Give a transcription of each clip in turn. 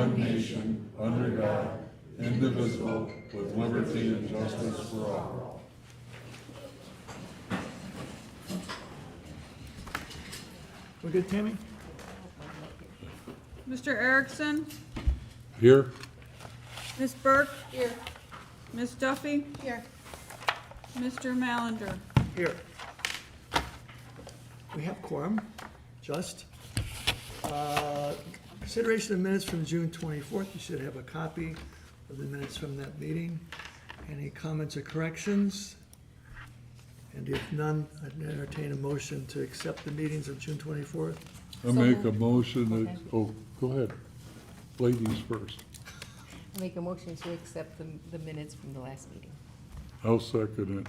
one nation, under God, indivisible, with liberty and justice for all. We're good, Tammy? Mr. Erickson? Here? Ms. Burke? Here. Ms. Duffy? Here. Mr. Mallender? Here. We have quorum, just. Consideration of minutes from June 24th. You should have a copy of the minutes from that meeting. Any comments or corrections? And if none, I'd entertain a motion to accept the meetings of June 24th. I make a motion that, Okay. oh, go ahead. Ladies first. I make a motion to accept the minutes from the last meeting. I'll second it.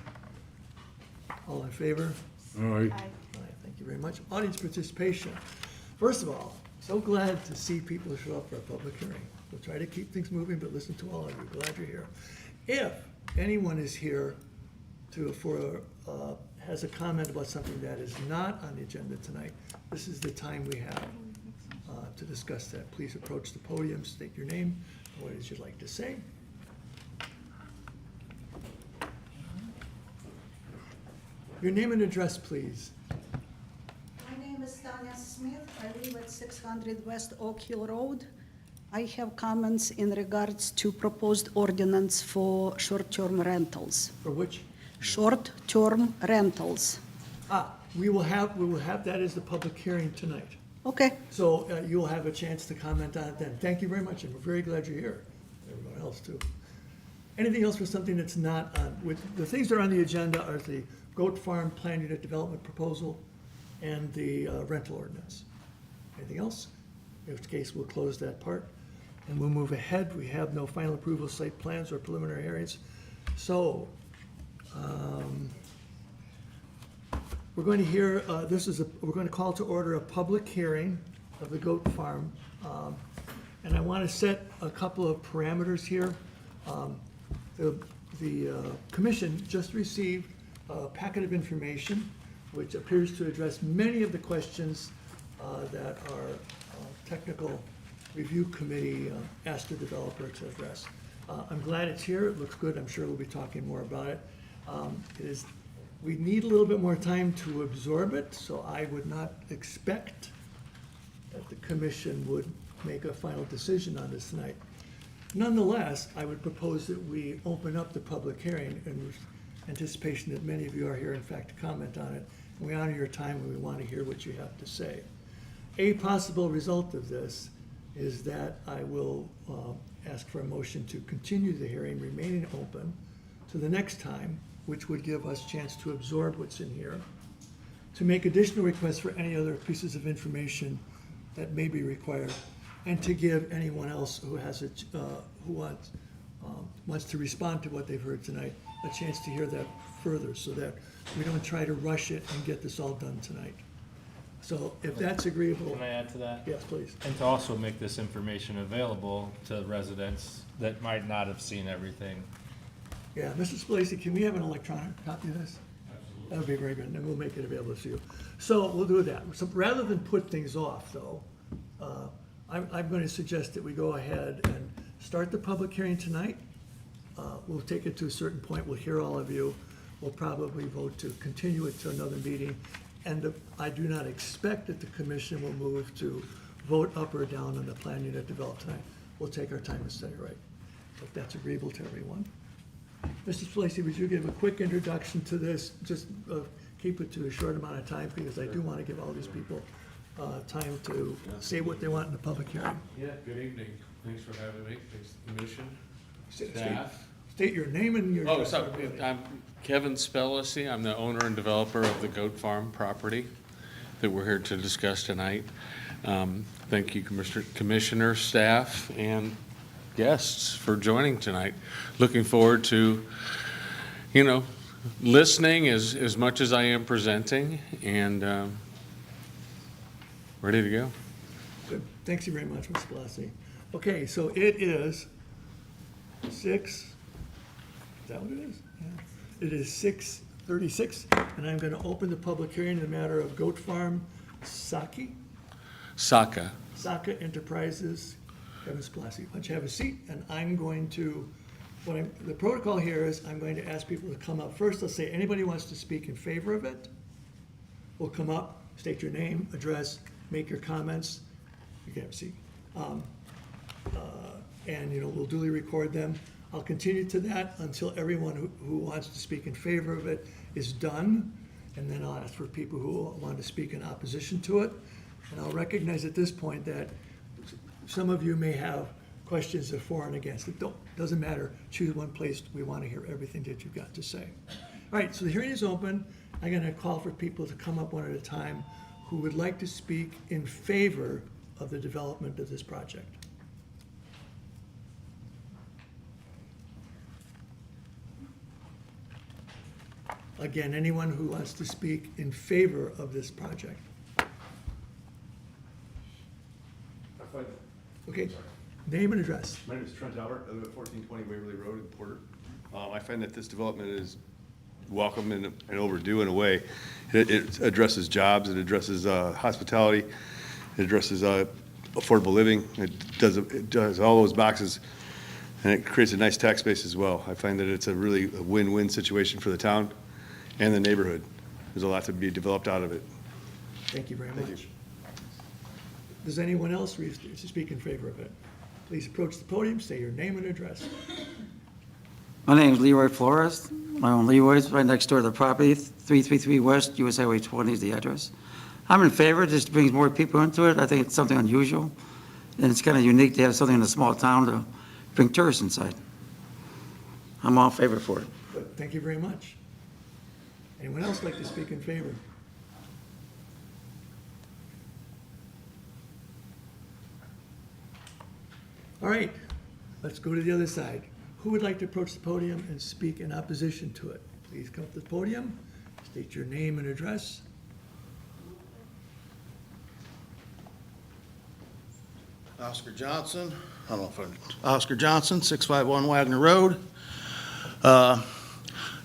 All in favor? All right. All right, thank you very much. Audience participation. First of all, so glad to see people show up for a public hearing. We'll try to keep things moving, but listen to all of you. Glad you're here. If anyone is here has a comment about something that is not on the agenda tonight, this is the time we have to discuss that. Please approach the podium, state your name, and what it is you'd like to say. Your name and address, please. My name is Tanya Smith. I live at 600 West Oak Hill Road. I have comments in regards to proposed ordinance for short-term rentals. For which? Short-term rentals. We will have that as the public hearing tonight. Okay, So you'll have a chance to comment on it then. Thank you very much, and we're very glad you're here. Everyone else too. Anything else for something that's not on, the things that are on the agenda are the goat farm plan unit development proposal and the rental ordinance. Anything else? In which case, we'll close that part and we'll move ahead. We have no final approval of site plans or preliminary hearings. So, we're going to hear, we're going to call to order a public hearing of the goat farm. And I want to set a couple of parameters here. The commission just received a packet of information which appears to address many of the questions that our technical review committee asked the developer to address. I'm glad it's here. It looks good. I'm sure we'll be talking more about it. We need a little bit more time to absorb it, so I would not expect that the commission would make a final decision on this tonight. Nonetheless, I would propose that we open up the public hearing in anticipation that many of you are here, in fact, to comment on it. We honor your time and we want to hear what you have to say. A possible result of this is that I will ask for a motion to continue the hearing remaining open to the next time, which would give us a chance to absorb what's in here, to make additional requests for any other pieces of information that may be required, and to give anyone else who has who wants to respond to what they've heard tonight a chance to hear that further, so that we don't try to rush it and get this all done tonight. So if that's agreeable, Can I add to that? yes, please. And to also make this information available to residents that might not have seen everything. Yeah, Mr. Spilacci, can we have an electronic copy of this? That would be very good, and then we'll make it available to you. So we'll do that. So rather than put things off, though, I'm going to suggest that we go ahead and start the public hearing tonight. We'll take it to a certain point. We'll hear all of you. We'll probably vote to continue it to another meeting. And I do not expect that the commission will move to vote up or down on the plan unit developed tonight. We'll take our time and study right, if that's agreeable to everyone. Mr. Spilacci, would you give a quick introduction to this? Just keep it to a short amount of time, because I do want to give all these people time to say what they want in the public hearing. Yeah, good evening. Thanks for having me. Thanks to the commission, State- staff. State your name and your. Oh, so I'm Kevin Spelliscy. I'm the owner and developer of the Goat Farm property that we're here to discuss tonight. Thank you, Commissioner, staff, and guests for joining tonight. Looking forward to, listening as much as I am presenting, and ready to go. Good. Thank you very much, Mr. Spilacci. Okay, so it is 6, is that what it is? Yeah. It is 6:36, and I'm going to open the public hearing in the matter of Goat Farm Saka Saka. Enterprises Kevin Spilacci. Why don't you have a seat, and I'm going to, the protocol here is I'm going to ask people to come up first. Let's say anybody wants to speak in favor of it. We'll come up, state your name, address, make your comments. You can have a seat. And, we'll duly record them. I'll continue to that until everyone who wants to speak in favor of it is done. And then I'll ask for people who want to speak in opposition to it. And I'll recognize at this point that some of you may have questions of for and against. It doesn't matter. Choose one place. We want to hear everything that you've got to say. All right, so the hearing is open. I'm going to call for people to come up one at a time who would like to speak in favor of the development of this project. Again, anyone who wants to speak in favor of this project. Okay, name and address. My name is Trent Albert. I live at 1420 Waverly Road in Porter. I find that this development is welcome and overdue in a way. It addresses jobs, it addresses hospitality, it addresses affordable living. It does all those boxes, and it creates a nice tax base as well. I find that it's a really win-win situation for the town and the neighborhood. There's a lot to be developed out of it. Thank you very Thank much. you. Does anyone else wish to speak in favor of it? Please approach the podium, say your name and address. My name is Leroy Flores. I own Leroy's right next door to the property, 333 West, US Highway 20 is the address. I'm in favor. It just brings more people into it. I think it's something unusual, and it's kind of unique to have something in a small town to bring tourists inside. I'm all in favor for it. Good, thank you very much. Anyone else like to speak in favor? All right, let's go to the other side. Who would like to approach the podium and speak in opposition to it? Please come to the podium, state your name and address. Oscar Johnson, I don't know if I'm, Oscar Johnson, 651 Wagner Road.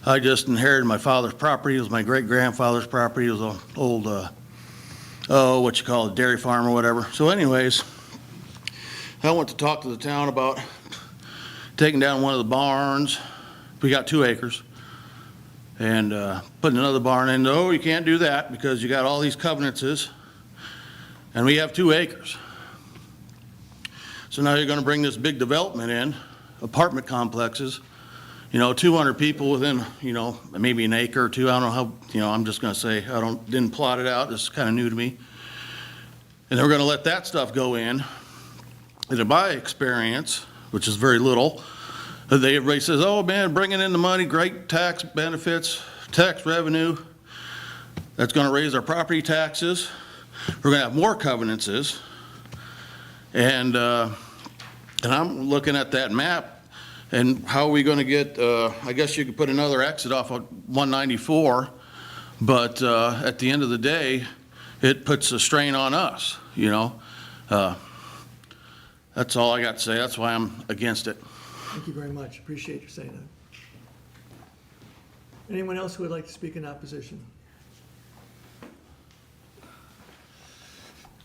I just inherited my father's property. It was my great-grandfather's property. It was an old, what you call a dairy farm or whatever. So anyways, I went to talk to the town about taking down one of the barns. We got 2 acres. And putting another barn in. No, you can't do that because you got all these covenances. And we have 2 acres. So now you're gonna bring this big development in, apartment complexes, 200 people within, maybe an acre or 2. I don't know how, I'm just gonna say, didn't plot it out. This is kind of new to me. And they're gonna let that stuff go in. And in my experience, which is very little, everybody says, oh man, bringing in the money, great tax benefits, tax revenue. That's gonna raise our property taxes. We're gonna have more covenances. And I'm looking at that map, and how are we going to get, I guess you could put another exit off of 194, but at the end of the day, it puts a strain on us, That's all I got to say. That's why I'm against it. Thank you very much. Appreciate you saying that. Anyone else who would like to speak in opposition?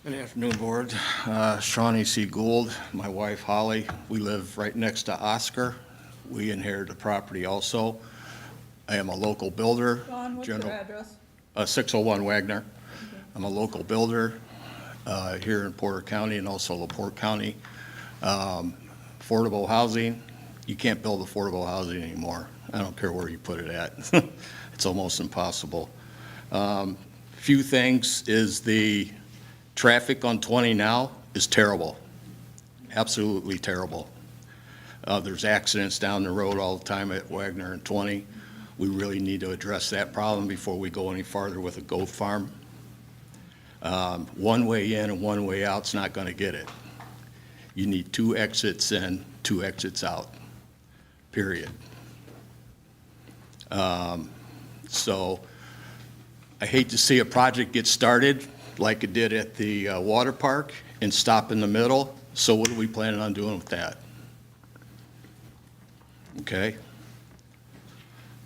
Good afternoon, Board. Shawnee C. Gould, my wife Holly. We live right next to Oscar. We inherited the property also. I am a local builder. John, what's your address? 601 Wagner. I'm a local builder here in Porter County and also LaPorte County. Affordable housing, you can't build affordable housing anymore. I don't care where you put it at. It's almost impossible. Few things is the traffic on 20 now is terrible, absolutely terrible. There's accidents down the road all the time at Wagner and 20. We really need to address that problem before we go any farther with a goat farm. One way in and one way out's not going to get it. You need 2 exits in, 2 exits out, period. So I hate to see a project get started like it did at the water park and stop in the middle. So what are we planning on doing with that? Okay?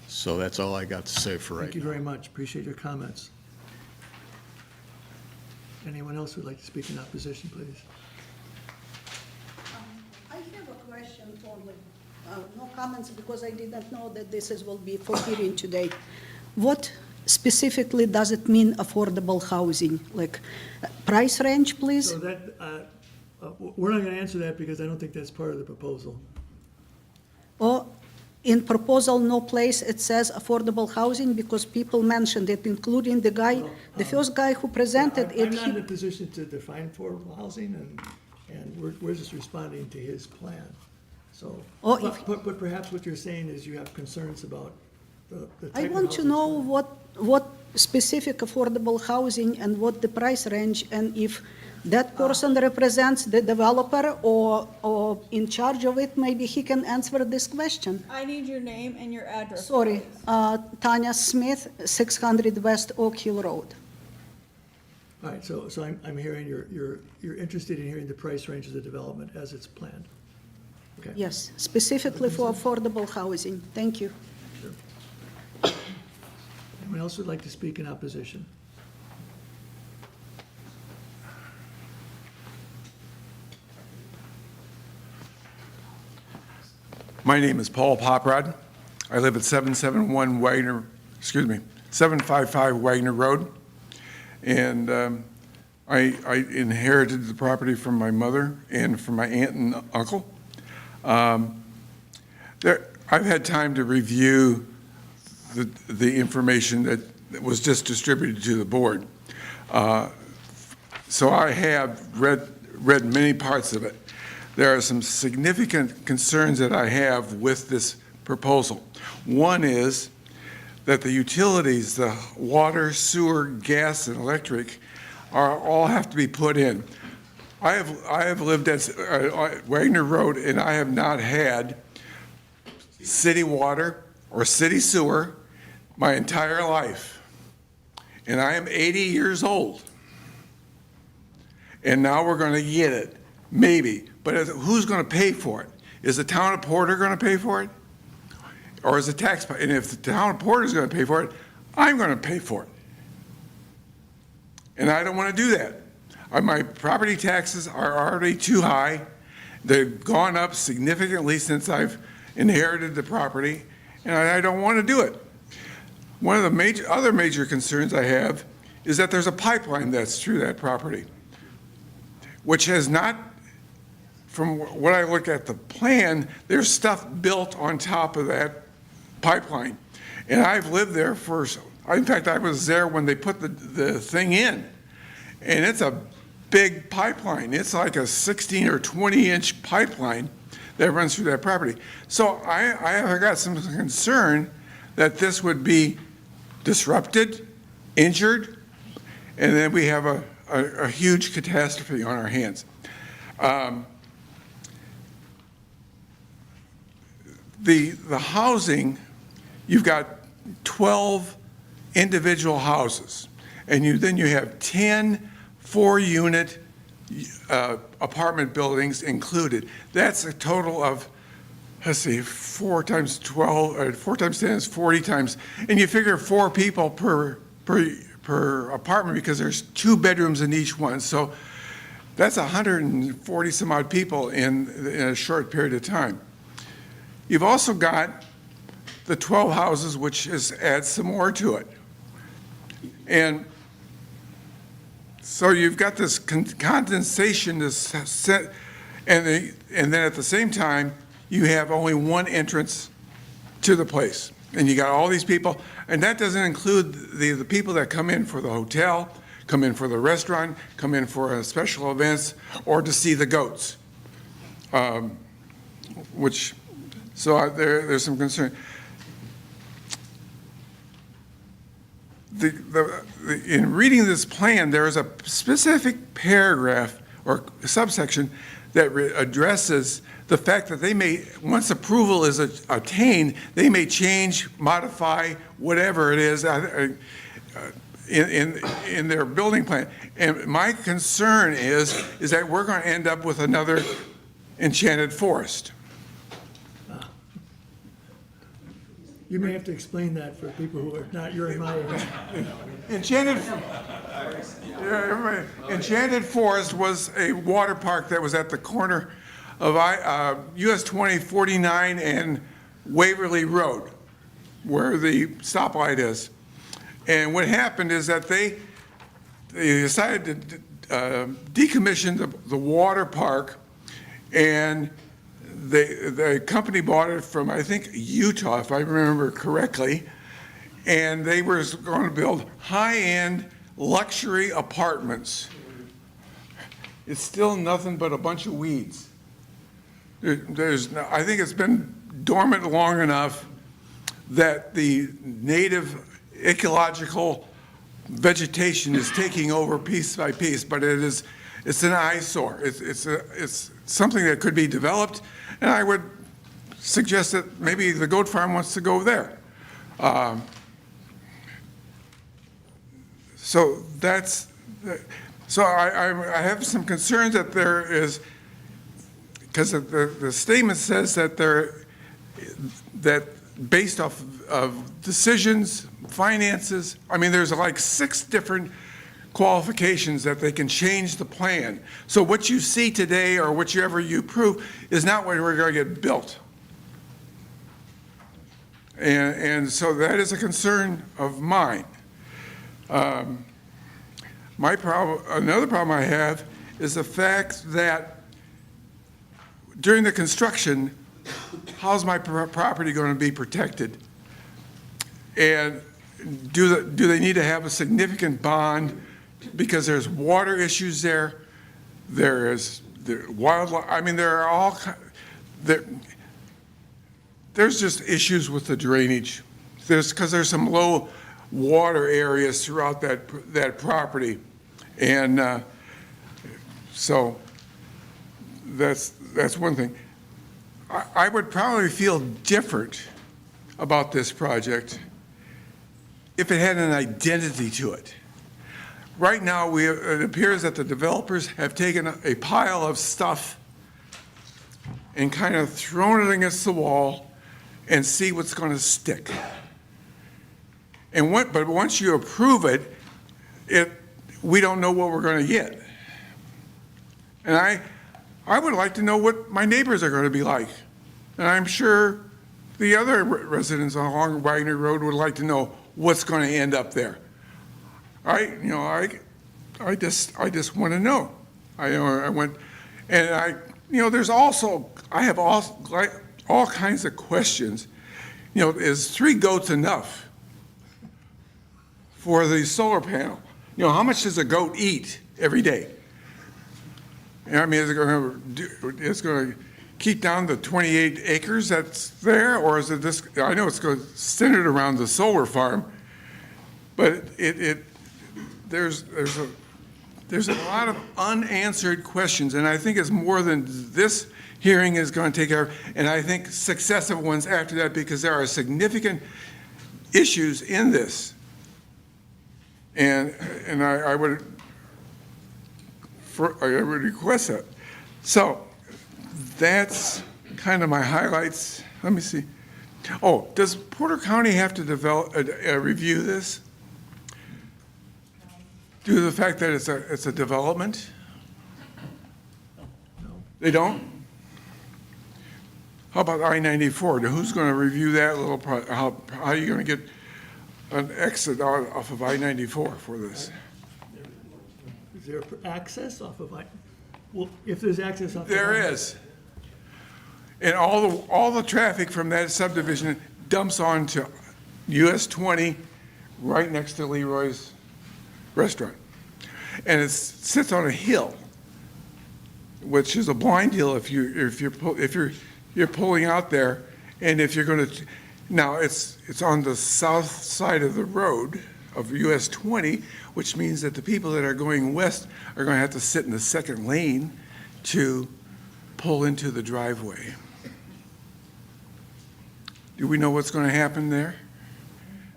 So that's all I got to say for right now. Thank you very much. Appreciate your comments. Anyone else who would like to speak in opposition, please? comment only. No comments because I didn't know that will be for hearing today. What specifically does it mean affordable housing? Like price range, please? So that, we're not going to answer that because I don't think that's part of the proposal. Or in proposal, no place it says affordable housing because people mentioned it, including the guy, the first guy who presented I'm it. not in a position to define affordable housing, and we're just responding to his plan. So, Oh, if- but perhaps what you're saying is you have concerns about the type I of want to housing. know what specific affordable housing and what the price range, and if that person represents the developer or in charge of it, maybe he can answer this question. I need your name and your address. Sorry, Tanya Smith, 600 West Oak Hill Road. All right, so I'm hearing you're interested in hearing the price range of the development as it's planned. Okay. Yes, specifically for affordable housing. Thank you. Anyone else would like to speak in opposition? My name is Paul Poprod. I live at 755 Wagner Road. And I inherited the property from my mother and from my aunt and uncle. I've had time to review the information that was just distributed to the board. So I have read many parts of it. There are some significant concerns that I have with this proposal. One is that the utilities, the water, sewer, gas, and electric, all have to be put in. I have lived at Wagner Road, and I have not had city water or city sewer my entire life. And I am 80 years old. And now we're going to get it, maybe. But who's going to pay for it? Is the town of Porter going to pay for it? Or is the taxpayer? And if the town of Porter is going to pay for it, I'm going to pay for it. And I don't want to do that. My property taxes are already too high. They've gone up significantly since I've inherited the property, and I don't want to do it. One of the other major concerns I have is that there's a pipeline that's through that property, which has not, from what I look at the plan, there's stuff built on top of that pipeline. And I've lived there in fact, I was there when they put the thing in. And it's a big pipeline. It's like a 16 or 20-inch pipeline that runs through that property. So I have got some concern that this would be disrupted, injured, and then we have a huge catastrophe on our hands. The housing, you've got 12 individual houses, and then you have 10 4-unit apartment buildings included. That's a total of, let's see, 4 times 12, or 4 times 10 is 40 times, and you figure 4 people per apartment because there's 2 bedrooms in each one. So that's 140 some odd people in a short period of time. You've also got the 12 houses, which adds some more to it. And so you've got this condensation, this set, and then at the same time, you have only one entrance to the place. And you got all these people, and that doesn't include the people that come in for the hotel, come in for the restaurant, come in for special events, or to see the goats, there's some concern. In reading this plan, there is a specific paragraph or subsection that addresses the fact that they may, once approval is obtained, they may change, modify, whatever it is in their building plan. And my concern is that we're going to end up with another enchanted forest. You may have to explain that for people who are not your and my age. Enchanted Forest was a water park that was at the corner of US 2049 and Waverly Road, where the stoplight is. And what happened is that they decided to decommission the water park, and the company bought it from, I think, Utah, if I remember correctly, and they were going to build high-end luxury apartments. It's still nothing but a bunch of weeds. I think it's been dormant long enough that the native ecological vegetation is taking over piece by piece, but it's an eyesore. It's something that could be developed, and I would suggest that maybe the goat farm wants to go there. So I have some concerns that there is, because the statement says that that based off of decisions, finances, I mean, there's like 6 different qualifications that they can change the plan. So what you see today or whichever you approve is not what we're going to get built. And so that is a concern of mine. Another problem I have is the fact that during the construction, how's my property going to be protected? And do they need to have a significant bond because there's water issues there? There's wildlife. I mean, there are there's just issues with the drainage. Because there's some low water areas throughout that property, and so that's one thing. I would probably feel different about this project if it had an identity to it. Right now, it appears that the developers have taken a pile of stuff and kind of thrown it against the wall and see what's going to stick. But once you approve it, we don't know what we're going to get. And I would like to know what my neighbors are going to be like. And I'm sure the other residents along Wagner Road would like to know what's going to end up there. I just want to know. I went, and there's also, I have all kinds of questions. Is 3 goats enough for the solar panel? How much does a goat eat every day? I mean, is it going to keep down the 28 acres that's there, or is it this? I know it's centered around the solar farm, but there's a lot of unanswered questions, and I think it's more than this hearing is going to take care of, and I think successive ones after that, because there are significant issues in this. And I would request that. So that's kind of my highlights. Let me see. Oh, does Porter County have to review this? Due to the fact that it's a development? They don't? How about I-94? Who's going to review that little how are you going to get an exit off of I-94 for this? Is there access off of well, if there's access off of There is. And all the traffic from that subdivision dumps onto US 20 right next to Leroy's restaurant. And it sits on a hill, which is a blind hill if you're pulling out there, and if you're going to, now it's on the south side of the road of US 20, which means that the people that are going west are going to have to sit in the second lane to pull into the driveway. Do we know what's going to happen there?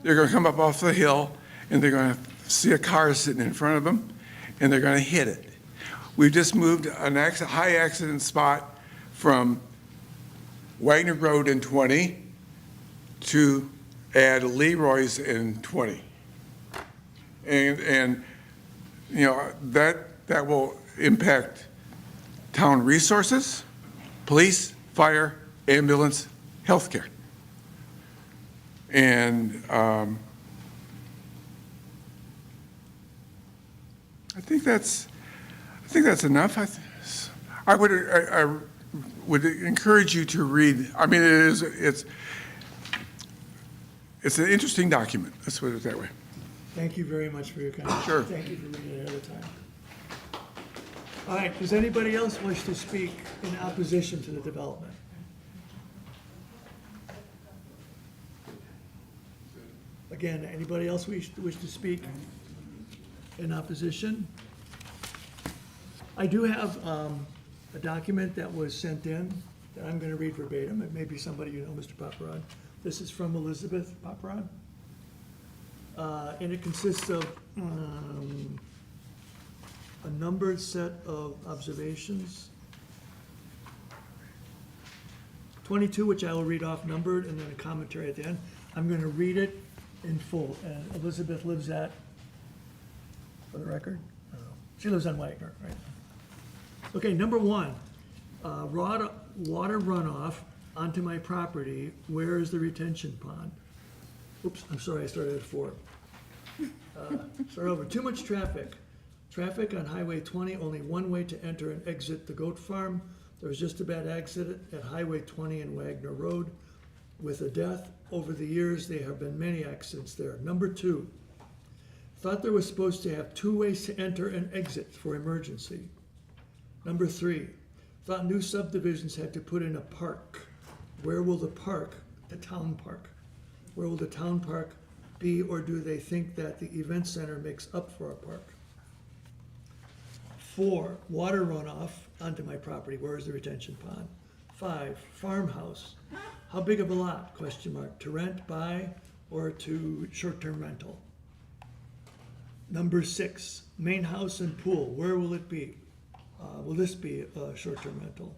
They're going to come up off the hill, and they're going to see a car sitting in front of them, and they're going to hit it. We've just moved a high accident spot from Wagner Road in 20 to add Leroy's in 20. And that will impact town resources. police, fire, ambulance, healthcare. And I think that's enough. I would encourage you to read. I mean, it's an interesting document. Let's put it that way. Thank you very much for your comments. Sure. Thank you for reading it ahead of time. All right, does anybody else wish to speak in opposition to the development? Again, anybody else wish to speak in opposition? I do have a document that was sent in that I'm going to read verbatim. It may be somebody you know, Mr. Paparad. This is from Elizabeth Paparad. And it consists of a numbered set of observations. 22, which I will read off numbered, and then a commentary at the end. I'm going to read it in full. And Elizabeth lives at, for the record, she lives on Wagner, right? Okay, number 1, water runoff onto my property. Where is the retention pond? Oops, I'm sorry, I started at 4. Start over. Too much traffic. Traffic on Highway 20, only one way to enter and exit the goat farm. There was just a bad accident at Highway 20 and Wagner Road with a death. Over the years, there have been many accidents there. Number 2, thought there was supposed to have 2 ways to enter and exit for emergency. Number 3, thought new subdivisions had to put in a park. Where will the park, the town park, where will the town park be, or do they think that the event center makes up for a park? 4, water runoff onto my property. Where is the retention pond? 5, farmhouse. How big of a lot? Question mark. To rent, buy, or to short-term rental? Number 6, main house and pool. Where will it be? Will this be a short-term rental?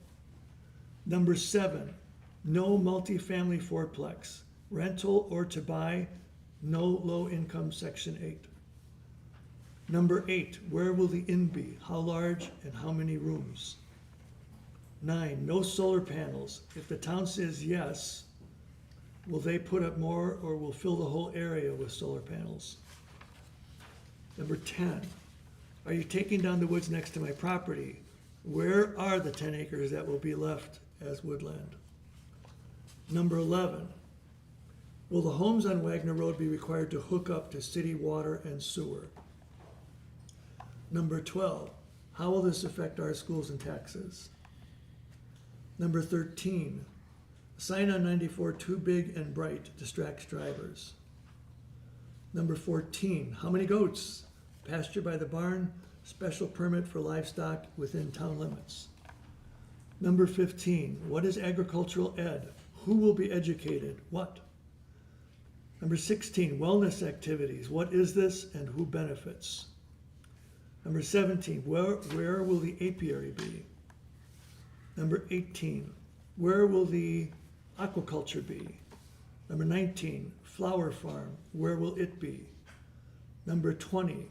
Number 7, no multifamily fourplex. Rental or to buy, no low-income Section 8. Number 8, where will the inn be? How large and how many rooms? 9, no solar panels. If the town says yes, will they put up more or will fill the whole area with solar panels? Number 10, are you taking down the woods next to my property? Where are the 10 acres that will be left as woodland? Number 11, will the homes on Wagner Road be required to hook up to city water and sewer? Number 12, how will this affect our schools and taxes? Number 13, sign on 94 too big and bright distracts drivers. Number 14, how many goats? Pasture by the barn, special permit for livestock within town limits. Number 15, what is agricultural ed? Who will be educated? What? Number 16, wellness activities. What is this and who benefits? Number 17, where will the apiary be? Number 18, where will the aquaculture be? Number 19, flower farm. Where will it be? Number 20,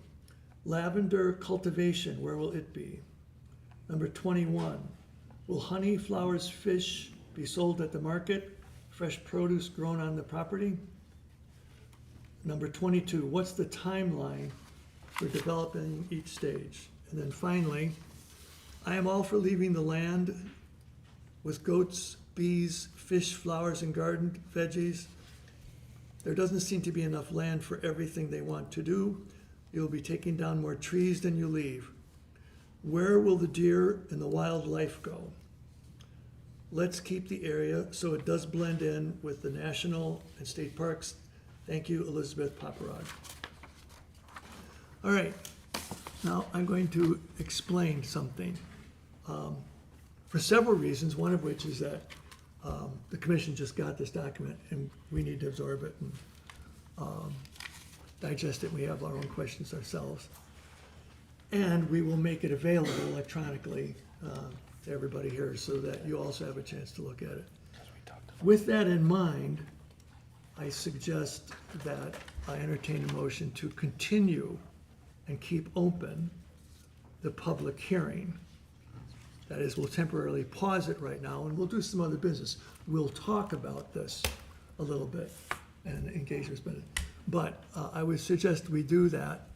lavender cultivation. Where will it be? Number 21, will honey, flowers, fish be sold at the market? Fresh produce grown on the property? Number 22, what's the timeline for developing each stage? And then finally, I am all for leaving the land with goats, bees, fish, flowers, and garden veggies. There doesn't seem to be enough land for everything they want to do. You'll be taking down more trees than you leave. Where will the deer and the wildlife go? Let's keep the area so it does blend in with the national and state parks. Thank you, Elizabeth Paparad. All right, now I'm going to explain something. For several reasons, one of which is that the commission just got this document and we need to absorb it and digest it. We have our own questions ourselves. And we will make it available electronically to everybody here so that you also have a chance to look at it. With that in mind, I suggest that I entertain a motion to continue and keep open the public hearing That is, we'll temporarily pause it right now, and we'll do some other business. We'll talk about this a little bit and engage this bit. But I would suggest we do that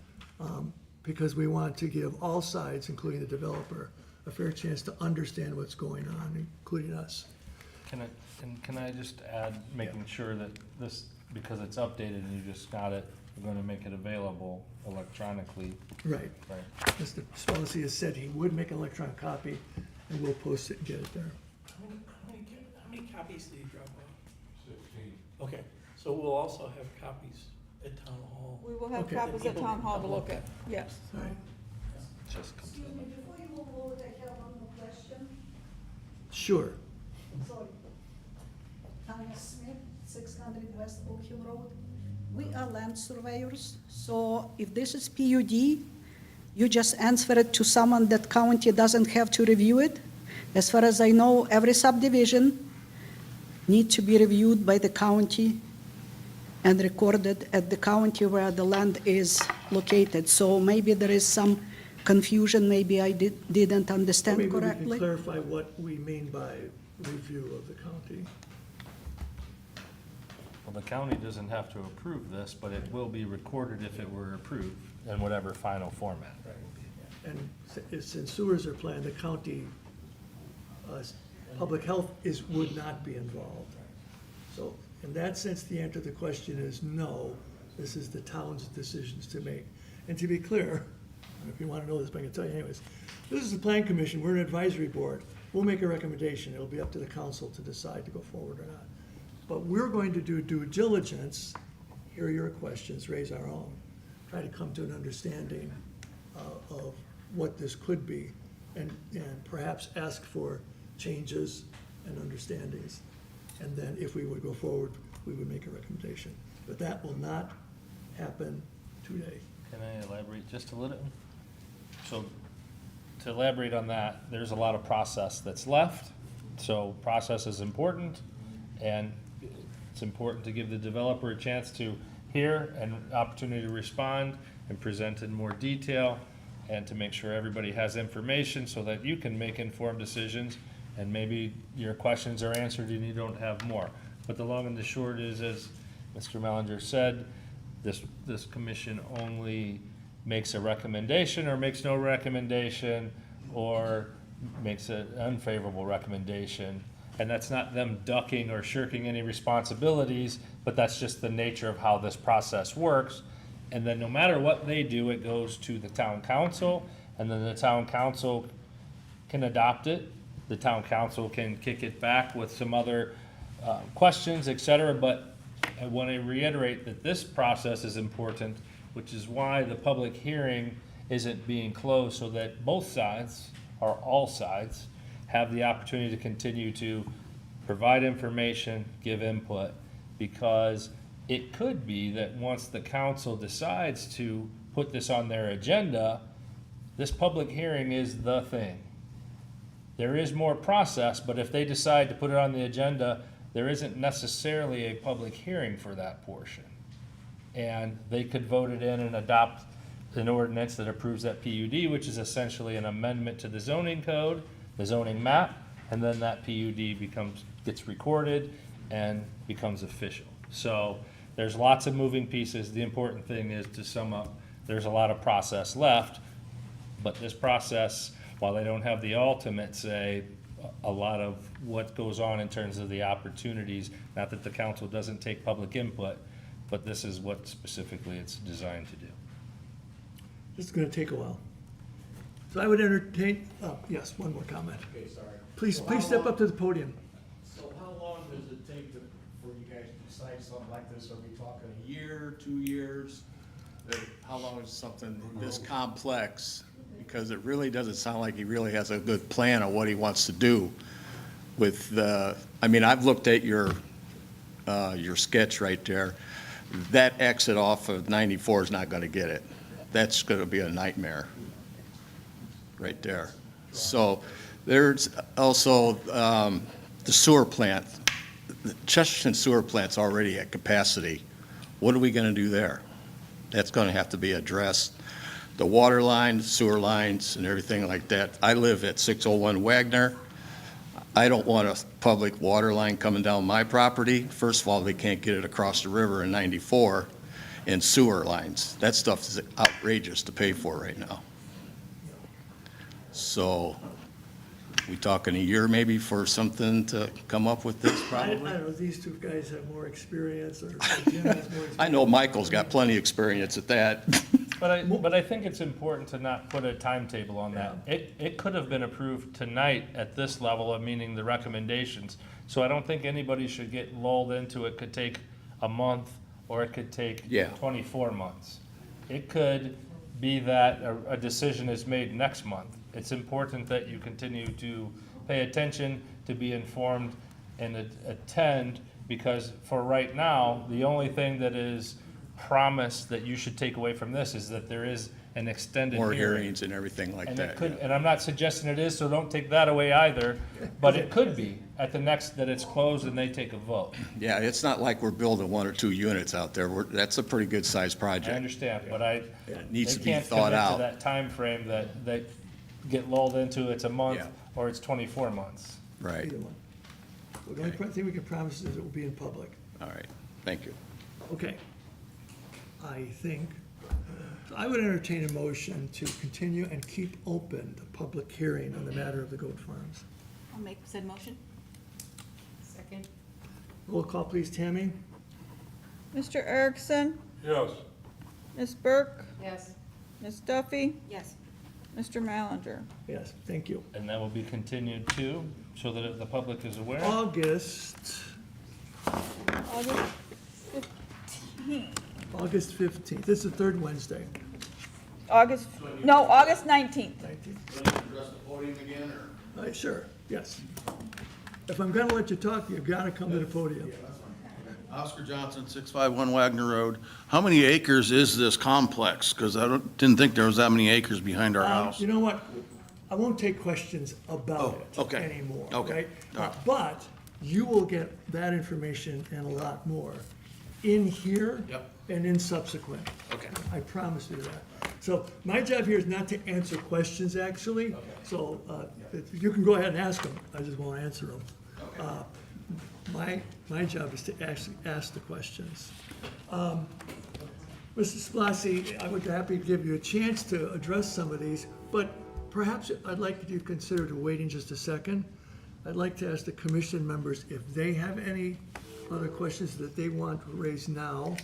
because we want to give all sides, including the developer, a fair chance to understand what's going on, including us. Can I just add, making sure that this, because it's updated and you just got it, we're gonna make it available electronically. Right. Right. Mr. Spellacy has said he would make an electronic copy, and we'll post it and get it there. How many copies did you drop off? 16. Okay, so we'll also have copies at Town Hall. We will have Okay. copies at Town Hall to look at, yes. All right. Excuse me, before you move forward, I have one more question. Sure. Sorry. Tanya Smith, 600 West Oak Hill Road. We are land surveyors, so if this is PUD, you just answer it to someone that county doesn't have to review it. As far as I know, every subdivision need to be reviewed by the county and recorded at the county where the land is located. So maybe there is some confusion, maybe I didn't understand Maybe we correctly. can clarify what we mean by review of the county. Well, the county doesn't have to approve this, but it will be recorded if it were approved in whatever final format. And since sewers are planned, the county, public health would not be involved. So in that sense, the answer to the question is no, this is the town's decisions to make. And to be clear, if you want to know this, but I can tell you anyways, this is the plan commission, we're an advisory board. We'll make a recommendation, it'll be up to the council to decide to go forward or not. But we're going to do due diligence, hear your questions, raise our own, try to come to an understanding of what this could be, and perhaps ask for changes and understandings. And then if we would go forward, we would make a recommendation. But that will not happen today. Can I elaborate just a little? So, to elaborate on that, there's a lot of process that's left. So process is important, and it's important to give the developer a chance to hear and opportunity to respond and present in more detail, and to make sure everybody has information so that you can make informed decisions, and maybe your questions are answered and you don't have more. But the long and the short is, as Mr. Mellinger said, this commission only makes a recommendation or makes no recommendation or makes an unfavorable recommendation. And that's not them ducking or shirking any responsibilities, but that's just the nature of how this process works. And then no matter what they do, it goes to the town council, and then the town council can adopt it. The town council can kick it back with some other questions, et cetera. But I want to reiterate that this process is important, which is why the public hearing isn't being closed, so that both sides, or all sides, have the opportunity to continue to provide information, give input, because it could be that once the council decides to put this on their agenda, this public hearing is the thing. There is more process, but if they decide to put it on the agenda, there isn't necessarily a public hearing for that portion. And they could vote it in and adopt an ordinance that approves that PUD, which is essentially an amendment to the zoning code, the zoning map, and then that PUD gets recorded and becomes official. So there's lots of moving pieces. The important thing is, to sum up, there's a lot of process left, but this process, while they don't have the ultimate say, a lot of what goes on in terms of the opportunities, not that the council doesn't take public input, but this is what specifically it's designed to do. This is gonna take a while. So I would entertain, yes, one more comment. Okay, sorry. Please step up to the podium. So how long does it take for you guys to decide something like this? Are we talking a year, 2 years? How long is something this complex? Because it really doesn't sound like he really has a good plan of what he wants to do with the, I mean, I've looked at your sketch right there. That exit off of 94 is not going to get it. That's going to be a nightmare right there. So there's also the sewer plant. The Chesterton sewer plant's already at capacity. What are we going to do there? That's going to have to be addressed. the water lines, sewer lines, and everything like that. I live at 601 Wagner. I don't want a public water line coming down my property. First of all, they can't get it across the river in 94, and sewer lines. That stuff is outrageous to pay for right now. So, we talking a year maybe for something to come up with this I probably? don't know, these two guys have more experience, or Jim has more experience. I know Michael's got plenty of experience at that. But I think it's important to not put a timetable on that. It could have been approved tonight at this level of meaning the recommendations. So I don't think anybody should get lulled into it could take a month or it could take Yeah. 24 months. It could be that a decision is made next month. It's important that you continue to pay attention, to be informed and attend, because for right now, the only thing that is promised that you should take away from this is that there is an extended More hearing. hearings and everything like And that. it could, yeah. and I'm not suggesting it is, so don't take that away either, but it could be at the next, that it's closed and they take a vote. Yeah, it's not like we're building 1 or 2 units out there. That's a pretty good sized I project. understand, but they Needs to be can't thought commit to out. that timeframe that they get lulled into, it's a month Yeah. or it's 24 months. Right, Either one. Well, the only thing we can promise is it will be in public. all right, thank you. Okay. I think, I would entertain a motion to continue and keep open the public hearing on the matter of the goat farms. I'll make said motion. Second? Roll call, please, Tammy? Mr. Erickson, Yes. Ms. Burke, Yes. Ms. Duffy, Yes. Mr. Malinger. Yes, thank you. And that will be continued too, so that the public is aware. August, August 15th. August 15th, this is the third Wednesday. August 19th. 19th. Sure, yes. If I'm gonna let you talk, you've gotta come to the podium. Oscar Johnson, 651 Wagner Road. How many acres is this complex? Because didn't think there was that many acres behind our house. You know what? I won't take questions about Oh, it okay. anymore, Okay. right? All right. But you will get that information and a lot more in here Yep. and in subsequent. Okay. I promise you that. So my job here is not to answer questions, actually. So you can go ahead and ask them, I just won't answer them. My job is to actually ask the questions. Mr. Splasy, I would be happy to give you a chance to address some of these, but perhaps I'd like you to consider to waiting just a second. I'd like to ask the commission members if they have any other questions that they want to raise now.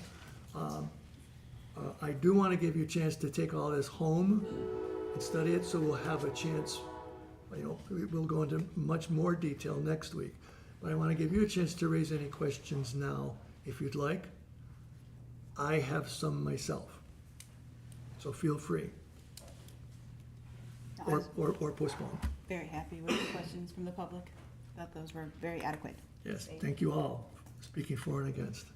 I do want to give you a chance to take all this home and study it, so we'll have a chance, we'll go into much more detail next week. But I want to give you a chance to raise any questions now, if you'd like. I have some myself, so feel free. Or postpone. Very happy with the questions from the public. Thought those were very adequate. Yes, thank you all, speaking for and against.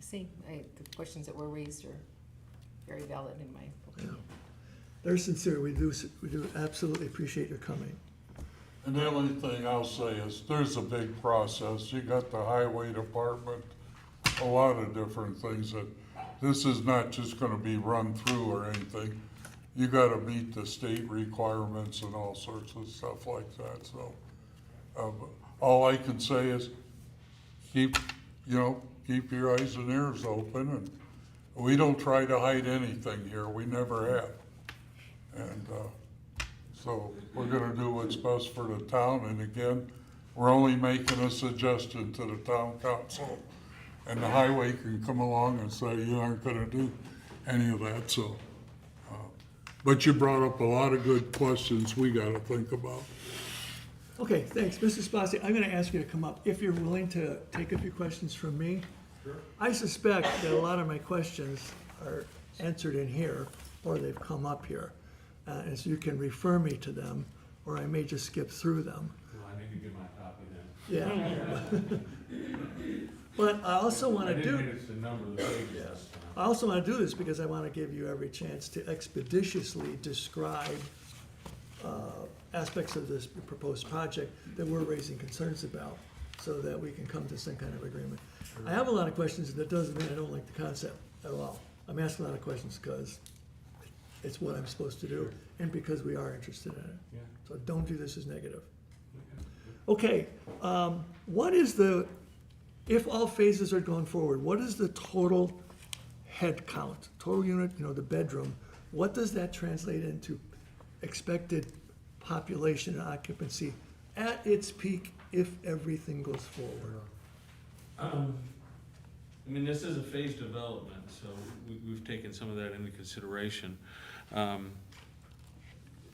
See, the questions that were raised are very valid in my opinion. They're sincere, we do absolutely appreciate your coming. And the only thing I'll say is, there's a big process. You got the highway department, a lot of different things that, this is not just gonna be run through or anything. You gotta meet the state requirements and all sorts of stuff like that, so. All I can say is, keep your eyes and ears open, and we don't try to hide anything here, we never have. And, so we're gonna do what's best for the town, and again, we're only making a suggestion to the town council. And the highway can come along and say, you aren't gonna do any of that, so. But you brought up a lot of good questions we gotta think about. Okay, thanks. Mr. Spassi, I'm gonna ask you to come up, if you're willing to take a few questions from me. Sure. I suspect that a lot of my questions are answered in here, or they've come up here. And so you can refer me to them, or I may just skip through them. Well, I need to get my copy then. Yeah. But I also wanna do. the number of the pages. I also want to do this because I want to give you every chance to expeditiously describe aspects of this proposed project that we're raising concerns about, so that we can come to some kind of agreement. I have a lot of questions, that doesn't mean I don't like the concept at all. I'm asking a lot of questions because it's what I'm supposed to do, and because we are interested in it. Yeah. So don't do this as negative. Okay, what is the, if all phases are going forward, what is the total head count, total unit, the bedroom? What does that translate into expected population and occupancy at its peak if everything goes forward? I mean, this is a phased development, so we've taken some of that into consideration.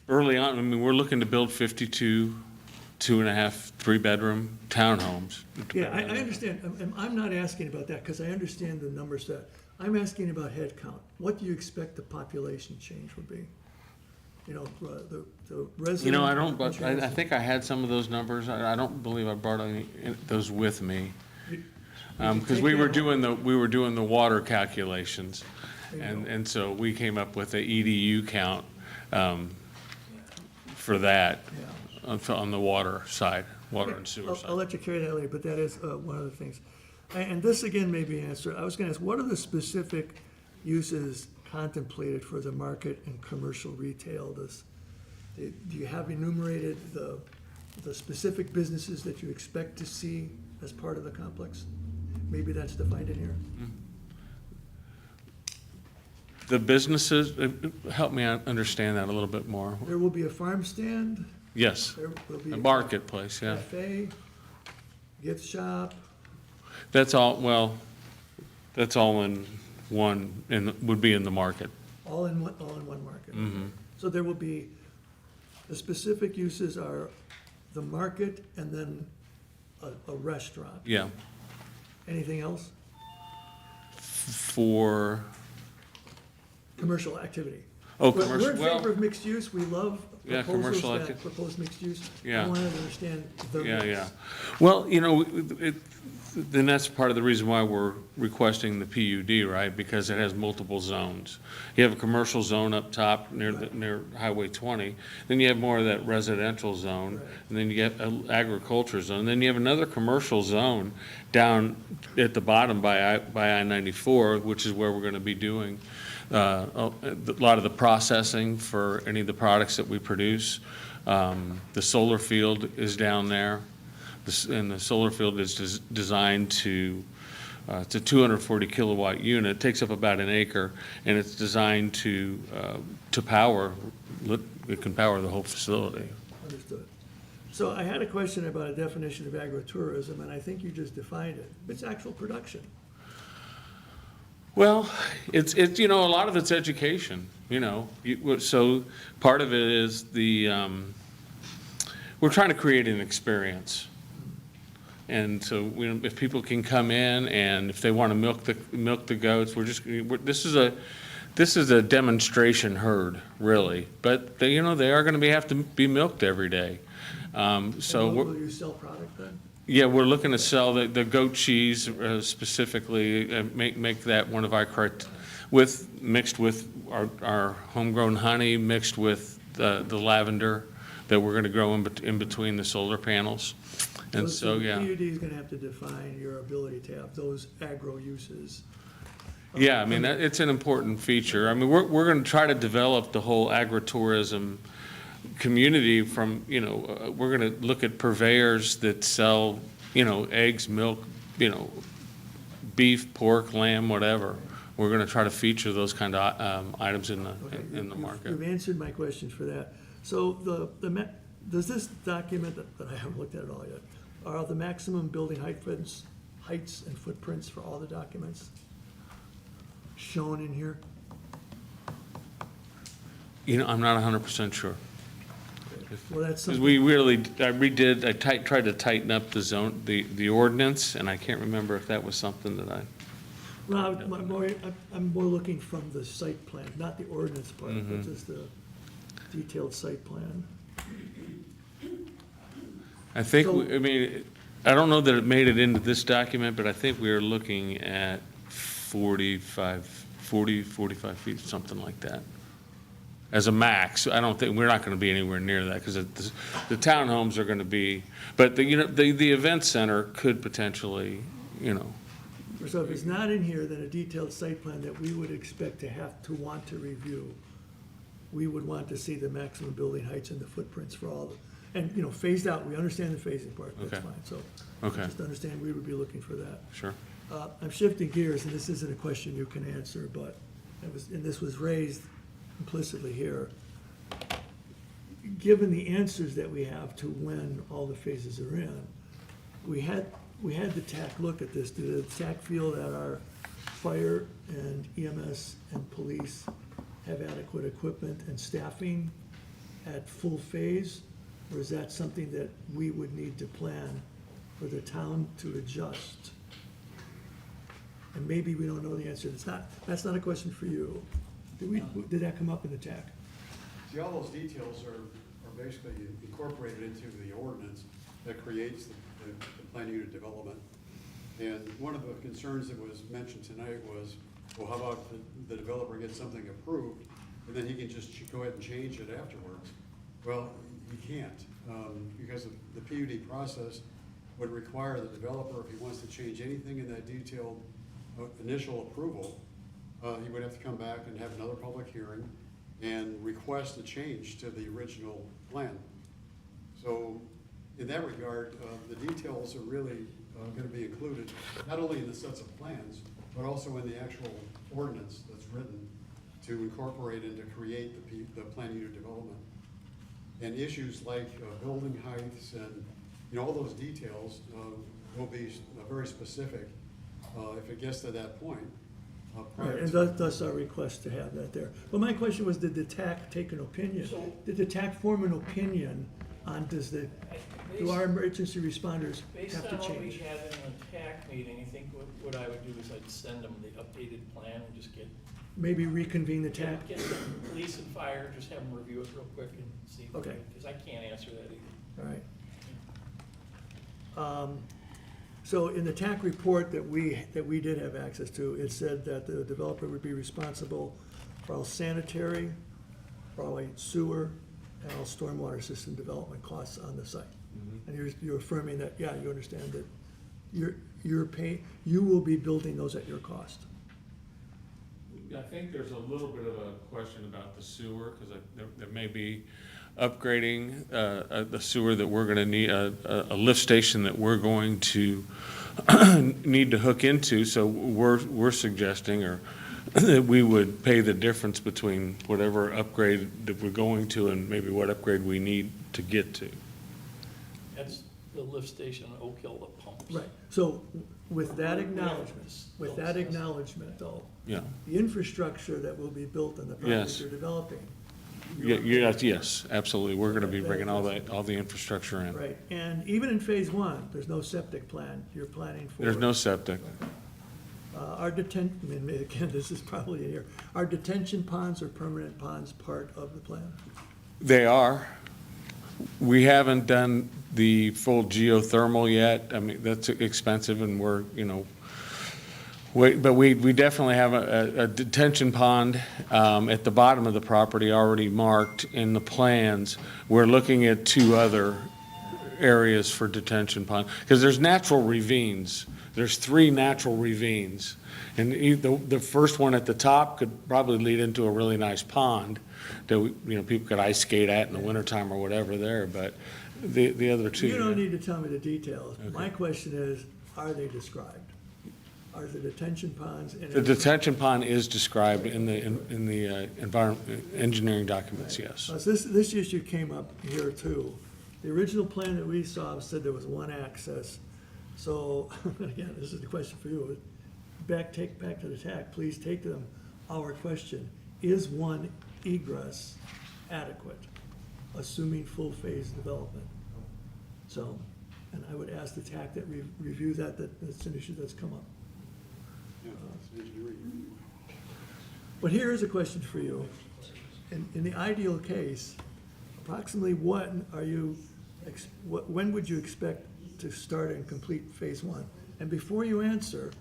Early on, I mean, we're looking to build 52, 2.5, 3-bedroom townhomes. Yeah, I understand. I'm not asking about that, because I understand the numbers that, I'm asking about head count. What do you expect the population change would be? The resident. I don't, but I think I had some of those numbers. I don't believe I brought those with me. Because we were doing the water calculations, and so we came up with the EDU count for that on the water side, water and sewer I'll side. let you carry that later, but that is one of the things. And this again may be answered. I was gonna ask, what are the specific uses contemplated for the market and commercial retail? Do you have enumerated the specific businesses that you expect to see as part of the complex? Maybe that's defined in here. The businesses, help me understand that a little bit more. There will be a farm stand, Yes, there will be a a marketplace, yeah. cafe, gift shop, That's all, well, that's all in one, would be in the market. all in one market. Mhm. So there will be, the specific uses are the market and then a restaurant. Yeah, Anything else? for, Commercial activity. oh, We're commercial, in well, favor of mixed use, we love Yeah, proposals commercial that acti- propose mixed use. Yeah. I wanted to understand the yeah, mix. yeah. Well, then that's part of the reason why we're requesting the PUD, right? Because it has multiple zones. You have a commercial zone up top near Highway 20, then you have more of that residential zone, and then you get an agriculture zone, and then you have another commercial zone down at the bottom by I-94, which is where we're gonna be doing a lot of the processing for any of the products that we produce. The solar field is down there. And the solar field is designed to, it's a 240 kilowatt unit, it takes up about an acre, and it's designed to power, it can power the whole facility. Understood. So I had a question about a definition of agritourism, and I think you just defined it. It's actual production. Well, it's, a lot of it's education, so part of it is we're trying to create an experience. And so, if people can come in and if they want to milk the goats, this is a demonstration herd, really. But they are going to have to be milked every day. So And will you sell product then? yeah, we're looking to sell the goat cheese specifically, make that one of our mixed with our homegrown honey, mixed with the lavender that we're going to grow in between the solar panels. And so, yeah. The PUD is gonna have to define your ability to have those agro uses. Yeah, I mean, it's an important feature. I mean, we're going to try to develop the whole agritourism community from, we're going to look at purveyors that sell, eggs, milk, beef, pork, lamb, whatever. We're going to try to feature those kind of items in the market. You've answered my questions for that. So does this document, that I haven't looked at it all yet, are the maximum building heights and footprints for all the documents shown in here? I'm not 100% sure. Well, that's Because something. I tried to tighten up the zone, the ordinance, and I can't remember if that was something that Well, I'm more looking from the site plan, not the ordinance part, but just the detailed site plan. I think, So- I don't know that it made it into this document, but I think we were looking at 45 feet, something like that. As a max, we're not gonna be anywhere near that, because the townhomes are gonna be, but the event center could potentially, So if it's not in here, then a detailed site plan that we would expect to want to review we would want to see the maximum building heights and the footprints for all the, and, you know, phased out, we understand the phasing part, that's Okay. fine, so. Okay. Just understand we would be looking for that. Sure. I'm shifting gears, and this isn't a question you can answer, but and this was raised implicitly here. Given the answers that we have to when all the phases are in, we had the TAC look at this. Did the TAC feel that our fire and EMS and police have adequate equipment and staffing at full phase? Or is that something that we would need to plan for the town to adjust? And maybe we don't know the answer. That's not a question for you. Did that come up in the TAC? See, all those details are basically incorporated into the ordinance that creates the plan unit development. And one of the concerns that was mentioned tonight was, well, how about the developer gets something approved, and then he can just go ahead and change it afterwards? Well, he can't, because the PUD process would require the developer, if he wants to change anything in that detailed initial approval, he would have to come back and have another public hearing and request a change to the original plan. So in that regard, the details are really going to be included, not only in the sets of plans, but also in the actual ordinance that's written to incorporate and to create the plan unit development. And issues like building heights and, you know, all those details will be very specific if it gets to that point. Right, and thus our request to have that there. But my question was, did the TAC take an opinion? Did the TAC form an opinion on, do our emergency responders Based have on to what we change? had in the TAC meeting, I think what I would do is I'd send them the updated plan and just get Maybe reconvene the TAC? Get the police and fire, just have them review it real quick and see. Okay. Because I can't answer that either. All right. So in the TAC report that we did have access to, it said that the developer would be responsible for all sanitary, for all sewer, and all stormwater system development costs on the site. And you're affirming that, yeah, you understand that you will be building those at your cost. I think there's a little bit of a question about the sewer, because there may be upgrading the sewer that we're gonna need, a lift station that we're going to need to hook into, so we're suggesting, or that we would pay the difference between whatever upgrade that we're going to and maybe what upgrade we need to get to. That's the lift station in Oak Hill that pumps. Right, so with that We have acknowledgement, this- though, Yeah. the infrastructure that will be built on the property Yes. you're developing. Yes, absolutely. We're gonna be bringing all the infrastructure in. Right, and even in phase one, there's no septic plan, you're planning for. There's no septic. Again, this is probably in here, are detention ponds or permanent ponds part of the plan? They are. We haven't done the full geothermal yet. I mean, that's expensive and we're, but we definitely have a detention pond at the bottom of the property already marked in the plans. We're looking at 2 other areas for detention pond, because there's natural ravines. There's 3 natural ravines. And the first one at the top could probably lead into a really nice pond that, people could ice skate at in the wintertime or whatever there, but the other 2. You don't need to tell me the details. My question is, are they described? Are the detention ponds? The detention pond is described in the environment, engineering documents, yes. This issue came up here too. The original plan that we saw said there was 1 access. So, again, this is the question for you. Take back to the TAC, please take them our question. Is 1 egress adequate, assuming full phase development? So, and I would ask the TAC that review that's an issue that's come up. But here is a question for you. In the ideal case, approximately when would you expect to start and complete phase 1? And before you answer,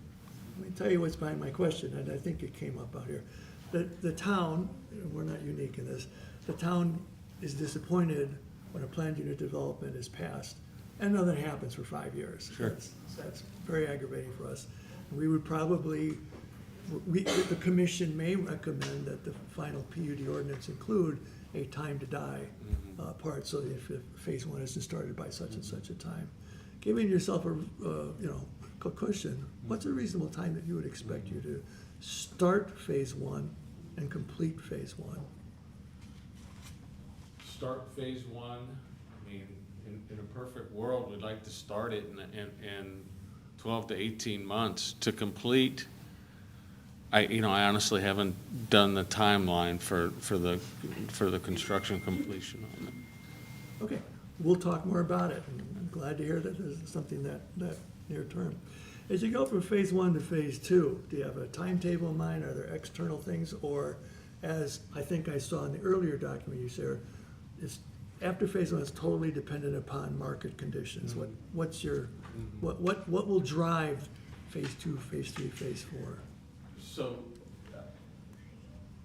let me tell you what's behind my question, and I think it came up out here. The town, and we're not unique in this, the town is disappointed when a planned unit development is passed, and nothing happens for 5 years. Sure. That's very aggravating for us. We would probably the commission may recommend that the final PUD ordinance include a time to die part, so if phase one isn't started by such and such a time. Giving yourself a cushion, what's a reasonable time that you would expect you to start phase one and complete phase one? Start phase one, I mean, in a perfect world, we'd like to start it in 12 to 18 months. To complete, I honestly haven't done the timeline for the construction completion on it. Okay, we'll talk more about it. I'm glad to hear that this is something that near term. As you go from phase one to phase two, do you have a timetable in mind? Are there external things? Or as I think I saw in the earlier document you said, it's after phase one, it's totally dependent upon market conditions. What's your, what will drive phase two, phase three, phase four? So,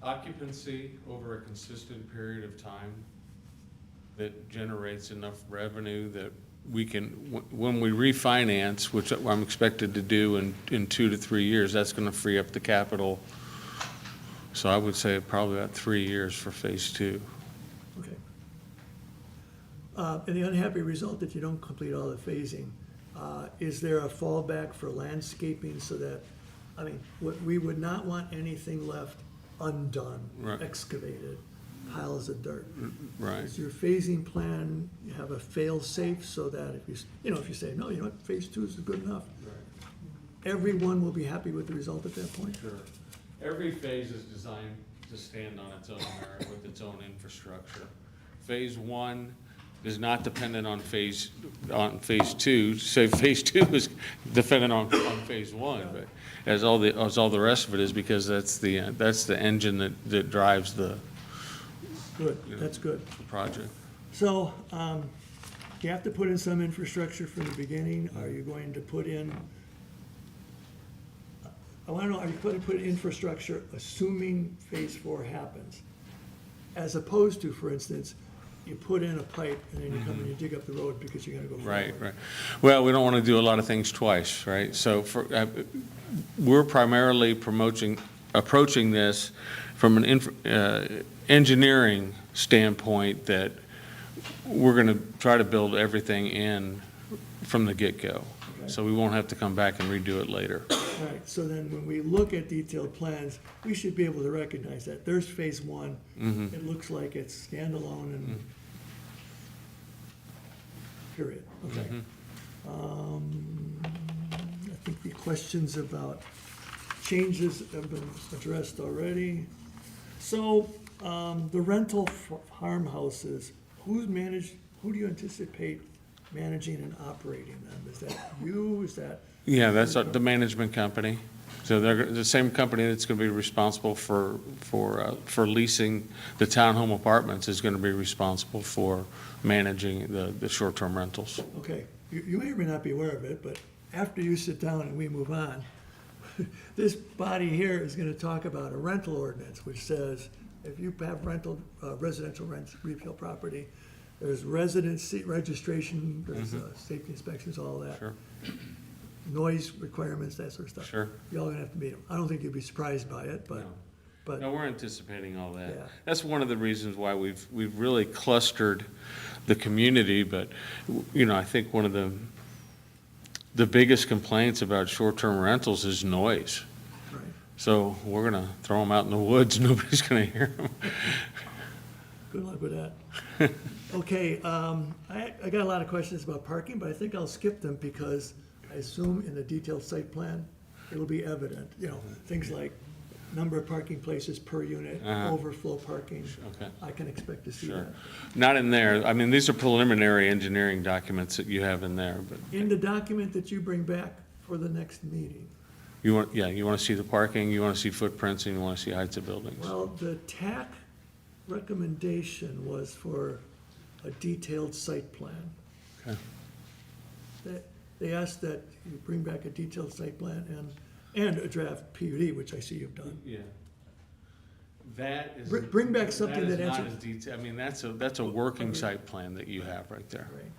occupancy over a consistent period of time that generates enough revenue that we can, when we refinance, which I'm expected to do in 2 to 3 years, that's gonna free up the capital. So I would say probably about 3 years for phase two. Okay. And the unhappy result that you don't complete all the phasing, is there a fallback for landscaping so that, I mean, we would not want anything left undone, Right. excavated, piles of dirt. Right. Is your phasing plan, you have a fail-safe so that if if you say, no, you know what, phase two is good enough, everyone will be happy with the result at that point? Sure. Every phase is designed to stand on its own merit with its own infrastructure. Phase one is not dependent on phase two. Say phase two is dependent on phase one, but as all the rest of it is, because that's the engine that drives the Good, that's good. project. So, you have to put in some infrastructure from the beginning. Are you going to put in, I want to know, are you going to put in infrastructure assuming phase four happens? As opposed to, for instance, you put in a pipe and then you come and you dig up the road because you're gonna go forward. Right. Well, we don't want to do a lot of things twice, right? So we're primarily approaching this from an engineering standpoint that we're going to try to build everything in from the get-go. So we won't have to come back and redo it later. All right, so then when we look at detailed plans, we should be able to recognize that. There's phase one. It looks like it's standalone and period. Okay. I think the questions about changes have been addressed already. So, the rental farmhouses, who do you anticipate managing and operating them? Is that you, is that? Yeah, that's the management company. So they're the same company that's going to be responsible for leasing the townhome apartments is going to be responsible for managing the short-term rentals. Okay, you may or may not be aware of it, but after you sit down and we move on, this body here is gonna talk about a rental ordinance, which says if you have residential retail property, there's residency registration, there's safety inspections, all that. Sure. Noise requirements, that sort of stuff. Sure. Y'all gonna have to meet them. I don't think you'd be surprised by it, but. No. But No, we're anticipating all that. Yeah. That's one of the reasons why we've really clustered the community, but, I think one of the biggest complaints about short-term rentals is noise. Right. So we're gonna throw them out in the woods, nobody's gonna hear them. Good luck with that. Okay, I got a lot of questions about parking, but I think I'll skip them because I assume in the detailed site plan, it'll be evident, things like number of parking places per unit, overflow parking. Okay. I can expect to see Sure. that. Not in there, I mean, these are preliminary engineering documents that you have in there, but In the document that you bring back for the next meeting, you wanna see the parking, you wanna see footprints, and you wanna see heights of buildings. well, the TAC recommendation was for a detailed site plan. Okay. They asked that you bring back a detailed site plan and a draft PUD, which I see you've done. Yeah. That is. Bring back something that is not answers- as detailed, I mean, that's a working site plan that you have right there. Right.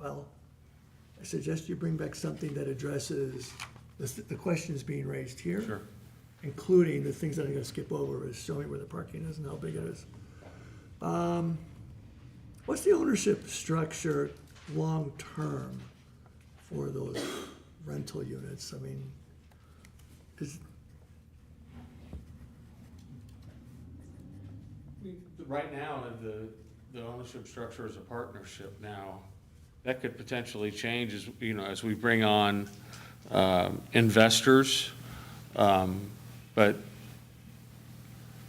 Well, I suggest you bring back something that addresses the questions being raised here. Sure. Including the things that I'm gonna skip over, is show me where the parking is and how big it is. What's the ownership structure long-term for those rental units? I mean, is, Right now, the ownership structure is a partnership now. That could potentially change as, you know, as we bring on investors. But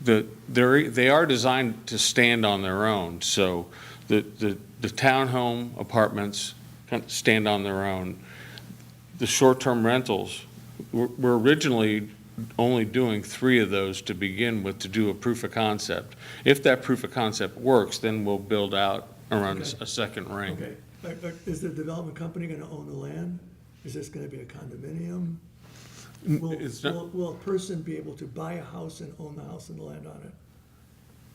they are designed to stand on their own. So the townhome apartments kind of stand on their own. The short-term rentals, we're originally only doing 3 of those to begin with, to do a proof of concept. If that proof of concept works, then we'll build out around Okay. a second ring. okay, is the development company gonna own the land? Is this gonna be a condominium? It's not- Will a person be able to buy a house and own the house and the land on it?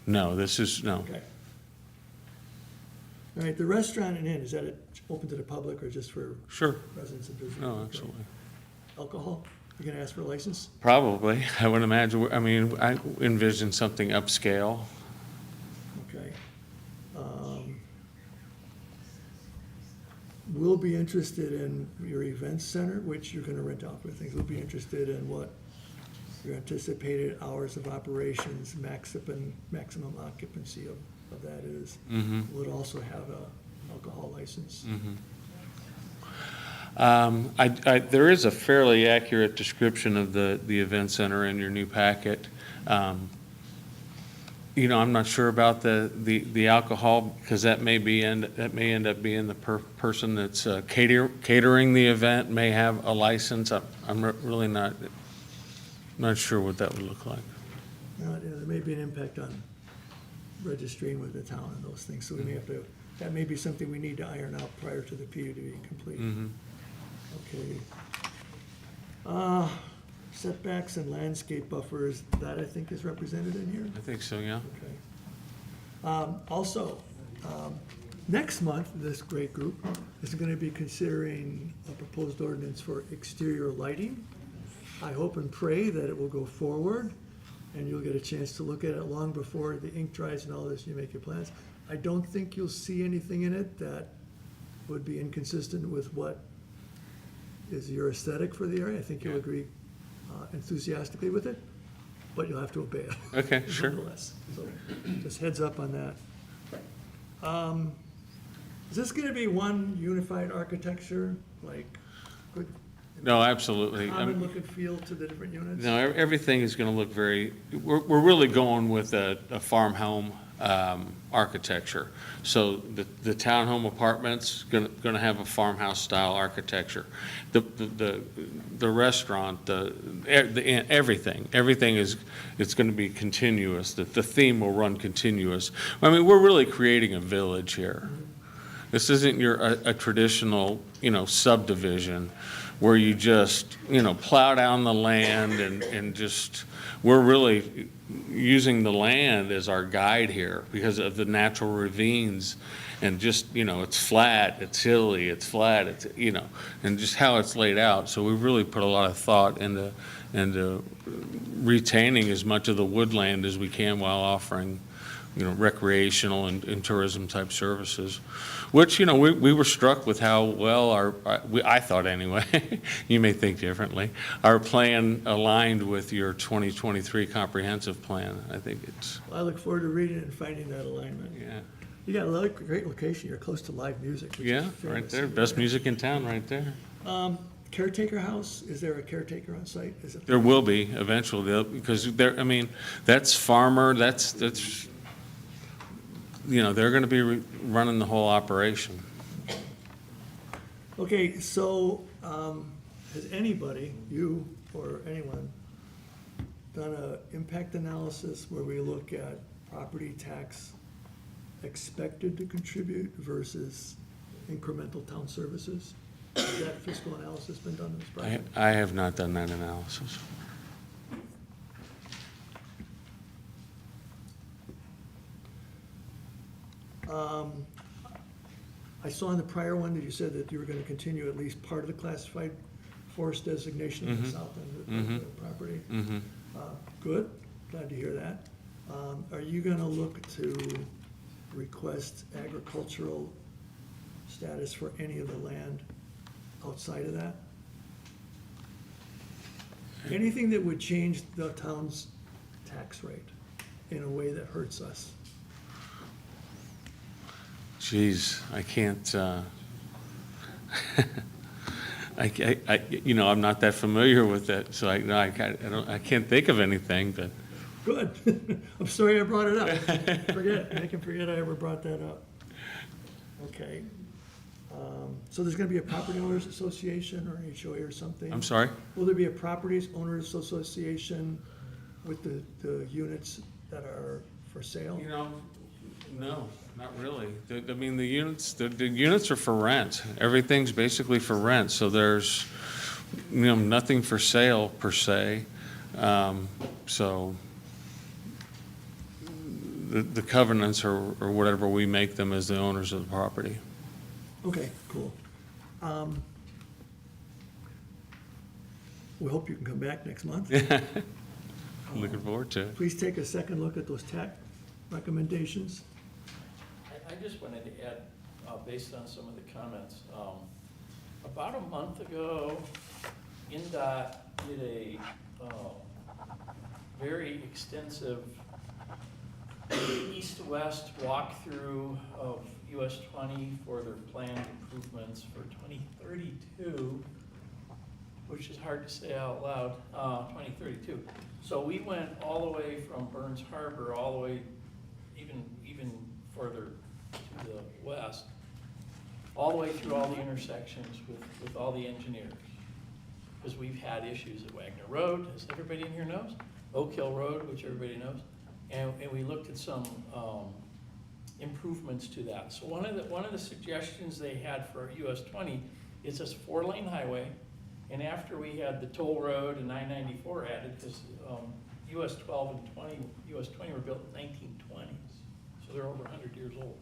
No, this is, no. Okay. All right, the restaurant and inn, is that open to the public or just for Sure. residents and visitors? No, Okay. absolutely. Alcohol? You gonna ask for a license? Probably, I would imagine, I mean, I envision something upscale. Okay. We'll be interested in your event center, which you're gonna rent out for things. We'll be interested in what your anticipated hours of operations, maximum occupancy of that is. Would also have a alcohol license. There is a fairly accurate description of the event center in your new packet. You know, I'm not sure about the alcohol, because that may end up being the person that's catering the event may have a license. I'm really not sure what that would look like. There may be an impact on registering with the town and those things, so we may have to, that may be something we need to iron out prior to the PUD being complete. Okay. Setbacks and landscape buffers, that I think is represented in here. I think so, yeah. Okay. Also, next month, this great group is gonna be considering a proposed ordinance for exterior lighting. I hope and pray that it will go forward, and you'll get a chance to look at it long before the ink dries and all this, you make your plans. I don't think you'll see anything in it that would be inconsistent with what is your aesthetic for the area. I think you'll Yeah. agree enthusiastically with it, but you'll have to obey it. Okay, sure. Nonetheless. So just heads up on that. Is this gonna be one unified architecture, like good No, absolutely. common look and feel to the different units? No, everything is going to look we're really going with a farm home architecture. So the townhome apartments going to have a farmhouse style architecture. The restaurant, everything is, it's going to be continuous. The theme will run continuous. I mean, we're really creating a village here. This isn't a traditional, subdivision where you just, plow down the land and just, we're really using the land as our guide here because of the natural ravines and just, it's flat, it's hilly, it's flat, it's, and just how it's laid out. So we've really put a lot of thought into retaining as much of the woodland as we can while offering, recreational and tourism type services, which, we were struck with how well I thought anyway, you may think differently, our plan aligned with your 2023 comprehensive plan. I think it's, Well, I look forward to reading it and finding that alignment. yeah. You got a great location, you're close to live music, which is Yeah, right famous. there, best music in town, right there. Caretaker house, is there a caretaker on site? Is it? There will be eventually, because that's farmer, that's, they're gonna be running the whole operation. Okay, so, has anybody, you or anyone, done a impact analysis where we look at property tax expected to contribute versus incremental town services? Has that fiscal analysis been done in this project? I have not done that analysis. I saw in the prior one that you said that you were gonna continue at least part of the classified forest designation in the south end of the property. Good, glad to hear that. Are you gonna look to request agricultural status for any of the land outside of that? Anything that would change the town's tax rate in a way that hurts us? Geez, I can't, I'm not that familiar with it, so I can't think of anything, but. Good. I'm sorry I brought it up. I can forget I ever brought that up. Okay. So there's gonna be a property owners association or HOA or something? I'm sorry? Will there be a properties owners association with the units that are for sale? No, not really. The units are for rent. Everything's basically for rent, so there's, nothing for sale per se. So the covenants or whatever we make them as the owners of the property. Okay, cool. We hope you can come back next month. Looking forward to it. Please take a second look at those TAC recommendations. I just wanted to add, based on some of the comments, about a month ago, NDOT did a very extensive east-to-west walkthrough of US 20 for their planned improvements for 2032, which is hard to say out loud, 2032. So we went all the way from Burns Harbor, all the way even further to the west, all the way through all the intersections with all the engineers. Because we've had issues at Wagner Road, as everybody in here knows, Oak Hill Road, which everybody knows, and we looked at some improvements to that. So one of the suggestions they had for US 20 is this 4-lane highway, and after we had the toll road and 994 added, because US 12 and 20, US 20 were built in 1920s, so they're over 100 years old.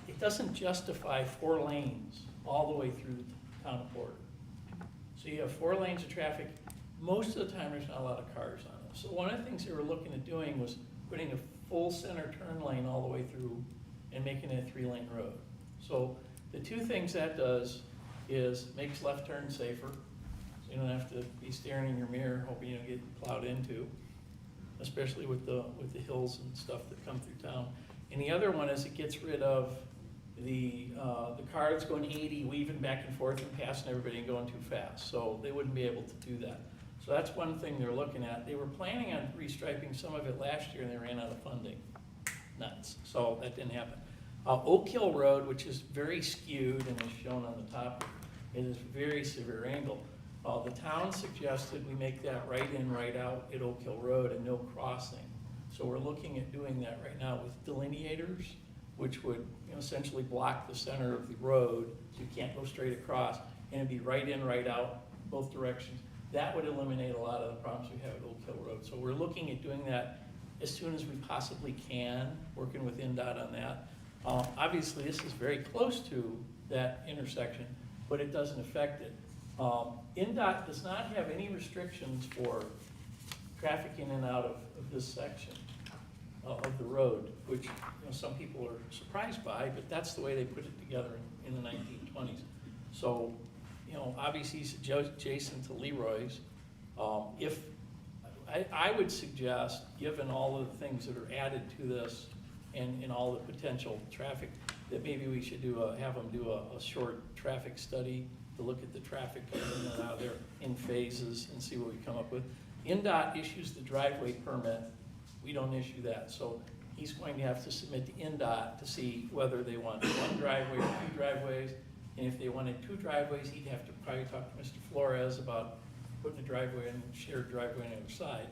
It doesn't justify 4 lanes all the way through the town of Porter. So you have 4 lanes of traffic. Most of the time, there's not a lot of cars on them. So one of the things they were looking at doing was putting a full center turn lane all the way through and making it a 3-lane road. So the 2 things that does is makes left turns safer. So you don't have to be staring in your mirror hoping you don't get plowed into, especially with the hills and stuff that come through town. And the other one is it gets rid of the cars going 80, weaving back and forth and passing everybody and going too fast. So they wouldn't be able to do that. So that's one thing they're looking at. They were planning on restriping some of it last year and they ran out of funding. Nuts. So that didn't happen. Oak Hill Road, which is very skewed and is shown on the top, it is very severe angle. The town suggested we make that right in, right out at Oak Hill Road and no crossing. So we're looking at doing that right now with delineators, which would essentially block the center of the road so you can't go straight across, and it'd be right in, right out, both directions. That would eliminate a lot of the problems we have at Oak Hill Road. So we're looking at doing that as soon as we possibly can, working with NDOT on that. Obviously, this is very close to that intersection, but it doesn't affect it. NDOT does not have any restrictions for traffic in and out of this section of the road, which some people are surprised by, but that's the way they put it together in the 1920s. So, obviously it's adjacent to Leroy's. If I would suggest, given all of the things that are added to this and all the potential traffic, that maybe we should have them do a short traffic study to look at the traffic in and out there in phases and see what we come up with. NDOT issues the driveway permit. We don't issue that. So he's going to have to submit to NDOT to see whether they want 1 driveway or 2 driveways. And if they wanted 2 driveways, he'd have to probably talk to Mr. Flores about putting a driveway and shared driveway on either side.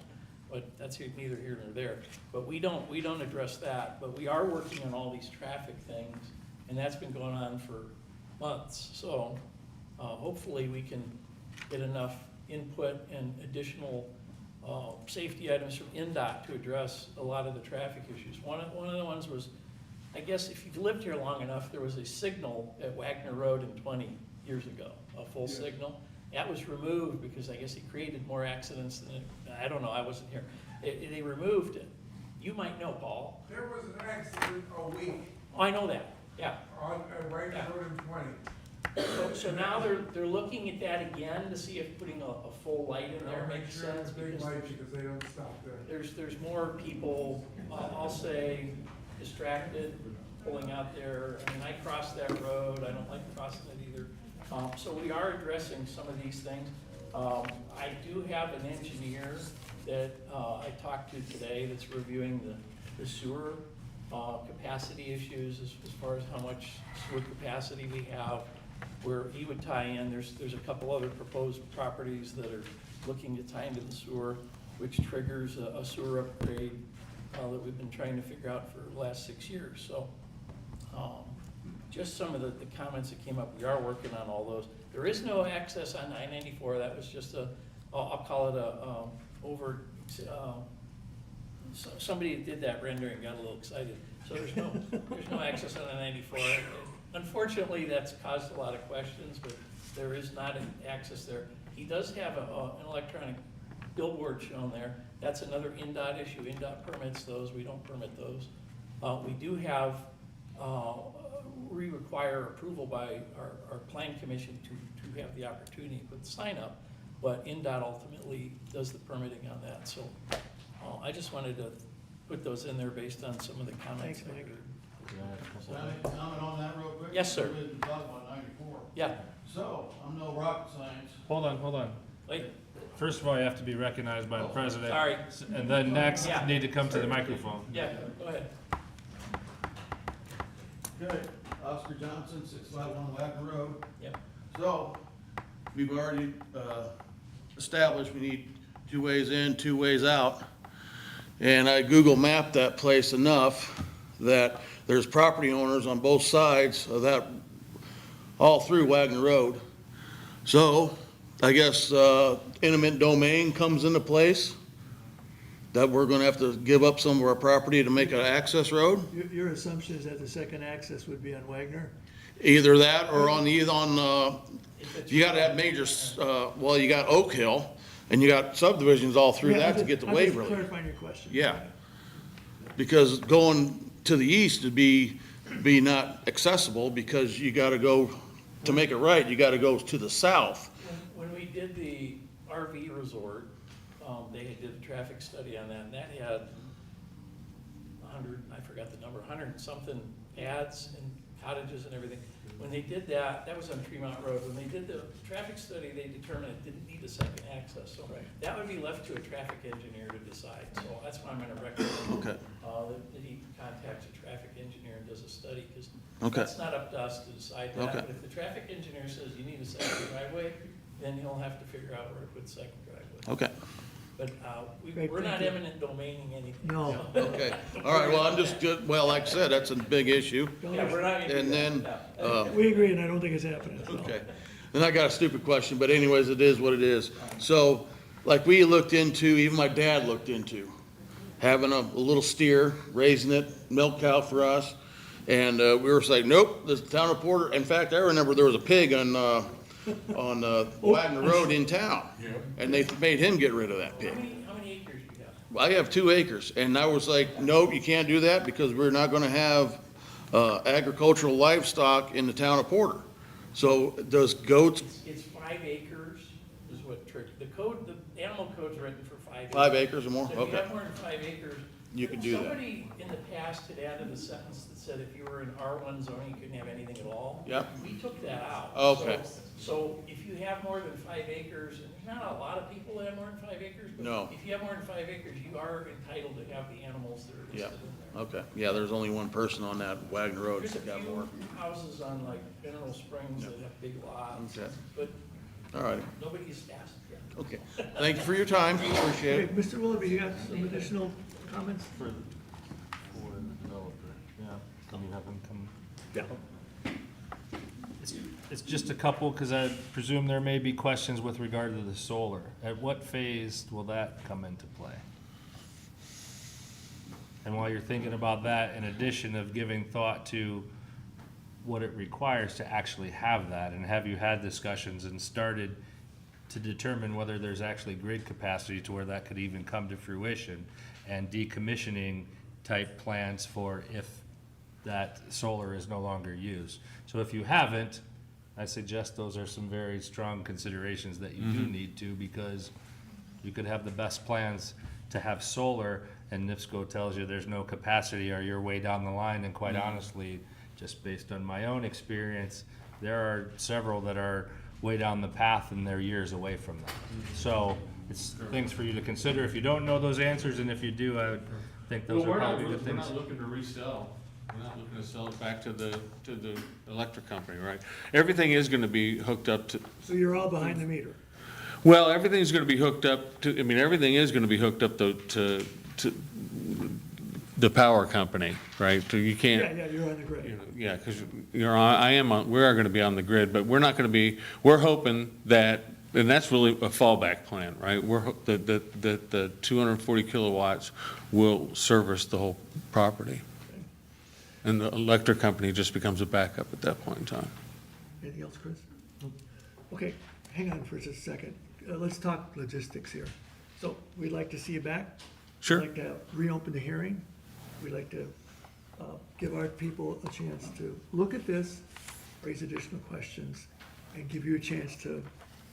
But that's neither here nor there. But we don't address that. But we are working on all these traffic things, and that's been going on for months. So hopefully we can get enough input and additional safety items from NDOT to address a lot of the traffic issues. One of the ones was I guess if you've lived here long enough, there was a signal at Wagner Road in 20 years ago, a full signal. That was removed because I guess it created more accidents than, I don't know, I wasn't here. They removed it. You might know, Paul. There was an accident a week Oh, I know that, yeah. on Wagner Road in 20. So now they're looking at that again to see if putting a full light in there makes sense. Big Because light because they don't stop there. there's more people, I'll say, distracted, pulling out there. I mean, I cross that road, I don't like crossing it either. So we are addressing some of these things. I do have an engineer that I talked to today that's reviewing the sewer capacity issues as far as how much sewer capacity we have, where he would tie in. There's a couple other proposed properties that are looking to tie into the sewer, which triggers a sewer upgrade that we've been trying to figure out for the last 6 years. So just some of the comments that came up, we are working on all those. There is no access on 994. That was just I'll call it somebody that did that rendering got a little excited. So there's no access on 994. Unfortunately, that's caused a lot of questions, but there is not an access there. He does have an electronic billboard shown there. That's another INDOT issue. INDOT permits those. We don't permit those. We do have, we require approval by our plan commission to have the opportunity to put the sign up, but INDOT ultimately does the permitting on that. So I just wanted to put those in there based on some of the comments. Thanks, Mike. Can I comment on that real quick? Yes, sir. We didn't talk about 94. Yeah, So, I'm no rocket science. Hold on. wait, First of all, you have to be recognized by the president. sorry. And then next, Yeah. need to come to the microphone. Yeah, go ahead. Okay, Oscar Johnson, 651 Wagner Road. Yep. So, we've already established we need 2 ways in, 2 ways out. And I Google mapped that place enough that there's property owners on both sides of that, all through Wagner Road. So, I guess eminent domain comes into place, that we're gonna have to give up some of our property to make an access road. Your assumption is that the second access would be on Wagner? Either that or you gotta have major, well, you got Oak Hill, and you got subdivisions all through Yeah, that to get to I'm just Waverly. clarifying your question. Yeah. Because going to the east would be not accessible, because you gotta go, to make it right, you gotta go to the south. When we did the RV resort, they did a traffic study on that, and that had 100, I forgot the number, 100 and something ads and cottages and everything. When they did that, that was on Tremont Road, when they did the traffic study, they determined it didn't need a second access. So that would be left to a traffic engineer to decide. So that's why I'm gonna recommend Okay. that he contacts a traffic engineer and does a study, because Okay. that's not up to us to decide that. Okay. But if the traffic engineer says you need a second driveway, then he'll have to figure out where to put the second driveway. Okay. But Great, we're thank not you. eminent domaining anything. No. so. Okay, all right, well, I'm just, well, like I said, that's a big issue. Yeah, we're not. gonna do And then, that. uh, We agree, and I don't think it's happening. so. okay. Then I got a stupid question, but anyways, it is what it is. So, like we looked into, even my dad looked into, having a little steer, raising it, milk cow for us. And we were like, nope, this town reporter, in fact, I remember there was a pig on Wagner Road in town. And they made him get rid of that pig. How many acres do you have? I have 2 acres, and I was like, nope, you can't do that, because we're not gonna have agricultural livestock in the town of Porter. So does goats, It's 5 acres is what the code, the animal code's written for 5 acres. 5 acres or more? So if you Okay, have more than 5 acres. you could do that. Somebody in the past had added a sentence that said if you were in R1 zoning, you couldn't have anything at all. Yep. We took that out. Okay. So if you have more than 5 acres, and there's not a lot of people that have more than 5 acres, but No. if you have more than 5 acres, you are entitled to have the animals that are Yeah, listed in there. okay, yeah, there's only one person on that Wagner Road There's a that got more. few houses on like Mineral Springs that have big lots, Okay. but All right, nobody's asked yet. okay. Thank you for your time, appreciate Okay, it. Mr. Willoughby, you got some additional comments? For the developer, yeah. Can you have him come? Yeah. It's just a couple, because I presume there may be questions with regard to the solar. At what phase will that come into play? And while you're thinking about that, in addition of giving thought to what it requires to actually have that, and have you had discussions and started to determine whether there's actually grid capacity to where that could even come to fruition, and decommissioning type plans for if that solar is no longer used. So if you haven't, I suggest those are some very strong considerations that you do need to, because you could have the best plans to have solar, and NIPSCO tells you there's no capacity, or you're way down the line, and quite honestly, just based on my own experience, there are several that are way down the path and they're years away from that. So it's things for you to consider if you don't know those answers, and if you do, I would think those are probably good We're things. not looking to resell. We're not looking to sell it back to the electric company, right? Everything is gonna be hooked up to, So you're all behind the meter. well, everything's gonna be hooked up to, I mean, everything is gonna be hooked up to the power company, right? So you can't. Yeah, yeah, you're on the grid. Yeah, because we are gonna be on the grid, but we're not gonna be, we're hoping that, and that's really a fallback plan, right? The 240 kilowatts will service the whole property. And the electric company just becomes a backup at that point in time. Anything else, Chris? Okay, hang on for just a second. Let's talk logistics here. So we'd like to see you back. Sure. We'd like to reopen the hearing. We'd like to give our people a chance to look at this, raise additional questions, and give you a chance to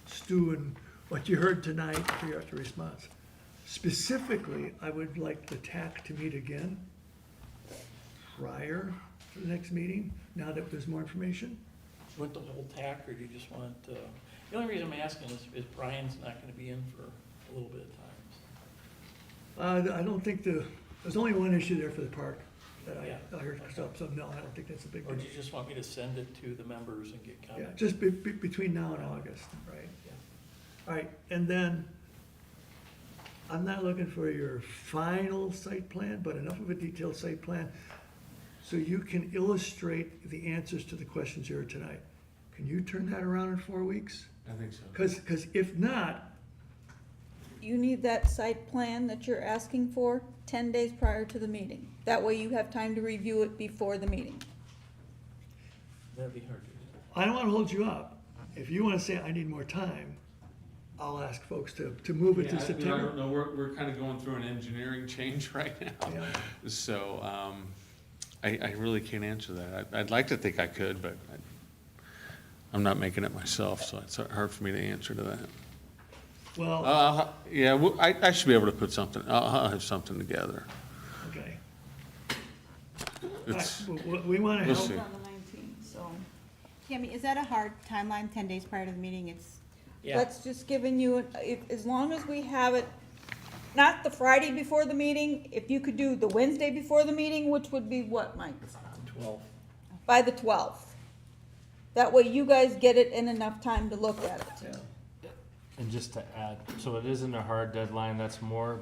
stew in what you heard tonight, figure out your response. Specifically, I would like the TAC to meet again prior to the next meeting, now that there's more information. Do you want the whole TAC, or do you just want, the only reason I'm asking is Brian's not gonna be in for a little bit of time. I don't think there's only one issue there for the park that Yeah. I heard, so no, I don't think that's a big Or deal. do you just want me to send it to the members and get Yeah, comments? just between now and August, right? Yeah. All right, and then, I'm not looking for your final site plan, but enough of a detailed site plan so you can illustrate the answers to the questions you heard tonight. Can you turn that around in 4 weeks? I think so. Because if not, You need that site plan that you're asking for 10 days prior to the meeting. That way you have time to review it before the meeting. That'd be hard to do. I don't want to hold you up. If you want to say, I need more time, I'll ask folks to move it to I don't September. know, we're kind of going through an engineering change right now. Yeah. So, I really can't answer that. I'd like to think I could, but I'm not making it myself, so it's hard for me to answer to that. Well, Yeah, I should be able to put something, I'll have something together. okay. All right, It's, we want to We'll help. see. On the 19th, so. Tammy, is that a hard timeline, 10 days prior to the meeting? It's, Yeah, That's just giving you, as long as we have it, not the Friday before the meeting, if you could do the Wednesday before the meeting, which would be what, Mike? 12. By the 12th. That way you guys get it in enough time to look at it. Yeah. And just to add, so it isn't a hard deadline, that's more,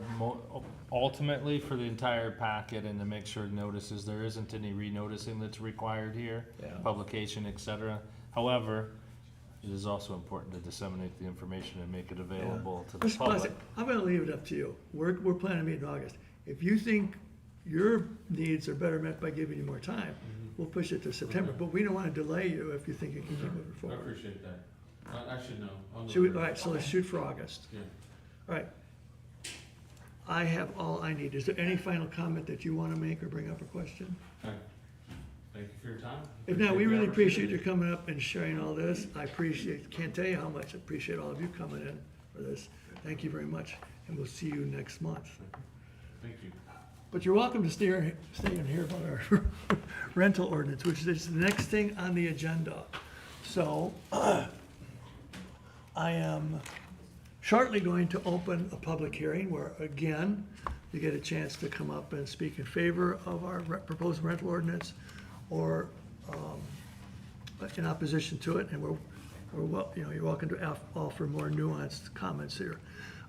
ultimately for the entire packet and to make sure notices, there isn't any renoticing that's required here, Yeah. publication, et cetera. However, it is also important to disseminate the information and make it available to the Mr. public. Plasak, I'm gonna leave it up to you. We're planning to meet in August. If you think your needs are better met by giving you more time, we'll push it to September. Okay. But we don't wanna delay you if you think you can keep moving I forward. appreciate that. I should know. I'll know. Should we, all right, so let's shoot for August. Yeah. All right. I have all I need. Is there any final comment that you wanna make or bring up a question? Okay. Thank you for your time. If not, we the really appreciate you opportunity. coming up and sharing all this. I can't tell you how much I appreciate all of you coming in for this. Thank you very much, and we'll see you next month. Thank you. But you're welcome to stay and hear about our rental ordinance, which is the next thing on the agenda. So, I am shortly going to open a public hearing where, again, you get a chance to come up and speak in favor of our proposed rental ordinance or in opposition to it, and you're welcome to offer more nuanced comments here.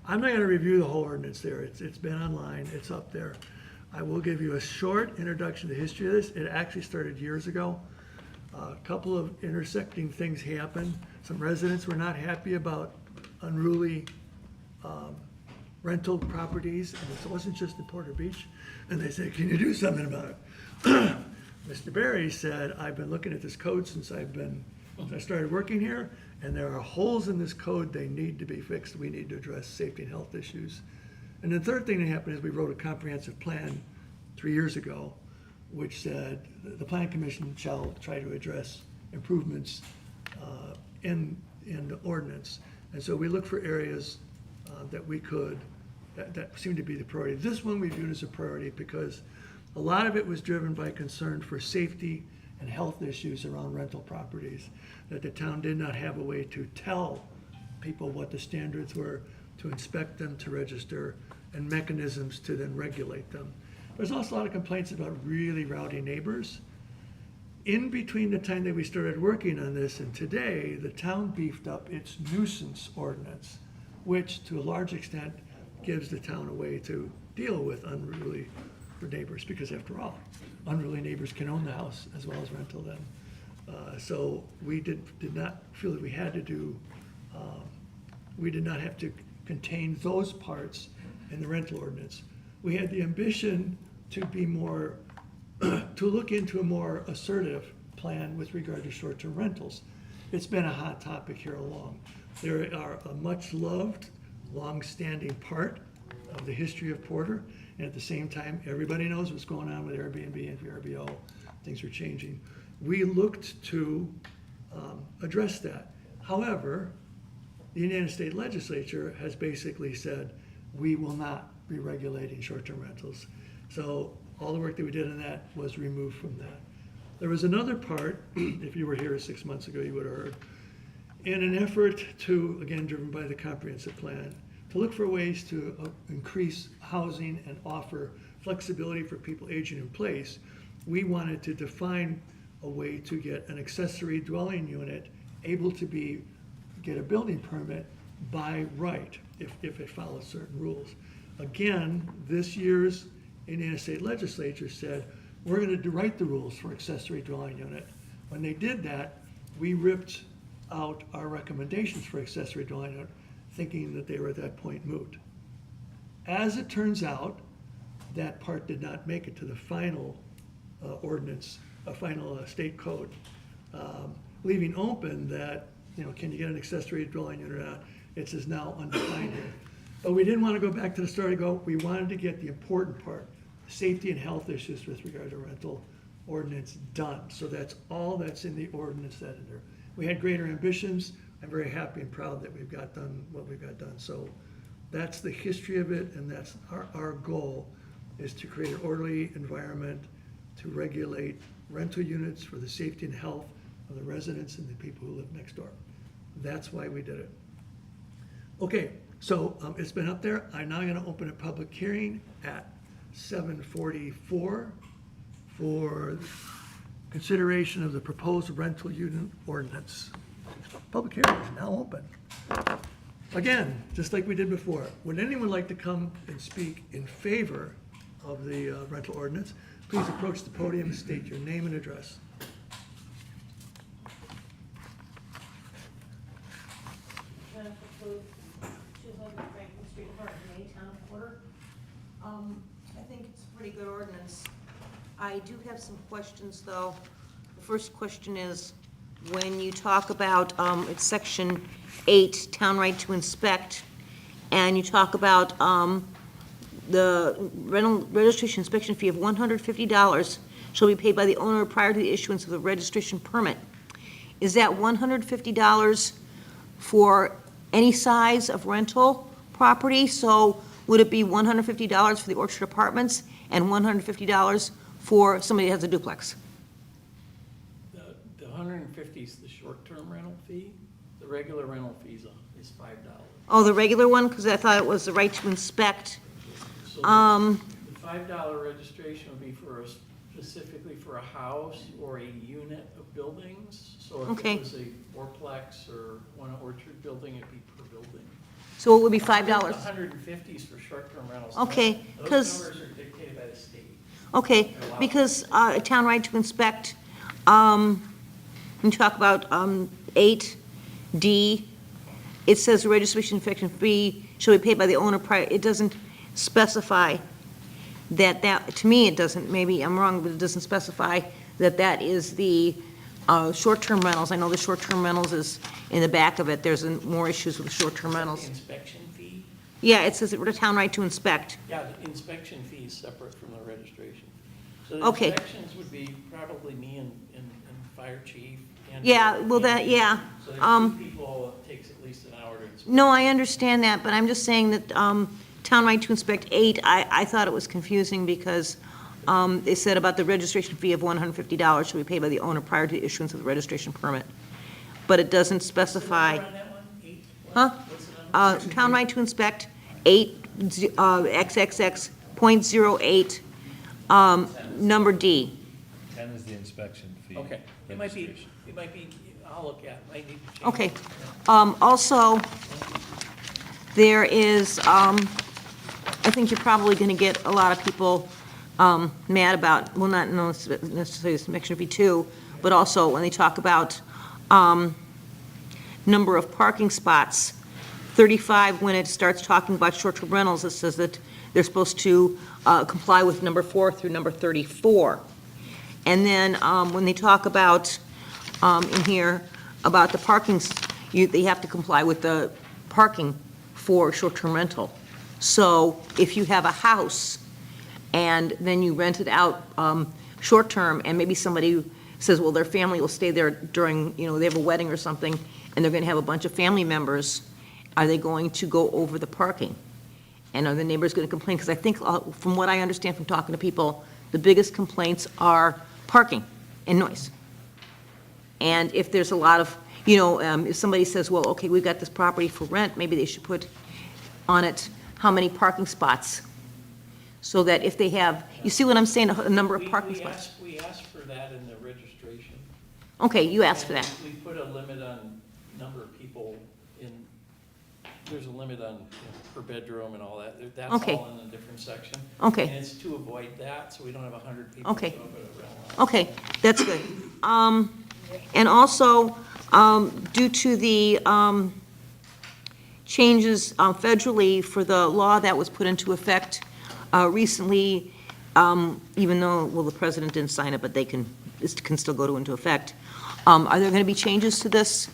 I'm not gonna review the whole ordinance there, it's been online, it's up there. I will give you a short introduction to the history of this. It actually started years ago. A couple of intersecting things happened. Some residents were not happy about unruly rental properties, and it wasn't just in Porter Beach. And they said, can you do something about it? Mr. Berry said, I've been looking at this code since I started working here, and there are holes in this code, they need to be fixed. We need to address safety and health issues. And the third thing that happened is we wrote a comprehensive plan 3 years ago, which said the Plan Commission shall try to address improvements in the ordinance. And so we look for areas that seem to be the priority. This one we viewed as a priority because a lot of it was driven by concern for safety and health issues around rental properties, that the town did not have a way to tell people what the standards were, to inspect them, to register, and mechanisms to then regulate them. There's also a lot of complaints about really rowdy neighbors. In between the time that we started working on this and today, the town beefed up its nuisance ordinance, which to a large extent gives the town a way to deal with unruly neighbors, because after all, unruly neighbors can own the house as well as rental them. So we did not feel that we had to do, we did not have to contain those parts in the rental ordinance. We had the ambition to be more, to look into a more assertive plan with regard to short-term rentals. It's been a hot topic here along. There are a much-loved, long-standing part of the history of Porter, and at the same time, everybody knows what's going on with Airbnb and VRBO. Things are changing. We looked to address that. However, the Indiana State Legislature has basically said, we will not be regulating short-term rentals. So all the work that we did on that was removed from that. There was another part, if you were here 6 months ago, you would have heard, in an effort to, again, driven by the comprehensive plan, to look for ways to increase housing and offer flexibility for people aging in place. We wanted to define a way to get an accessory dwelling unit able to get a building permit by right, if it follows certain rules. Again, this year's Indiana State Legislature said, we're going to write the rules for accessory dwelling unit. When they did that, we ripped out our recommendations for accessory dwelling unit, thinking that they were at that point moot. As it turns out, that part did not make it to the final ordinance, a final state code, leaving open that, can you get an accessory dwelling unit or not? It says now undefined here. But we didn't want to go back to the start and go, we wanted to get the important part, safety and health issues with regard to rental ordinance done. So that's all that's in the ordinance editor. We had greater ambitions. I'm very happy and proud that we've got done what we've got done. So that's the history of it, and that's our goal, is to create an orderly environment to regulate rental units for the safety and health of the residents and the people who live next door. That's why we did it. Okay, so it's been up there. I'm now going to open a public hearing at 7:44 for consideration of the proposed rental unit ordinance. Public hearing is now open. Again, just like we did before, would anyone like to come and speak in favor of the rental ordinance? Please approach the podium and state your name and address. Jennifer Clute, 200 Franklin Street, Horton, Town of Porter. I think it's a pretty good ordinance. I do have some questions, though. The first question is, when you talk about, it's section 8, town right to inspect, and you talk about the rental registration inspection fee of $150 shall be paid by the owner prior to the issuance of the registration permit. Is that $150 for any size of rental property? So would it be $150 for the Orchard Apartments and $150 for somebody that has a duplex? The $150 is the short-term rental fee. The regular rental fee is $5. Oh, the regular one? Because I thought it was the right to inspect. So the $5 registration would be specifically for a house or a unit of buildings. So if Okay. it was a fourplex or one Orchard building, it'd be per building. So it would be $5. The $150 is for short-term rentals. Okay, Those 'cause- numbers are dictated by the state. Okay, because a town right to inspect, when you talk about 8D, it says the registration inspection fee shall be paid by the owner prior, it doesn't specify that, to me, it doesn't, maybe I'm wrong, but it doesn't specify that is the short-term rentals. I know the short-term rentals is in the back of it, there's more issues with short-term rentals. Inspection fee? Yeah, it says the town right to inspect. Yeah, the inspection fee is separate from the registration. So the Okay. inspections would be probably me and fire chief. And Yeah, well, that, yeah. So there's two people, it takes at least an hour to inspect. No, I understand that, but I'm just saying that town right to inspect 8, I thought it was confusing because they said about the registration fee of $150 shall be paid by the owner prior to the issuance of the registration permit. But it doesn't specify. Run that one? 8? Huh? What's the number? Town right to inspect 8, XXX.08, number D. 10 is the inspection fee. Okay, it might be, I'll look at, it. Might need to change. Okay. Also, there is, I think you're probably going to get a lot of people mad about, well, not necessarily section fee 2, but also when they talk about number of parking spots. 35, when it starts talking about short-term rentals, it says that they're supposed to comply with number 4 through number 34. And then when they talk about, in here, about the parkings, they have to comply with the parking for short-term rental. So if you have a house and then you rent it out short-term, and maybe somebody says, well, their family will stay there during, they have a wedding or something, and they're gonna have a bunch of family members, are they going to go over the parking? And are the neighbors gonna complain? Because I think, from what I understand from talking to people, the biggest complaints are parking and noise. And if there's a lot of, if somebody says, well, okay, we've got this property for rent, maybe they should put on it how many parking spots. So that if they have, you see what I'm saying, a number of parking spots. We asked for that in the registration. Okay, you asked for that. We put a limit on number of people there's a limit on per bedroom and all that. That's Okay. all in a different section. Okay. And it's to avoid that, so we don't have 100 people Okay. show up at a rental house. Okay, that's good. And also, due to the changes federally for the law that was put into effect recently, even though, well, the president didn't sign it, but this can still go into effect. Are there going to be changes to this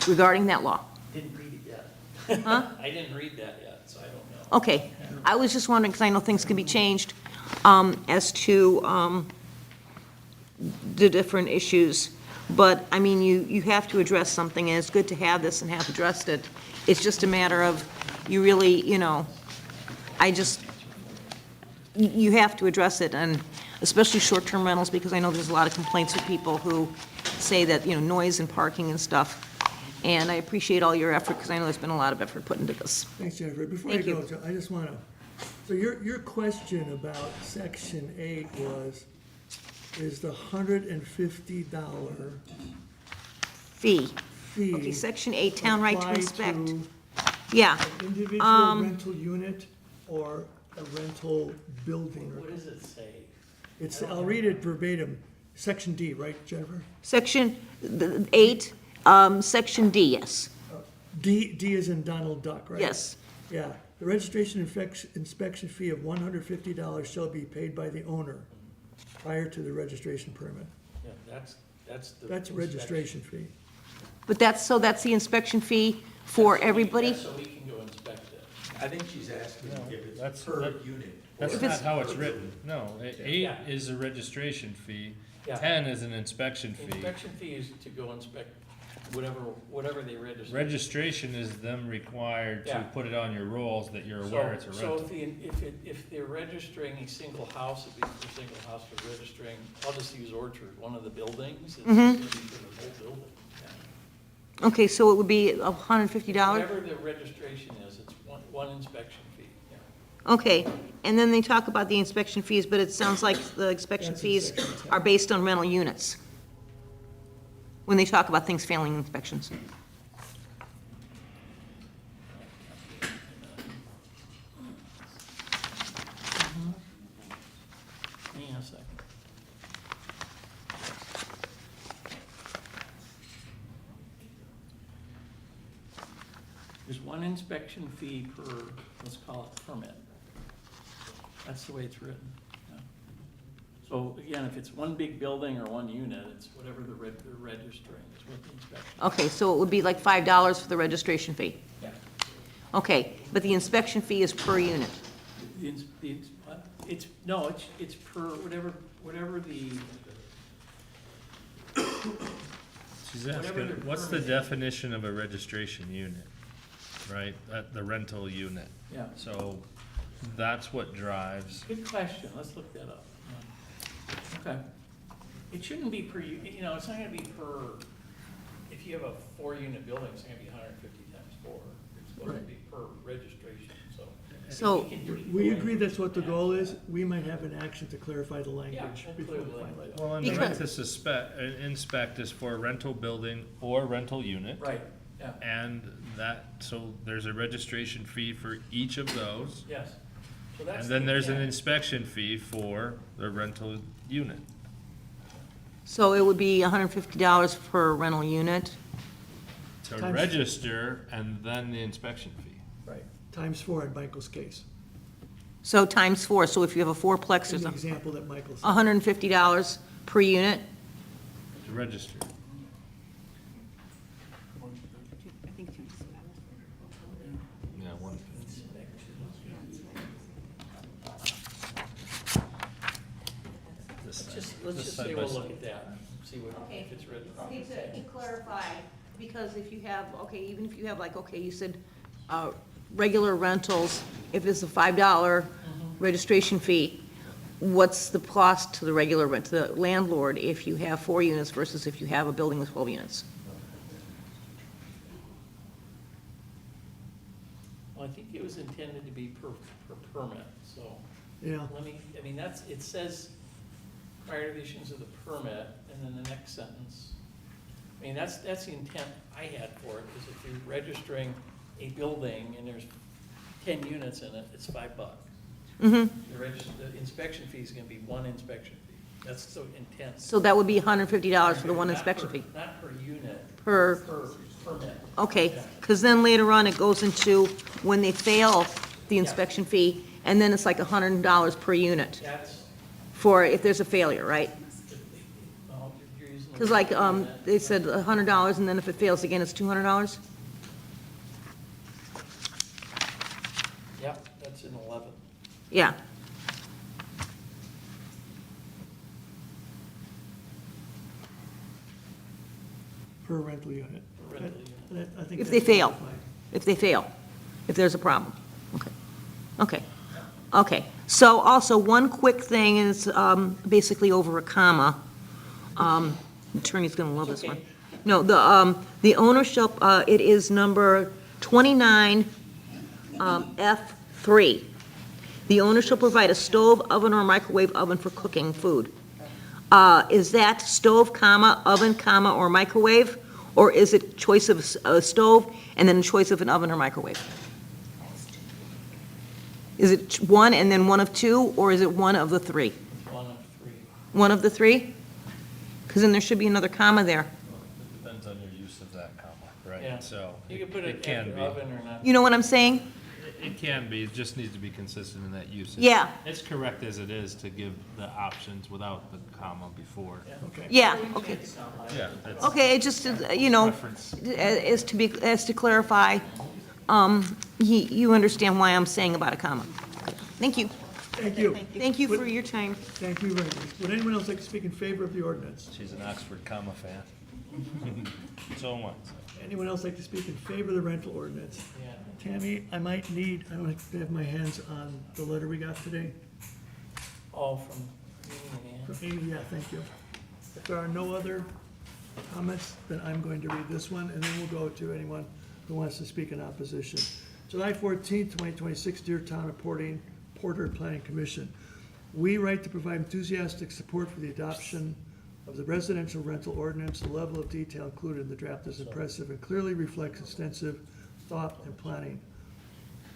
regarding that law? Didn't read it yet. Huh? I didn't read that yet, so I don't know. Okay, I was just wondering, because I know things can be changed as to the different issues. But, I mean, you have to address something, and it's good to have this and have addressed it. It's just a matter of, you really, you have to address it, and especially short-term rentals, because I know there's a lot of complaints with people who say that, noise and parking and stuff. And I appreciate all your effort, because I know there's been a lot of effort put into this. Thanks, Jennifer. Before I Thank go, you. Joe, I just want to, so your question about section 8 is the $150 Fee. fee. Okay, section 8, town right to apply inspect. to Yeah. an individual rental unit or a rental building? What does it say? It's, I'll read it verbatim. Section D, right, Jennifer? Section 8, section D, yes. D is in Donald Duck, right? Yes. Yeah. The registration inspection fee of $150 shall be paid by the owner prior to the registration permit. Yeah, that's the. That's registration fee. But that's the inspection fee for everybody? That's so we can go inspect it. I think she's asking if that's- it's per that- unit. That's If not it's- how it's written. No, 8 Yeah. is a registration fee, Yeah. 10 is an inspection fee. Inspection fee is to go inspect whatever they register. Registration is them required to Yeah. put it on your rolls that you're aware it's a So rental. if they're registering a single house, it'd be for a single house, for registering, I'll just use Orchard, one of the buildings, it's gonna be for the whole building. Yeah. Okay, so it would be $150? Whatever the registration is, it's one inspection fee, yeah. Okay, and then they talk about the inspection fees, but it sounds like the inspection That's fees in section 10. are based on rental units. When they talk about things failing inspections. Hang on a second. There's one inspection fee per, let's call it permit. That's the way it's written. Yeah. So again, if it's one big building or one unit, it's whatever they're registering is what the inspection. Okay, so it would be like $5 for the registration fee? Yeah. Okay, but the inspection fee is per unit? It's per, whatever the, She's Whatever asking, their what's the permit is. definition of a registration unit, right? The rental unit. yeah. So that's what drives, Good question, let's look that up. Yeah. Okay. It shouldn't be per, it's not gonna be per, if you have a 4-unit building, it's not gonna be 150 times 4. It's supposed to Right. be per registration, so. So- we can tweak We the agree that's what the language. goal is. We might have an action to clarify the language we'll before we clear the finalize. language. well, and the Because- rent to inspect is for a rental building or rental unit. Right, yeah, And so there's a registration fee for each of those. yes. So that's And then the there's an intent. inspection fee for the rental unit. So it would be $150 per rental unit? To Times- register and then the inspection fee. Right, times 4 in Michael's case, So times 4, so if you have a fourplex, in there's the example that Michael said. $150 per unit? To register. Yeah, one. Let's just say we'll look at that, see what, if it's written properly. Need to clarify, because if you have, okay, even if you have like, okay, you said, regular rentals, if it's a $5 registration fee, what's the cost to the regular rent, to the landlord, if you have 4 units versus if you have a building with 12 units? Well, I think it was intended to be per permit, so. Yeah, It says prior to the issuance of the permit, and then the next sentence. That's the intent I had for it, is if you're registering a building and there's 10 units in it, it's $5. Mm-hmm. The inspection fee is gonna be one inspection fee. That's the intent. So that would be $150 for the one Not inspection per- fee? Not per unit. Per- Per permit. Okay, Yeah. because then later on, it goes into when they fail the inspection fee, and then it's like $100 per unit That's, for if there's a failure, right? well, you're using. the Because like, word permit. they said $100, and then if it fails again, it's $200? Yep, that's in 11. Yeah. per rental unit. Per rental unit. I think If they that's fail. fine. If they fail, if there's a problem. Okay, okay, okay. So also, one quick thing is basically over a comma. Attorney's gonna love this one. No, the ownership, it is number 29, F3. The owner shall provide a stove, oven, or microwave oven for cooking food. Is that stove, comma, oven, comma, or microwave? Or is it choice of a stove and then a choice of an oven or microwave? Is it one and then one of two, or is it one of the three? One of 3. One of the three? Because then there should be another comma there. It depends on your use of that comma, Yeah. right? So You can put it it can after be. oven or not. You know what I'm saying? It can be, it just needs to be consistent in that usage. Yeah. It's correct as it is to give the options without the comma before. Okay. Yeah, okay. Yeah, that's Okay, it just, you know, preference. as to clarify, you understand why I'm saying about a comma. Thank you. Thank you. Thank you for your time. Thank you very much. Would anyone else like to speak in favor of the ordinance? She's an Oxford comma fan. So am I. Anyone else like to speak in favor of the rental ordinance? Yeah. Tammy, I don't have my hands on the letter we got today. All from me and Ann. From Amy, yeah, thank you. If there are no other comments, then I'm going to read this one, and then we'll go to anyone who wants to speak in opposition. July 14th, 2026, dear Town of Porter Planning Commission. We write to provide enthusiastic support for the adoption of the residential rental ordinance. The level of detail included in the draft is impressive and clearly reflects extensive thought and planning.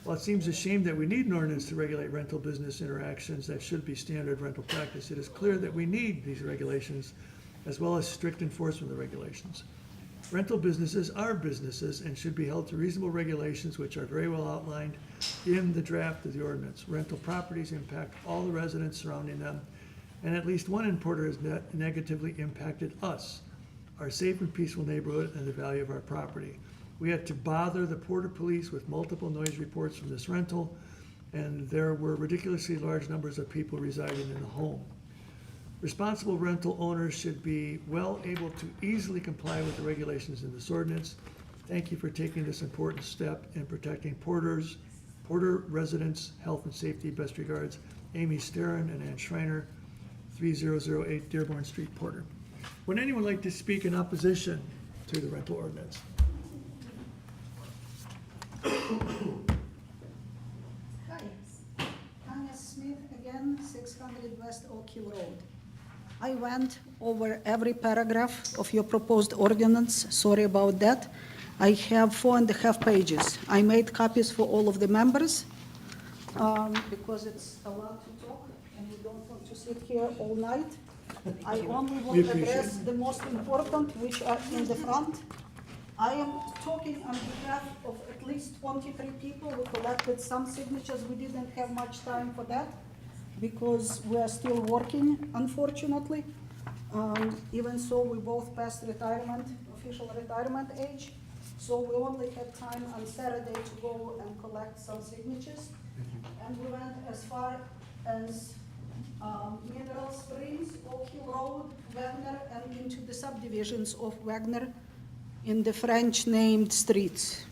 While it seems a shame that we need an ordinance to regulate rental business interactions that should be standard rental practice, it is clear that we need these regulations as well as strict enforcement of the regulations. Rental businesses are businesses and should be held to reasonable regulations which are very well outlined in the draft of the ordinance. Rental properties impact all the residents surrounding them, and at least one importer has negatively impacted us, our safe and peaceful neighborhood, and the value of our property. We had to bother the Porter Police with multiple noise reports from this rental, and there were ridiculously large numbers of people residing in the home. Responsible rental owners should be well able to easily comply with the regulations in this ordinance. Thank you for taking this important step in protecting Porter residents' health and safety. Best regards, Amy Starren and Ann Schreiner, 3008 Dearborn Street, Porter. Would anyone like to speak in opposition to the rental ordinance? Hi, Tanya Smith again, 600 West Oak Hill Road. I went over every paragraph of your proposed ordinance, sorry about that. I have 4.5 pages. I made copies for all of the members, because it's a lot to talk, and we don't want to sit here all night. I only We want to appreciate address the most important, which are in the front. I am talking on behalf of at least 23 people who collected some signatures. We didn't have much time for that because we are still working, unfortunately. Even so, we both passed official retirement age. So we only had time on Saturday to go and collect some signatures. And we went as far as Mineral Springs, Oak Hill Road, Wagner, and into the subdivisions of Wagner in the French-named streets.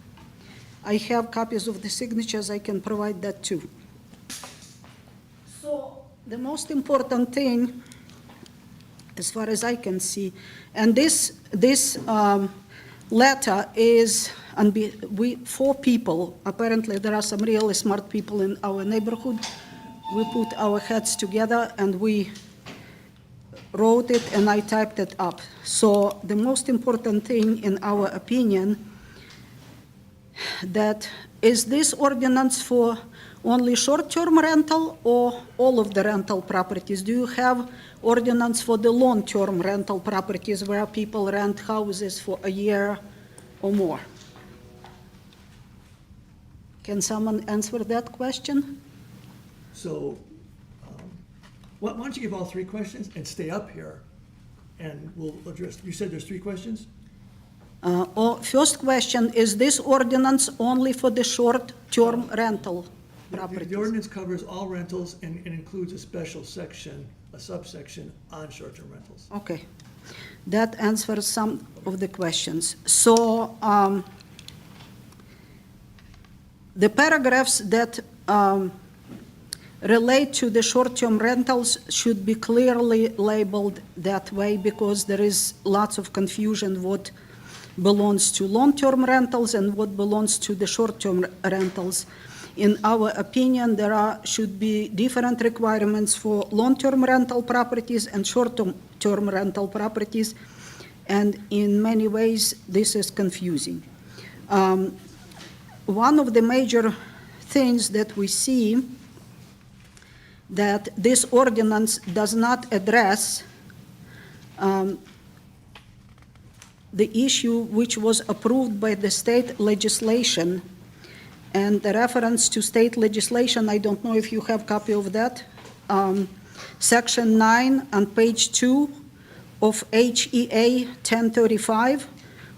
I have copies of the signatures. I can provide that too. So the most important thing, as far as I can see, and this letter is, and we 4 people, apparently there are some really smart people in our neighborhood. We put our heads together and we wrote it and I typed it up. So the most important thing in our opinion, that is this ordinance for only short-term rental or all of the rental properties? Do you have ordinance for the long-term rental properties where people rent houses for a year or more? Can someone answer that question? So, why don't you give all 3 questions and stay up here, and we'll address, you said there's 3 questions? First question, is this ordinance only for the short-term rental properties? The ordinance covers all rentals and it includes a special section, a subsection on short-term rentals. Okay, that answers some of the questions. So the paragraphs that relate to the short-term rentals should be clearly labeled that way because there is lots of confusion what belongs to long-term rentals and what belongs to the short-term rentals. In our opinion, there should be different requirements for long-term rental properties and short-term rental properties, and in many ways, this is confusing. One of the major things that we see that this ordinance does not address the issue which was approved by the state legislation. And the reference to state legislation, I don't know if you have a copy of that. Section 9 on page 2 of HEA 1035,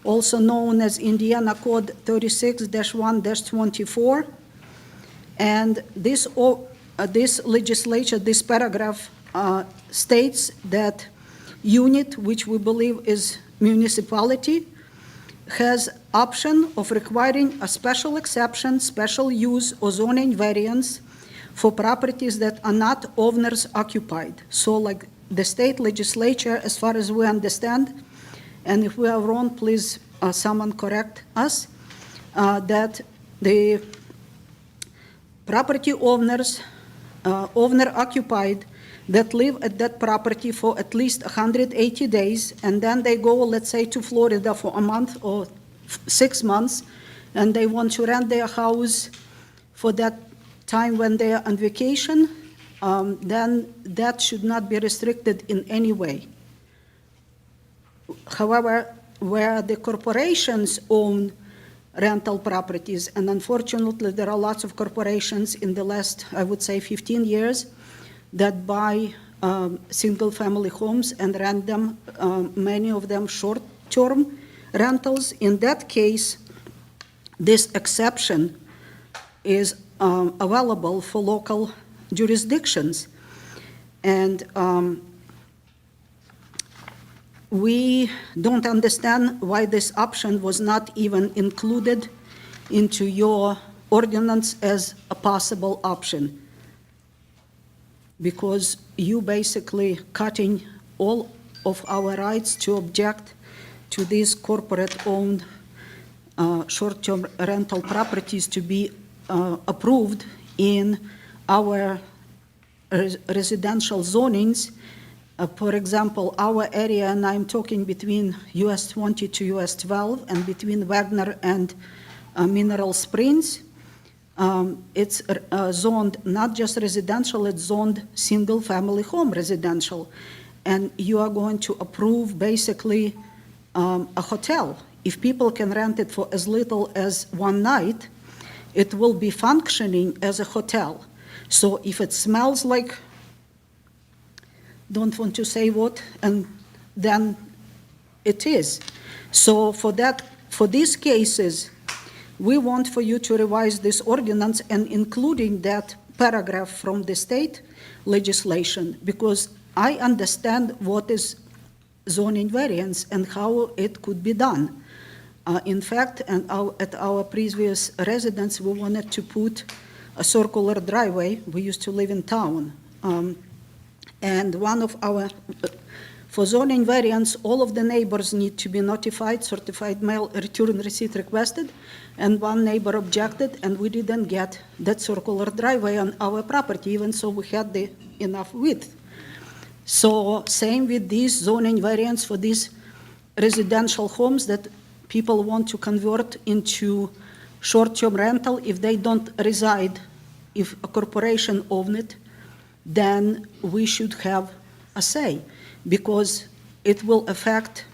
also known as Indiana Code 36-1-24. And this legislature, this paragraph states that unit, which we believe is municipality, has option of requiring a special exception, special use, or zoning variance for properties that are not owners occupied. So like the state legislature, as far as we understand, and if we are wrong, please someone correct us, that the property owners, owner occupied, that live at that property for at least 180 days, and then they go, let's say, to Florida for a month or 6 months, and they want to rent their house for that time when they are on vacation, then that should not be restricted in any way. However, where the corporations own rental properties, and unfortunately, there are lots of corporations in the last, I would say, 15 years that buy single-family homes and rent them, many of them short-term rentals. In that case, this exception is available for local jurisdictions. And we don't understand why this option was not even included into your ordinance as a possible option, because you basically cutting all of our rights to object to these corporate-owned short-term rental properties to be approved in our residential zonings. For example, our area, and I'm talking between US 20 to US 12 and between Wagner and Mineral Springs, it's zoned not just residential, it's zoned single-family home residential. And you are going to approve basically a hotel. If people can rent it for as little as one night, it will be functioning as a hotel. So if it smells like, don't want to say what, and then it is. So for these cases, we want for you to revise this ordinance and including that paragraph from the state legislation, because I understand what is zoning variance and how it could be done. In fact, at our previous residence, we wanted to put a circular driveway. We used to live in town. And one of our, for zoning variance, all of the neighbors need to be notified, certified mail return receipt requested, and one neighbor objected, and we didn't get that circular driveway on our property, even so we had the enough width. So same with these zoning variants for these residential homes that people want to convert into short-term rental. If they don't reside, if a corporation owns it, then we should have a say, because it will affect,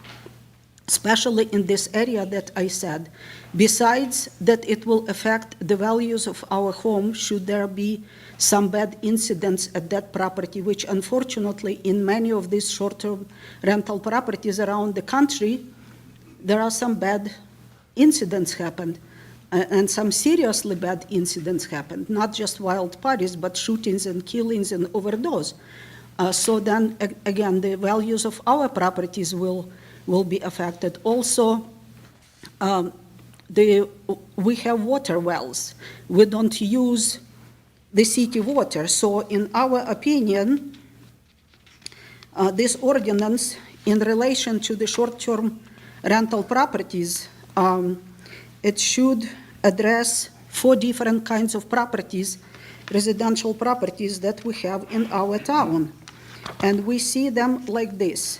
especially in this area that I said, besides that it will affect the values of our home should there be some bad incidents at that property, which unfortunately in many of these short-term rental properties around the country, there are some bad incidents happened. And some seriously bad incidents happened, not just wild parties, but shootings and killings and overdose. So then, again, the values of our properties will be affected. Also, we have water wells. We don't use the city water. So in our opinion, this ordinance in relation to the short-term rental properties, it should address 4 different kinds of properties, residential properties that we have in our town. And we see them like this.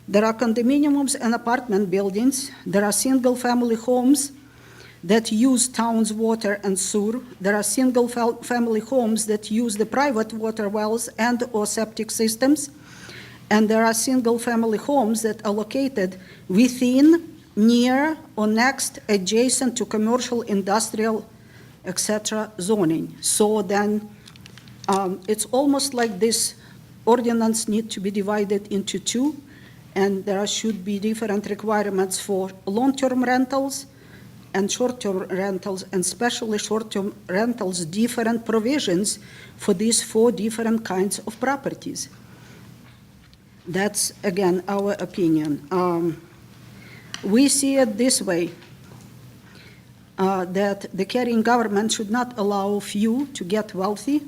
There are condominiums and apartment buildings. There are single-family homes that use town's water and sewer. There are single-family homes that use the private water wells and or septic systems. And there are single-family homes that are located within, near, or next, adjacent to commercial, industrial, etc. zoning. So then it's almost like this ordinance needs to be divided into 2, and there should be different requirements for long-term rentals and short-term rentals, and especially short-term rentals, different provisions for these 4 different kinds of properties. That's, again, our opinion. We see it this way, that the carrying government should not allow few to get wealthy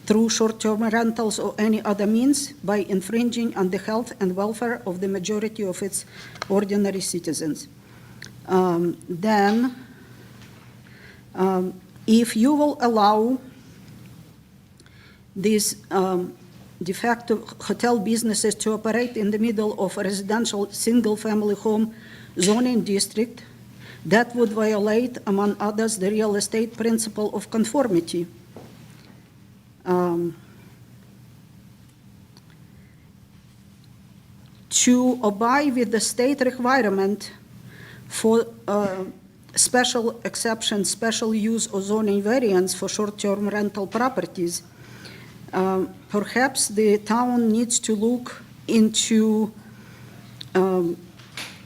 through short-term rentals or any other means by infringing on the health and welfare of the majority of its ordinary citizens. Then, if you will allow these de facto hotel businesses to operate in the middle of a residential single-family home zoning district, that would violate, among others, the real estate principle of conformity. to abide with the state requirement for special exception, special use or zoning variance for short-term rental properties. Perhaps the town needs to look into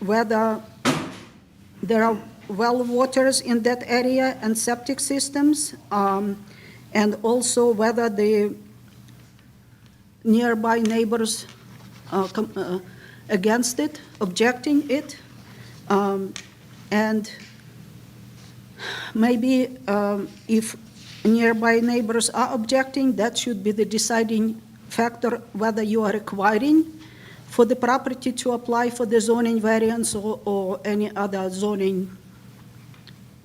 whether there are well waters in that area and septic systems, and also whether the nearby neighbors against it, objecting it, and maybe if nearby neighbors are objecting, that should be the deciding factor whether you are requiring for the property to apply for the zoning variance or any other zoning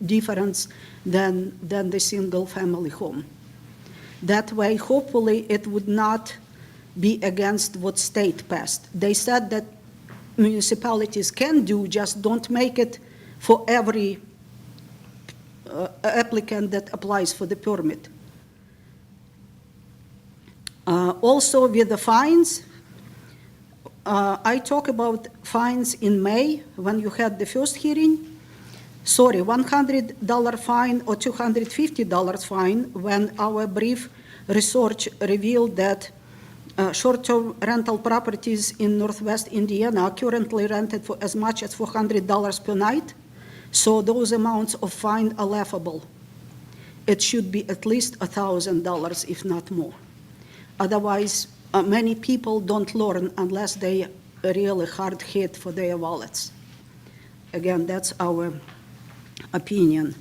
difference than the single-family home. That way, hopefully, it would not be against what state passed. They said that municipalities can do, just don't make it for every applicant that applies for the permit. Also with the fines, I talk about fines in May when you had the first hearing. Sorry, $100 fine or $250 fine when our brief research revealed that short-term rental properties in Northwest Indiana are currently rented for as much as $400 per night. So those amounts of fine are laughable. It should be at least $1,000, if not more. Otherwise, many people don't learn unless they are really hard hit for their wallets. Again, that's our opinion.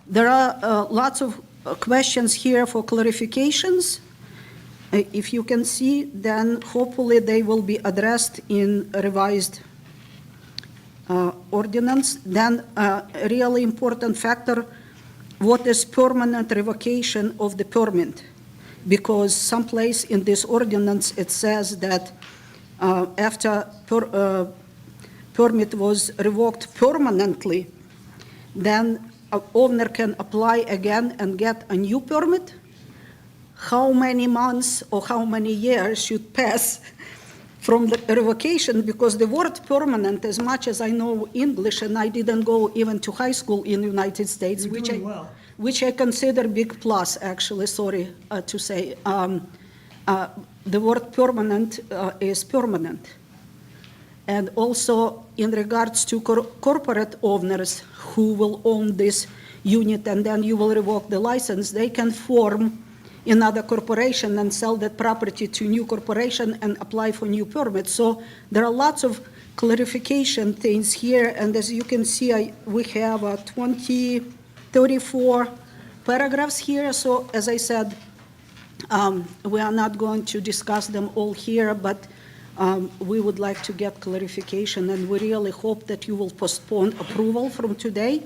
There are lots of questions here for clarifications. If you can see, then hopefully they will be addressed in revised ordinance. Then a really important factor, what is permanent revocation of the permit? Because someplace in this ordinance it says that after permit was revoked permanently, then an owner can apply again and get a new permit. How many months or how many years should pass from the revocation? Because the word permanent, as much as I know English, and I didn't go even to high school in the United States, You're doing well. which I consider big plus, actually, sorry to say. The word permanent is permanent. And also in regards to corporate owners who will own this unit and then you will revoke the license, they can form another corporation and sell that property to new corporation and apply for new permits. So there are lots of clarification things here, and as you can see, we have 34 paragraphs here. So as I said, we are not going to discuss them all here, but we would like to get clarification, and we really hope that you will postpone approval from today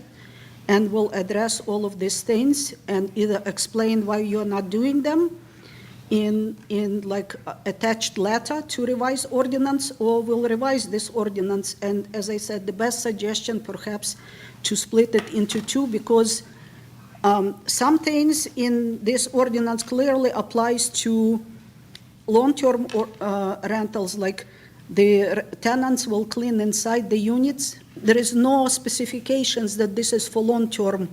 and will address all of these things and either explain why you're not doing them in like attached letter to revise ordinance, or will revise this ordinance. And as I said, the best suggestion perhaps to split it into two, because some things in this ordinance clearly applies to long-term rentals, like the tenants will clean inside the units. There is no specifications that this is for long-term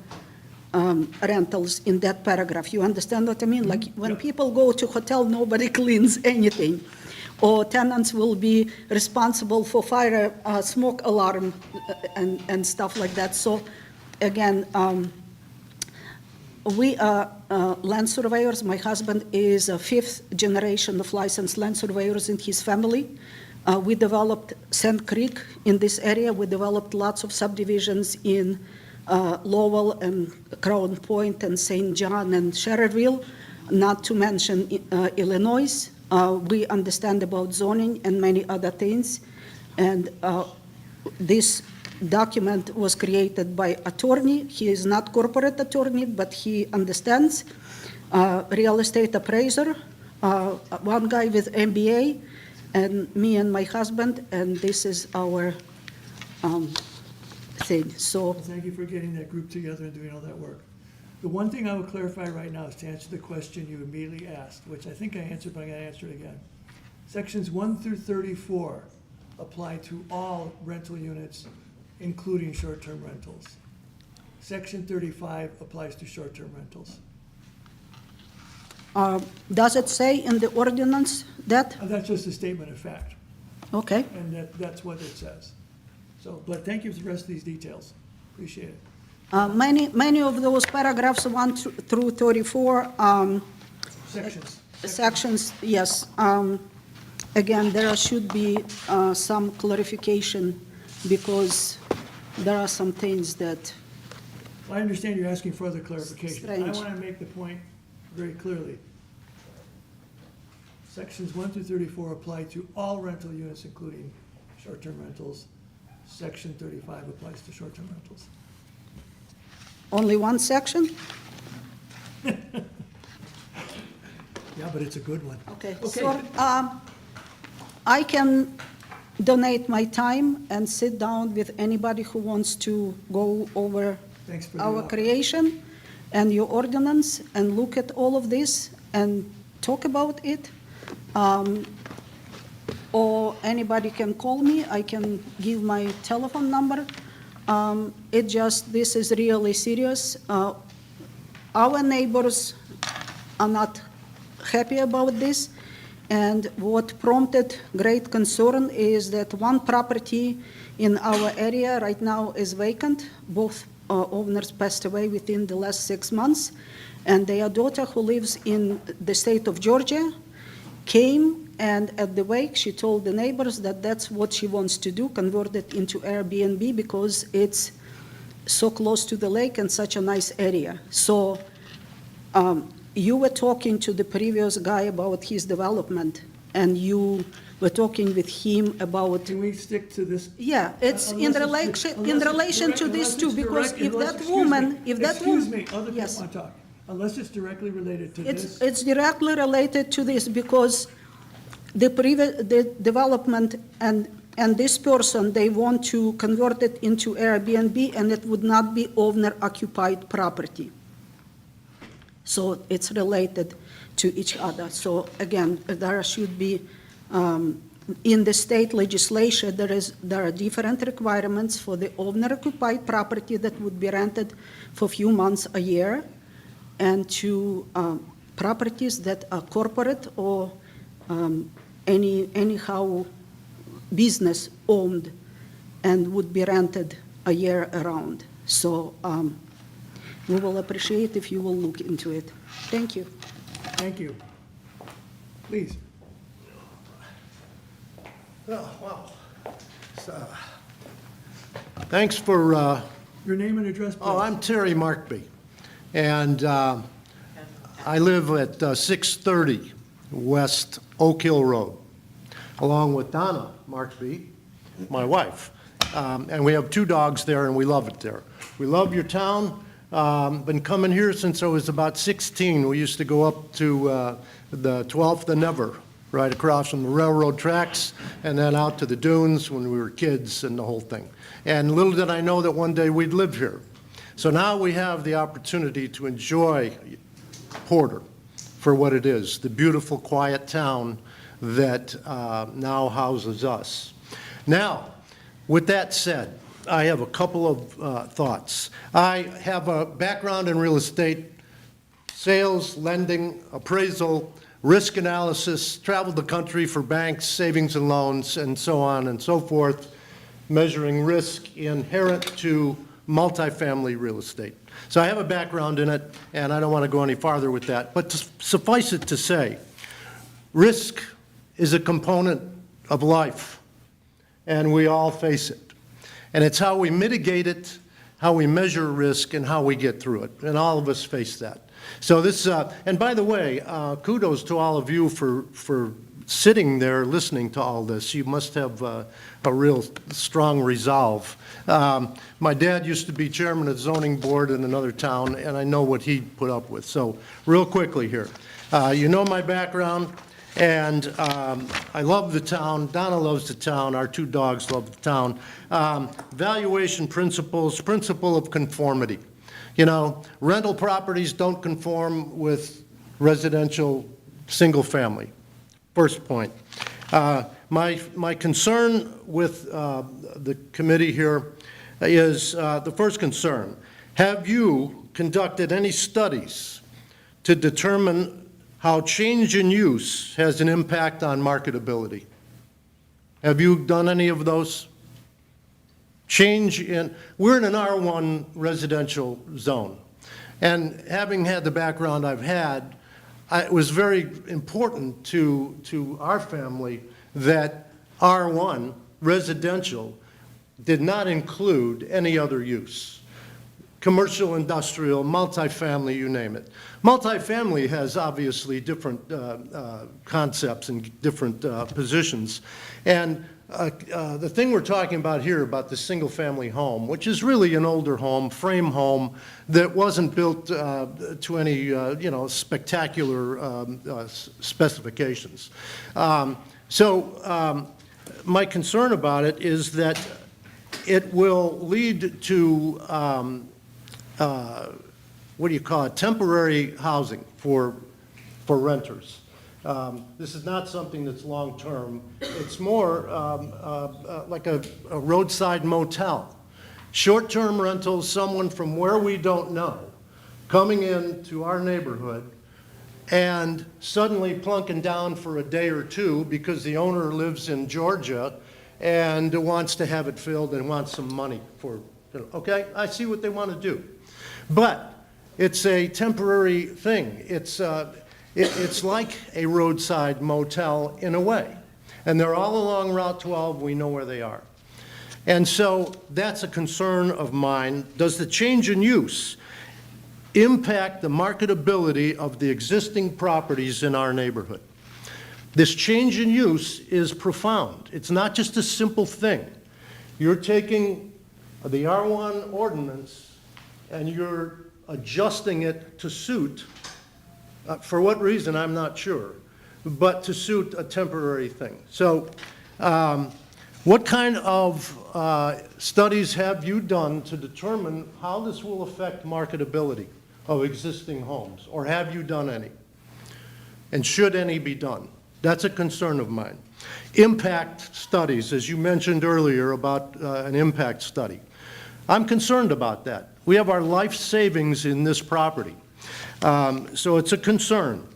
rentals in that paragraph. You understand what I mean? Like when people go to hotel, nobody cleans anything. Or tenants will be responsible for fire, smoke alarm and stuff like that. So again, we are land surveyors. My husband is a 5th generation of licensed land surveyors in his family. We developed Sand Creek in this area. We developed lots of subdivisions in Lowell and Crown Point and St. John and Sherrville, not to mention Illinois. We understand about zoning and many other things. And this document was created by attorney. He is not corporate attorney, but he understands. Real estate appraiser, one guy with MBA, and me and my husband, and this is our thing. So Thank you for getting that group together and doing all that work. The one thing I will clarify right now is to answer the question you immediately asked, which I think I answered, but I'm going to answer it again. Sections 1 through 34 apply to all rental units, including short-term rentals. Section 35 applies to short-term rentals. Does it say in the ordinance that? That's just a statement of fact, Okay. and that's what it says. So, but thank you for the rest of these details. Appreciate it. Many of those paragraphs, 1 through 34, sections, yes. Again, there should be some clarification because there are some things that, I understand you're asking for other clarification. I Strange. want to make the point very clearly. Sections 1 through 34 apply to all rental units, including short-term rentals. Section 35 applies to short-term rentals. only one section? Yeah, but it's a good one. Okay, so I can donate my time and sit down with anybody who wants to go over Thanks for the our offer. creation and your ordinance and look at all of this and talk about it. Or anybody can call me, I can give my telephone number. This is really serious. Our neighbors are not happy about this, and what prompted great concern is that one property in our area right now is vacant. Both owners passed away within the last 6 months, and their daughter, who lives in the state of Georgia, came, and at the wake, she told the neighbors that that's what she wants to do, convert it into Airbnb because it's so close to the lake and such a nice area. So you were talking to the previous guy about his development, and you were talking with him about. Can we stick to this? Yeah, it's in relation to this too, because if that woman, Excuse me, other people yes. want to talk. Unless it's directly related to this. It's directly related to this because the development and this person, they want to convert it into Airbnb, and it would not be owner-occupied property. So it's related to each other. So again, there should be, in the state legislature, there are different requirements for the owner-occupied property that would be rented for a few months a year, and to properties that are corporate or anyhow business owned and would be rented a year around. So we will appreciate if you will look into it. Thank you. Thank you. Please. Oh, wow. Thanks for, Your name and address, please. oh, I'm Terry Markby, and I live at 630 West Oak Hill Road, along with Donna Markby, my wife. And we have 2 dogs there, and we love it there. We love your town. Been coming here since I was about 16. We used to go up to the 12th and Never, right across from the railroad tracks, and then out to the dunes when we were kids and the whole thing. And little did I know that one day we'd live here. So now we have the opportunity to enjoy Porter for what it is, the beautiful, quiet town that now houses us. Now, with that said, I have a couple of thoughts. I have a background in real estate, sales, lending, appraisal, risk analysis, traveled the country for banks, savings and loans, and so on and so forth, measuring risk inherent to multifamily real estate. So I have a background in it, and I don't want to go any farther with that. But suffice it to say, risk is a component of life, and we all face it. And it's how we mitigate it, how we measure risk, and how we get through it. And all of us face that. So this, and by the way, kudos to all of you for sitting there listening to all this. You must have a real strong resolve. My dad used to be chairman of the zoning board in another town, and I know what he put up with. So real quickly here, you know my background. And I love the town. Donna loves the town. Our 2 dogs love the town. Valuation principles, principle of conformity. You know, rental properties don't conform with residential single family. First point. My concern with the committee here is the first concern. Have you conducted any studies to determine how change in use has an impact on marketability? Have you done any of those? We're in an R1 residential zone. And having had the background I've had, it was very important to our family that R1 residential did not include any other use. Commercial, industrial, multifamily, you name it. Multifamily has obviously different concepts and different positions. And the thing we're talking about here, about the single-family home, which is really an older home, frame home, that wasn't built to any, spectacular specifications. My concern about it is that it will lead to, temporary housing for renters. This is not something that's long-term. It's more like a roadside motel. Short-term rentals, someone from where we don't know, coming into our neighborhood and suddenly plunking down for a day or two because the owner lives in Georgia and wants to have it filled and wants some money for, okay, I see what they want to do. But it's a temporary thing. It's like a roadside motel in a way. And they're all along Route 12. We know where they are. And so that's a concern of mine. Does the change in use impact the marketability of the existing properties in our neighborhood? This change in use is profound. It's not just a simple thing. You're taking the R1 ordinance and you're adjusting it to suit, for what reason, I'm not sure, but to suit a temporary thing. So what kind of studies have you done to determine how this will affect marketability of existing homes? Or have you done any? And should any be done? That's a concern of mine. Impact studies, as you mentioned earlier about an impact study. I'm concerned about that. We have our life savings in this property. So it's a concern.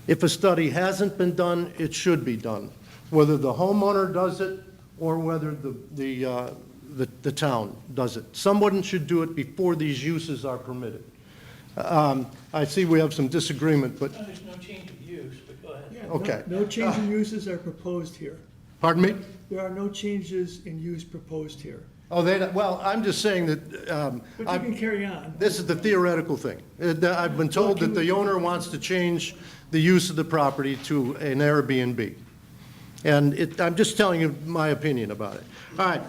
If a study hasn't been done, it should be done, whether the homeowner does it or whether the town does it. Someone should do it before these uses are permitted. I see we have some disagreement, but. No, there's no change of use, but go ahead. Yeah, Okay. No change in uses are proposed here. Pardon me? There are no changes in use proposed here. Oh, well, I'm just saying that. But you can carry on. This is the theoretical thing. I've been told that the owner wants to change the use of the property to an Airbnb. And I'm just telling you my opinion about it. All right.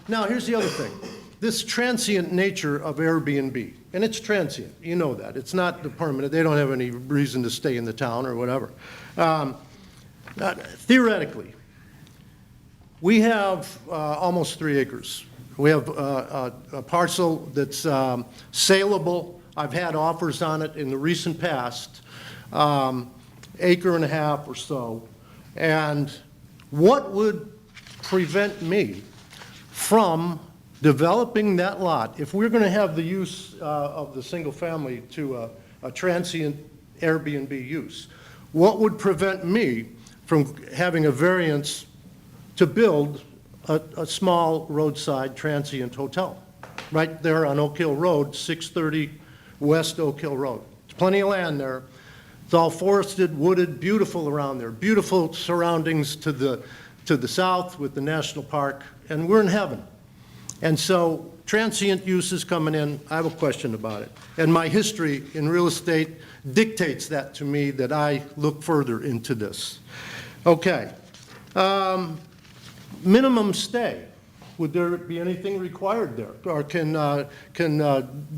Now, here's the other thing. This transient nature of Airbnb, and it's transient, you know that. It's not the permanent. They don't have any reason to stay in the town or whatever. Theoretically, we have almost 3 acres. We have a parcel that's saleable. I've had offers on it in the recent past, acre and a half or so. And what would prevent me from developing that lot, if we're going to have the use of the single family to a transient Airbnb use, what would prevent me from having a variance to build a small roadside transient hotel right there on Oak Hill Road, 630 West Oak Hill Road? There's plenty of land there. It's all forested, wooded, beautiful around there. Beautiful surroundings to the south with the national park, and we're in heaven. And so transient use is coming in. I have a question about it. And my history in real estate dictates that to me, that I look further into this. Okay. Minimum stay. Would there be anything required there? Or can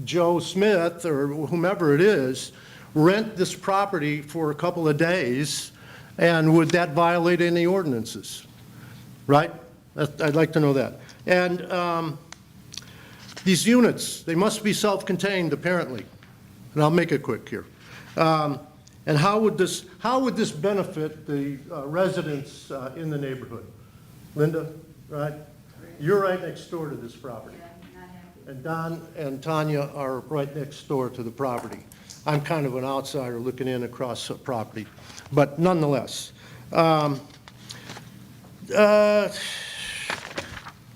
Joe Smith or whomever it is rent this property for a couple of days, and would that violate any ordinances? Right? I'd like to know that. And these units, they must be self-contained apparently. And I'll make it quick here. And how would this benefit the residents in the neighborhood? Linda, right? You're right next door to this property. And Don and Tanya are right next door to the property. I'm kind of an outsider looking in across the property, but nonetheless.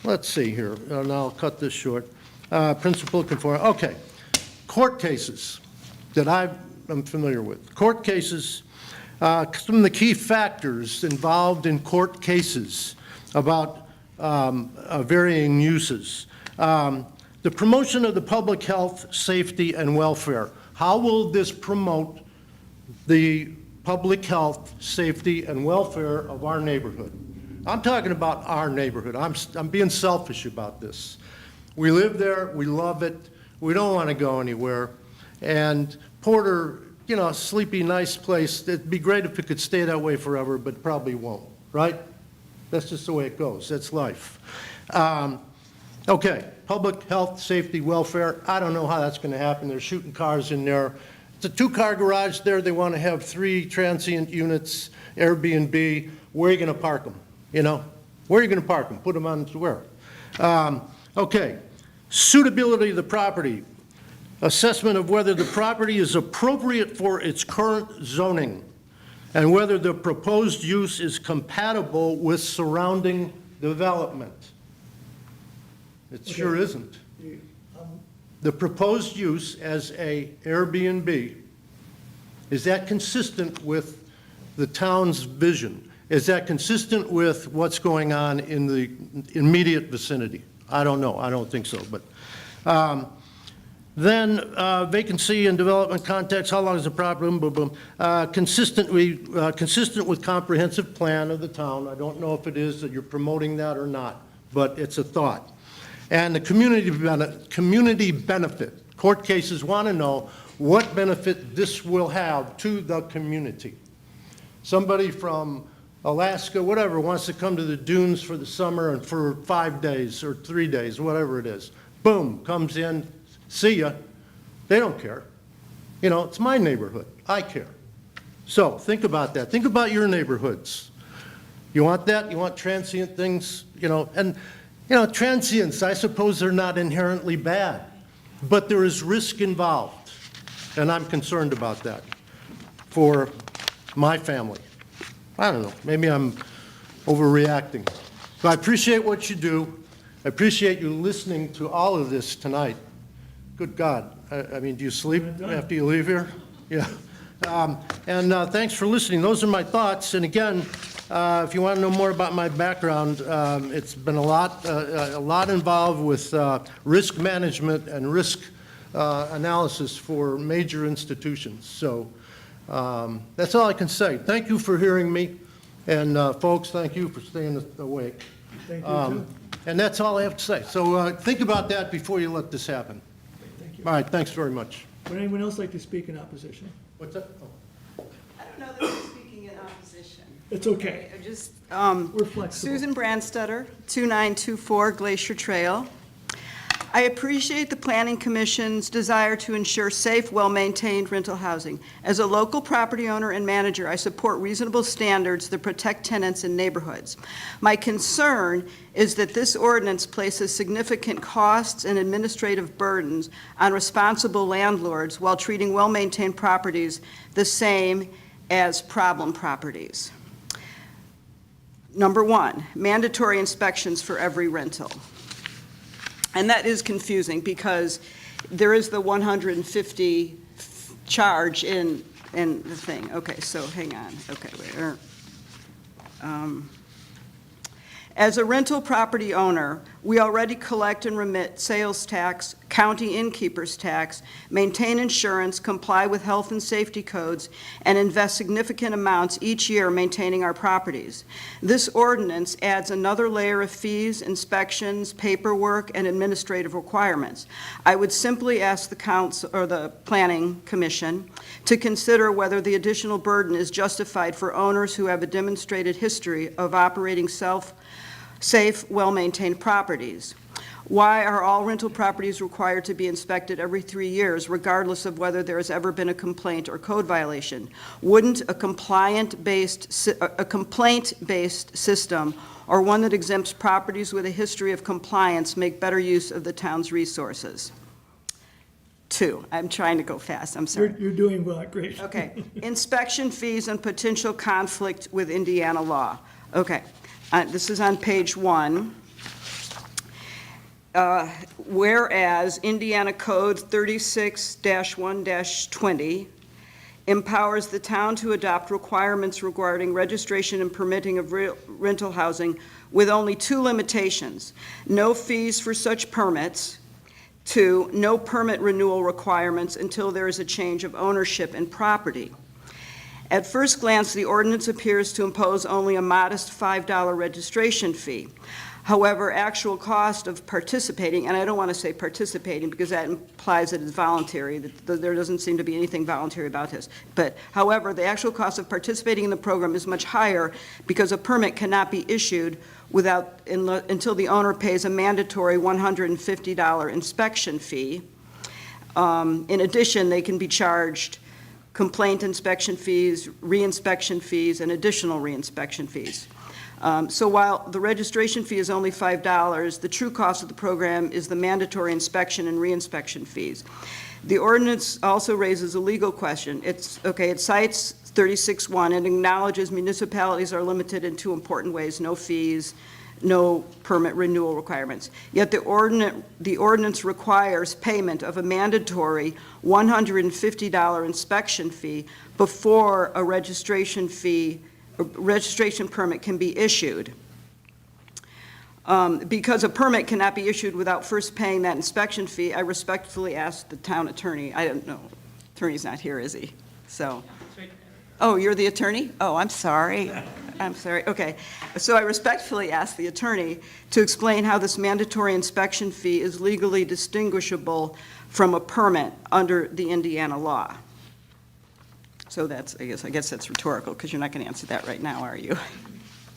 Let's see here, and I'll cut this short. Principal conform, okay. Court cases that I'm familiar with. Court cases, some of the key factors involved in court cases about varying uses. The promotion of the public health, safety, and welfare. How will this promote the public health, safety, and welfare of our neighborhood? I'm talking about our neighborhood. I'm being selfish about this. We live there, we love it, we don't want to go anywhere. And Porter, you know, a sleepy, nice place. It'd be great if it could stay that way forever, but probably won't, right? That's just the way it goes. That's life. Okay, public health, safety, welfare. I don't know how that's going to happen. They're shooting cars in there. It's a two-car garage there. They want to have 3 transient units, Airbnb. Where are you going to park them? You know, where are you going to park them? Put them on where? Okay, suitability of the property. Assessment of whether the property is appropriate for its current zoning and whether the proposed use is compatible with surrounding development. It sure isn't. The proposed use as a Airbnb, is that consistent with the town's vision? Is that consistent with what's going on in the immediate vicinity? I don't know. I don't think so. But then vacancy and development context, how long is the property, boom, boom, boom. Consistent with comprehensive plan of the town. I don't know if it is that you're promoting that or not, but it's a thought. And the community benefit. Court cases want to know what benefit this will have to the community. Somebody from Alaska, whatever, wants to come to the dunes for the summer and for 5 days or 3 days, whatever it is. Boom, comes in, see ya. They don't care. You know, it's my neighborhood. I care. So think about that. Think about your neighborhoods. You want that? You want transient things? You know, and you know, transients, I suppose they're not inherently bad, but there is risk involved, and I'm concerned about that for my family. I don't know, maybe I'm overreacting. But I appreciate what you do. I appreciate you listening to all of this tonight. Good God, I mean, do you sleep after you leave here? Yeah. Thanks for listening. Those are my thoughts, and again, if you want to know more about my background, it's been a lot involved with risk management and risk analysis for major institutions. So that's all I can say. Thank you for hearing me, and folks, thank you for staying awake. Thank you, too. And that's all I have to say. So think about that before you let this happen. Thank you. All right, thanks very much. Would anyone else like to speak in opposition? What's that? Oh. I don't know that I'm speaking in opposition. It's okay. I just, We're flexible. Susan Brandstetter, 2924 Glacier Trail. I appreciate the Planning Commission's desire to ensure safe, well-maintained rental housing. As a local property owner and manager, I support reasonable standards that protect tenants in neighborhoods. My concern is that this ordinance places significant costs and administrative burdens on responsible landlords while treating well-maintained properties the same as problem properties. Number 1, mandatory inspections for every rental. And that is confusing because there is the 150 charge in the thing. Okay, so hang on. Okay, wait. As a rental property owner, we already collect and remit sales tax, county innkeeper's tax, maintain insurance, comply with health and safety codes, and invest significant amounts each year maintaining our properties. This ordinance adds another layer of fees, inspections, paperwork, and administrative requirements. I would simply ask the council or the Planning Commission to consider whether the additional burden is justified for owners who have a demonstrated history of operating safe, well-maintained properties. Why are all rental properties required to be inspected every 3 years, regardless of whether there has ever been a complaint or code violation? Wouldn't a complaint-based system, or one that exempts properties with a history of compliance, make better use of the town's resources? 2, I'm trying to go fast, I'm sorry. You're doing well, great. Okay, inspection fees and potential conflict with Indiana law. Okay, this is on page 1. Whereas Indiana Code 36-1-20 empowers the town to adopt requirements regarding registration and permitting of rental housing with only 2 limitations: no fees for such permits. 2, no permit renewal requirements until there is a change of ownership and property. At first glance, the ordinance appears to impose only a modest $5 registration fee. However, actual cost of participating, and I don't want to say participating because that implies that it's voluntary, that there doesn't seem to be anything voluntary about this. But however, the actual cost of participating in the program is much higher because a permit cannot be issued until the owner pays a mandatory $150 inspection fee. In addition, they can be charged complaint inspection fees, reinspection fees, and additional reinspection fees. So while the registration fee is only $5, the true cost of the program is the mandatory inspection and reinspection fees. The ordinance also raises a legal question. It cites 36-1 and acknowledges municipalities are limited in 2 important ways: no fees, no permit renewal requirements. Yet the ordinance requires payment of a mandatory $150 inspection fee before a registration permit can be issued. Because a permit cannot be issued without first paying that inspection fee, I respectfully ask the town attorney, I don't know, attorney's not here, is he? So, oh, you're the attorney? Oh, I'm sorry. I'm sorry, okay. So I respectfully ask the attorney to explain how this mandatory inspection fee is legally distinguishable from a permit under the Indiana law. So that's, I guess that's rhetorical, because you're not going to answer that right now, are you?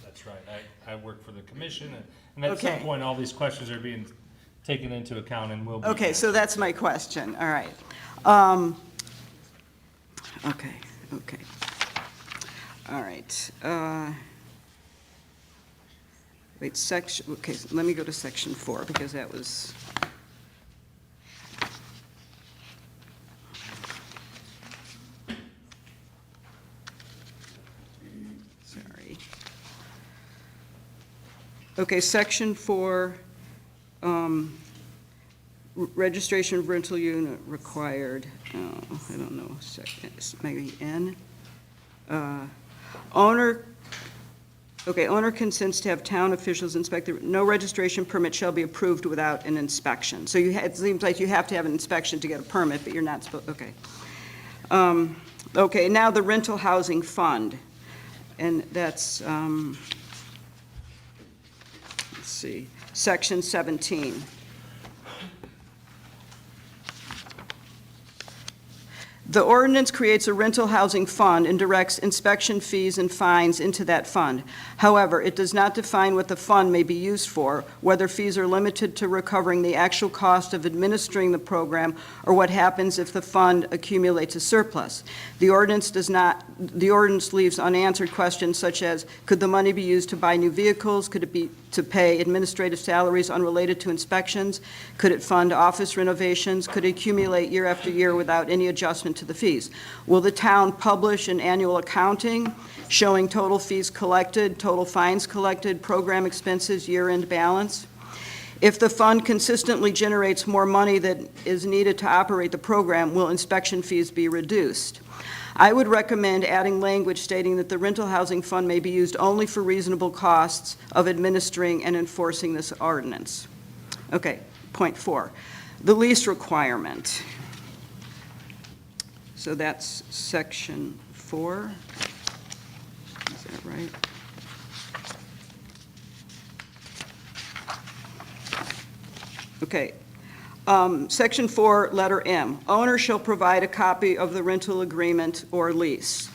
That's right. I work for the commission, and at some Okay. point, all these questions are being taken into account and will be. Okay, so that's my question, all right. Okay. All right. Okay, so let me go to section 4, because that was. Sorry. Okay, section 4, registration of rental unit required, I don't know, maybe N. Owner consents to have town officials inspect no registration permit shall be approved without an inspection. So it seems like you have to have an inspection to get a permit, but you're not supposed, okay. Okay, now the rental housing fund, and that's, let's see, section 17. The ordinance creates a rental housing fund and directs inspection fees and fines into that fund. However, it does not define what the fund may be used for, whether fees are limited to recovering the actual cost of administering the program, or what happens if the fund accumulates a surplus. The ordinance leaves unanswered questions such as, could the money be used to buy new vehicles? Could it be to pay administrative salaries unrelated to inspections? Could it fund office renovations? Could it accumulate year after year without any adjustment to the fees? Will the town publish an annual accounting showing total fees collected, total fines collected, program expenses, year-end balance? If the fund consistently generates more money than is needed to operate the program, will inspection fees be reduced? I would recommend adding language stating that the rental housing fund may be used only for reasonable costs of administering and enforcing this ordinance. Okay, point 4, the lease requirement. So that's section 4. Is that right? Okay. Section 4, letter M. Owner shall provide a copy of the rental agreement or lease.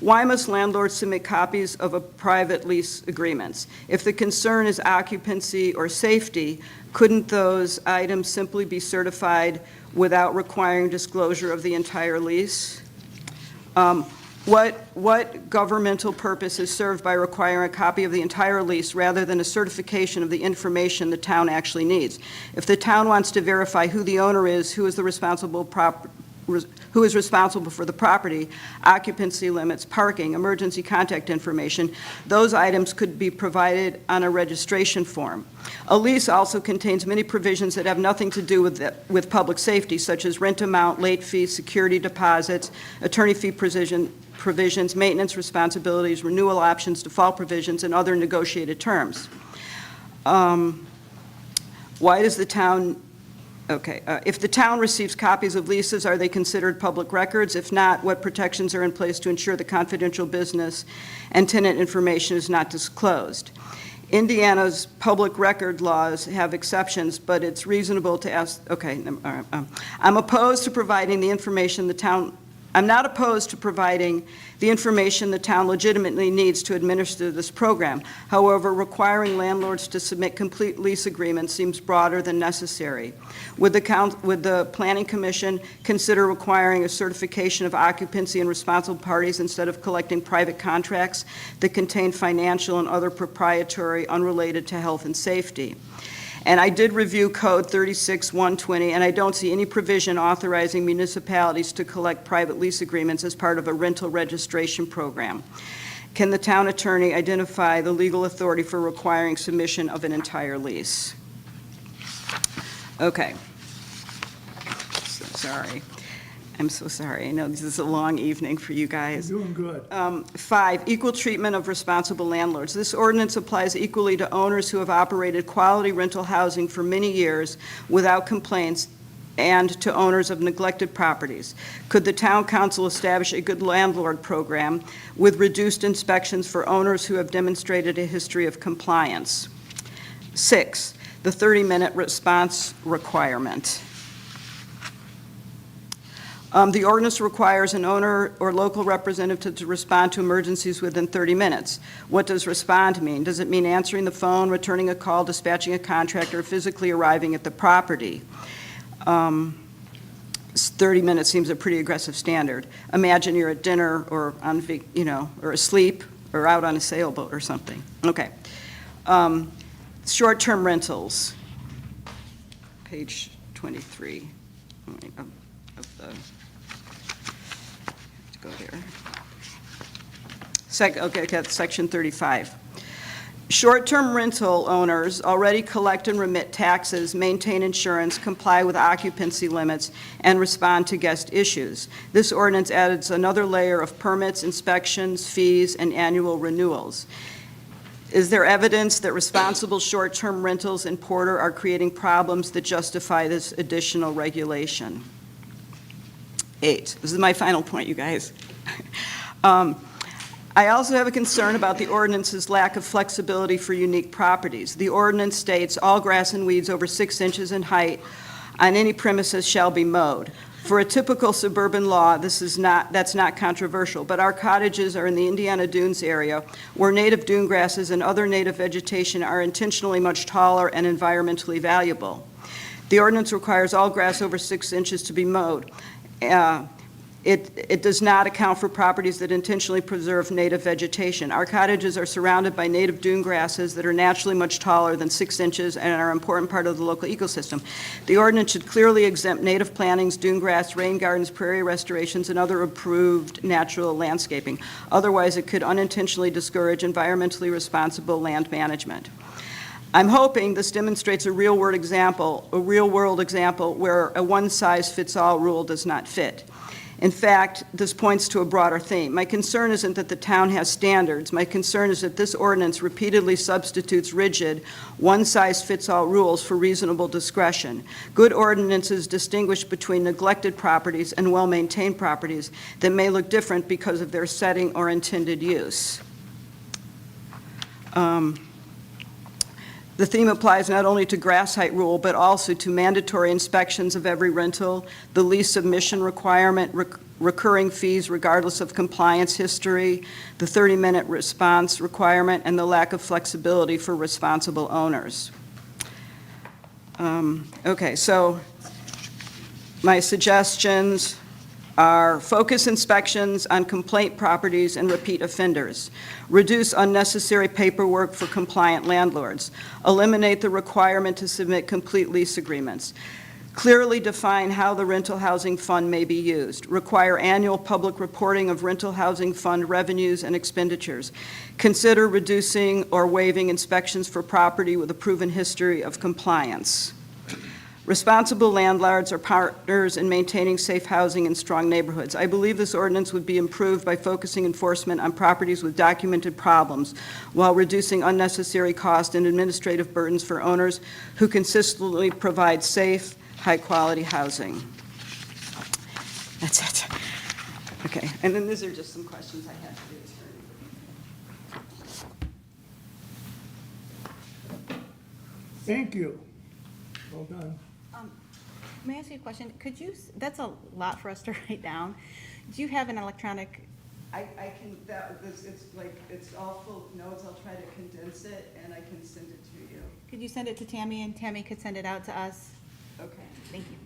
Why must landlords submit copies of a private lease agreements? If the concern is occupancy or safety, couldn't those items simply be certified without requiring disclosure of the entire lease? What governmental purpose is served by requiring a copy of the entire lease rather than a certification of the information the town actually needs? If the town wants to verify who the owner is, who is responsible for the property, occupancy limits, parking, emergency contact information, those items could be provided on a registration form. A lease also contains many provisions that have nothing to do with public safety, such as rent amount, late fees, security deposits, attorney fee provisions, maintenance responsibilities, renewal options, default provisions, and other negotiated terms. Why does the town, if the town receives copies of leases, are they considered public records? If not, what protections are in place to ensure the confidential business and tenant information is not disclosed? Indiana's public record laws have exceptions, but it's reasonable to ask, I'm opposed to providing the information the town, I'm not opposed to providing the information the town legitimately needs to administer this program. However, requiring landlords to submit complete lease agreements seems broader than necessary. Would the Planning Commission consider requiring a certification of occupancy and responsible parties instead of collecting private contracts that contain financial and other proprietary unrelated to health and safety? And I did review Code 36-120, and I don't see any provision authorizing municipalities to collect private lease agreements as part of a rental registration program. Can the town attorney identify the legal authority for requiring submission of an entire lease? Okay. So sorry. I'm so sorry. I know this is a long evening for you guys. You're doing good. 5, equal treatment of responsible landlords. This ordinance applies equally to owners who have operated quality rental housing for many years without complaints and to owners of neglected properties. Could the town council establish a good landlord program with reduced inspections for owners who have demonstrated a history of compliance? 6, the 30-minute response requirement. The ordinance requires an owner or local representative to respond to emergencies within 30 minutes. What does respond mean? Does it mean answering the phone, returning a call, dispatching a contractor, or physically arriving at the property? 30 minutes seems a pretty aggressive standard. Imagine you're at dinner or on, or asleep or out on a sailboat or something. Okay. Short-term rentals. Page 23 of the. Go there. Section 35. Short-term rental owners already collect and remit taxes, maintain insurance, comply with occupancy limits, and respond to guest issues. This ordinance adds another layer of permits, inspections, fees, and annual renewals. Is there evidence that responsible short-term rentals in Porter are creating problems that justify this additional regulation? 8. This is my final point, you guys. I also have a concern about the ordinance's lack of flexibility for unique properties. The ordinance states all grass and weeds over 6 inches in height on any premises shall be mowed. For a typical suburban law, that's not controversial, but our cottages are in the Indiana Dunes area where native dune grasses and other native vegetation are intentionally much taller and environmentally valuable. The ordinance requires all grass over 6 inches to be mowed. It does not account for properties that intentionally preserve native vegetation. Our cottages are surrounded by native dune grasses that are naturally much taller than 6 inches and are an important part of the local ecosystem. The ordinance should clearly exempt native plantings, dune grass, rain gardens, prairie restorations, and other approved natural landscaping. Otherwise, it could unintentionally discourage environmentally responsible land management. I'm hoping this demonstrates a real-world example where a one-size-fits-all rule does not fit. In fact, this points to a broader theme. My concern isn't that the town has standards. My concern is that this ordinance repeatedly substitutes rigid, one-size-fits-all rules for reasonable discretion. Good ordinances distinguish between neglected properties and well-maintained properties that may look different because of their setting or intended use. The theme applies not only to grass height rule, but also to mandatory inspections of every rental, the lease submission requirement recurring fees regardless of compliance history, the 30-minute response requirement, and the lack of flexibility for responsible owners. Okay, so my suggestions are focus inspections on complaint properties and repeat offenders, reduce unnecessary paperwork for compliant landlords, eliminate the requirement to submit complete lease agreements, clearly define how the rental housing fund may be used, require annual public reporting of rental housing fund revenues and expenditures, consider reducing or waiving inspections for property with a proven history of compliance. Responsible landlords are partners in maintaining safe housing in strong neighborhoods. I believe this ordinance would be improved by focusing enforcement on properties with documented problems while reducing unnecessary cost and administrative burdens for owners who consistently provide safe, high-quality housing. That's it. Okay, and then these are just some questions I had to do. Thank you. Well done. May I ask you a question? Could you, that's a lot for us to write down. Do you have an electronic? I can, it's like, it's all full of notes. I'll try to condense it and I can send it to you. Could you send it to Tammy and Tammy could send it out to us? Okay. Thank you.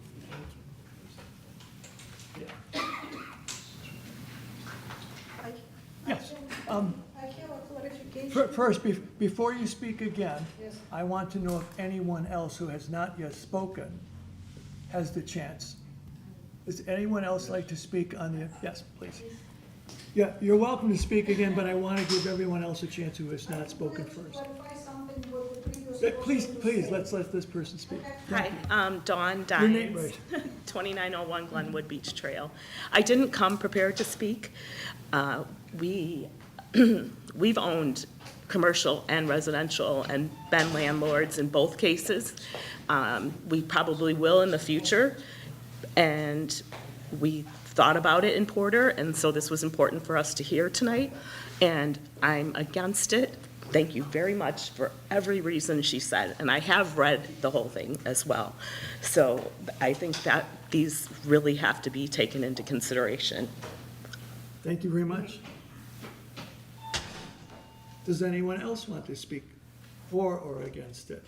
Yes. I have a clarification. First, before you speak again, Yes. I want to know if anyone else who has not yet spoken has the chance. Does anyone else like to speak on the, yes, please. Yeah, you're welcome to speak again, but I want to give everyone else a chance who has not spoken first. Clarify something what the previous Please, person please, said. let's let this person speak. Hi, Dawn Your name, Dines, right. 2901 Glenwood Beach Trail. I didn't come prepared to speak. We've owned commercial and residential and been landlords in both cases. We probably will in the future, and we thought about it in Porter, and so this was important for us to hear tonight, and I'm against it. Thank you very much for every reason she said, and I have read the whole thing as well. So I think that these really have to be taken into consideration. Thank you very much. Does anyone else want to speak for or against it?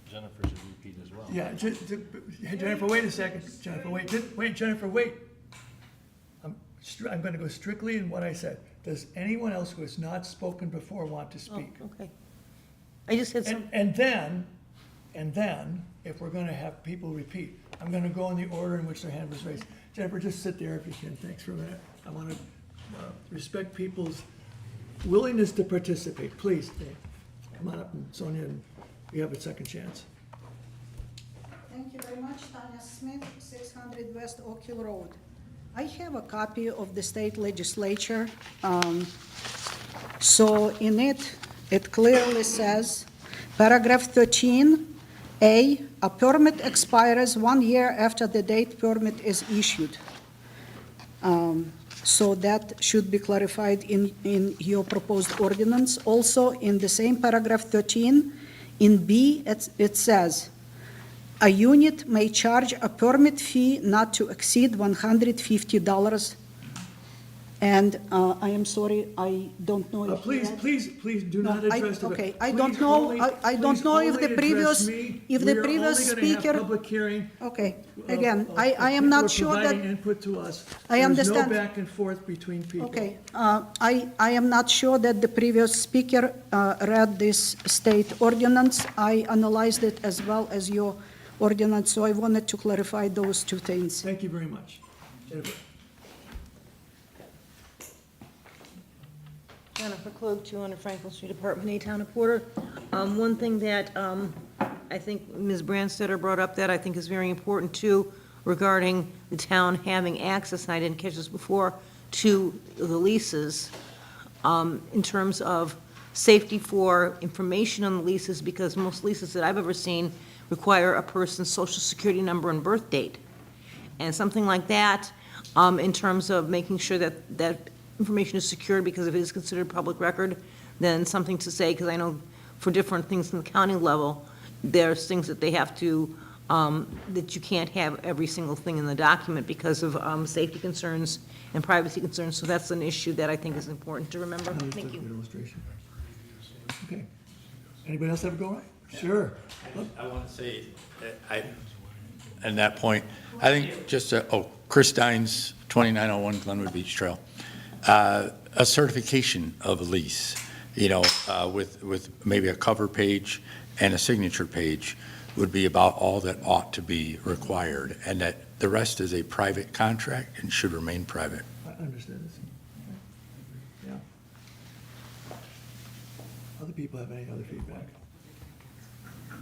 Jennifer should repeat as well. Yeah, Jennifer, wait a second. Jennifer, wait, Jennifer, wait. I'm going to go strictly in what I said. Does anyone else who has not spoken before want to speak? Okay. I just had some. And then, if we're going to have people repeat, I'm going to go in the order in which their hand was raised. Jennifer, just sit there if you can. Thanks for a minute. I want to respect people's willingness to participate. Please, come on up, and Sonia, and you have a second chance. Thank you very much, Tanya Smith, 600 West Oak Hill Road. I have a copy of the state legislature. So in it clearly says, paragraph 13A, a permit expires 1 year after the date permit is issued. So that should be clarified in your proposed ordinance. Also, in the same paragraph 13, in B, it says, a unit may charge a permit fee not to exceed $150. And I am sorry, I don't know if. Please do not address the. Okay, I don't know if the previous speaker. We're only going to have public hearing. Okay, again, I am not sure that. Providing input to us. I understand. There's no back and forth between people. Okay, I am not sure that the previous speaker read this state ordinance. I analyzed it as well as your ordinance, so I wanted to clarify those two things. Thank you very much. Jennifer. Jennifer Klug, 200 Franklin Street, Apartment A, Town of Porter. One thing that I think Ms. Brandstetter brought up that I think is very important too, regarding the town having access, and I didn't catch this before, to the leases, in terms of safety for information on the leases, because most leases that I've ever seen require a person's social security number and birth date. And something like that, in terms of making sure that that information is secured, because if it is considered public record, then something to say, because I know for different things in the county level, there's things that they have to, that you can't have every single thing in the document because of safety concerns and privacy concerns. So that's an issue that I think is important to remember. Thank you. Good illustration. Okay. Anybody else have a go? Sure. I want to say, at that point, I think just, Chris Dines, 2901 Glenwood Beach Trail. A certification of a lease, with maybe a cover page and a signature page would be about all that ought to be required, and that the rest is a private contract and should remain private. I understand this. Yeah. Other people have any other feedback?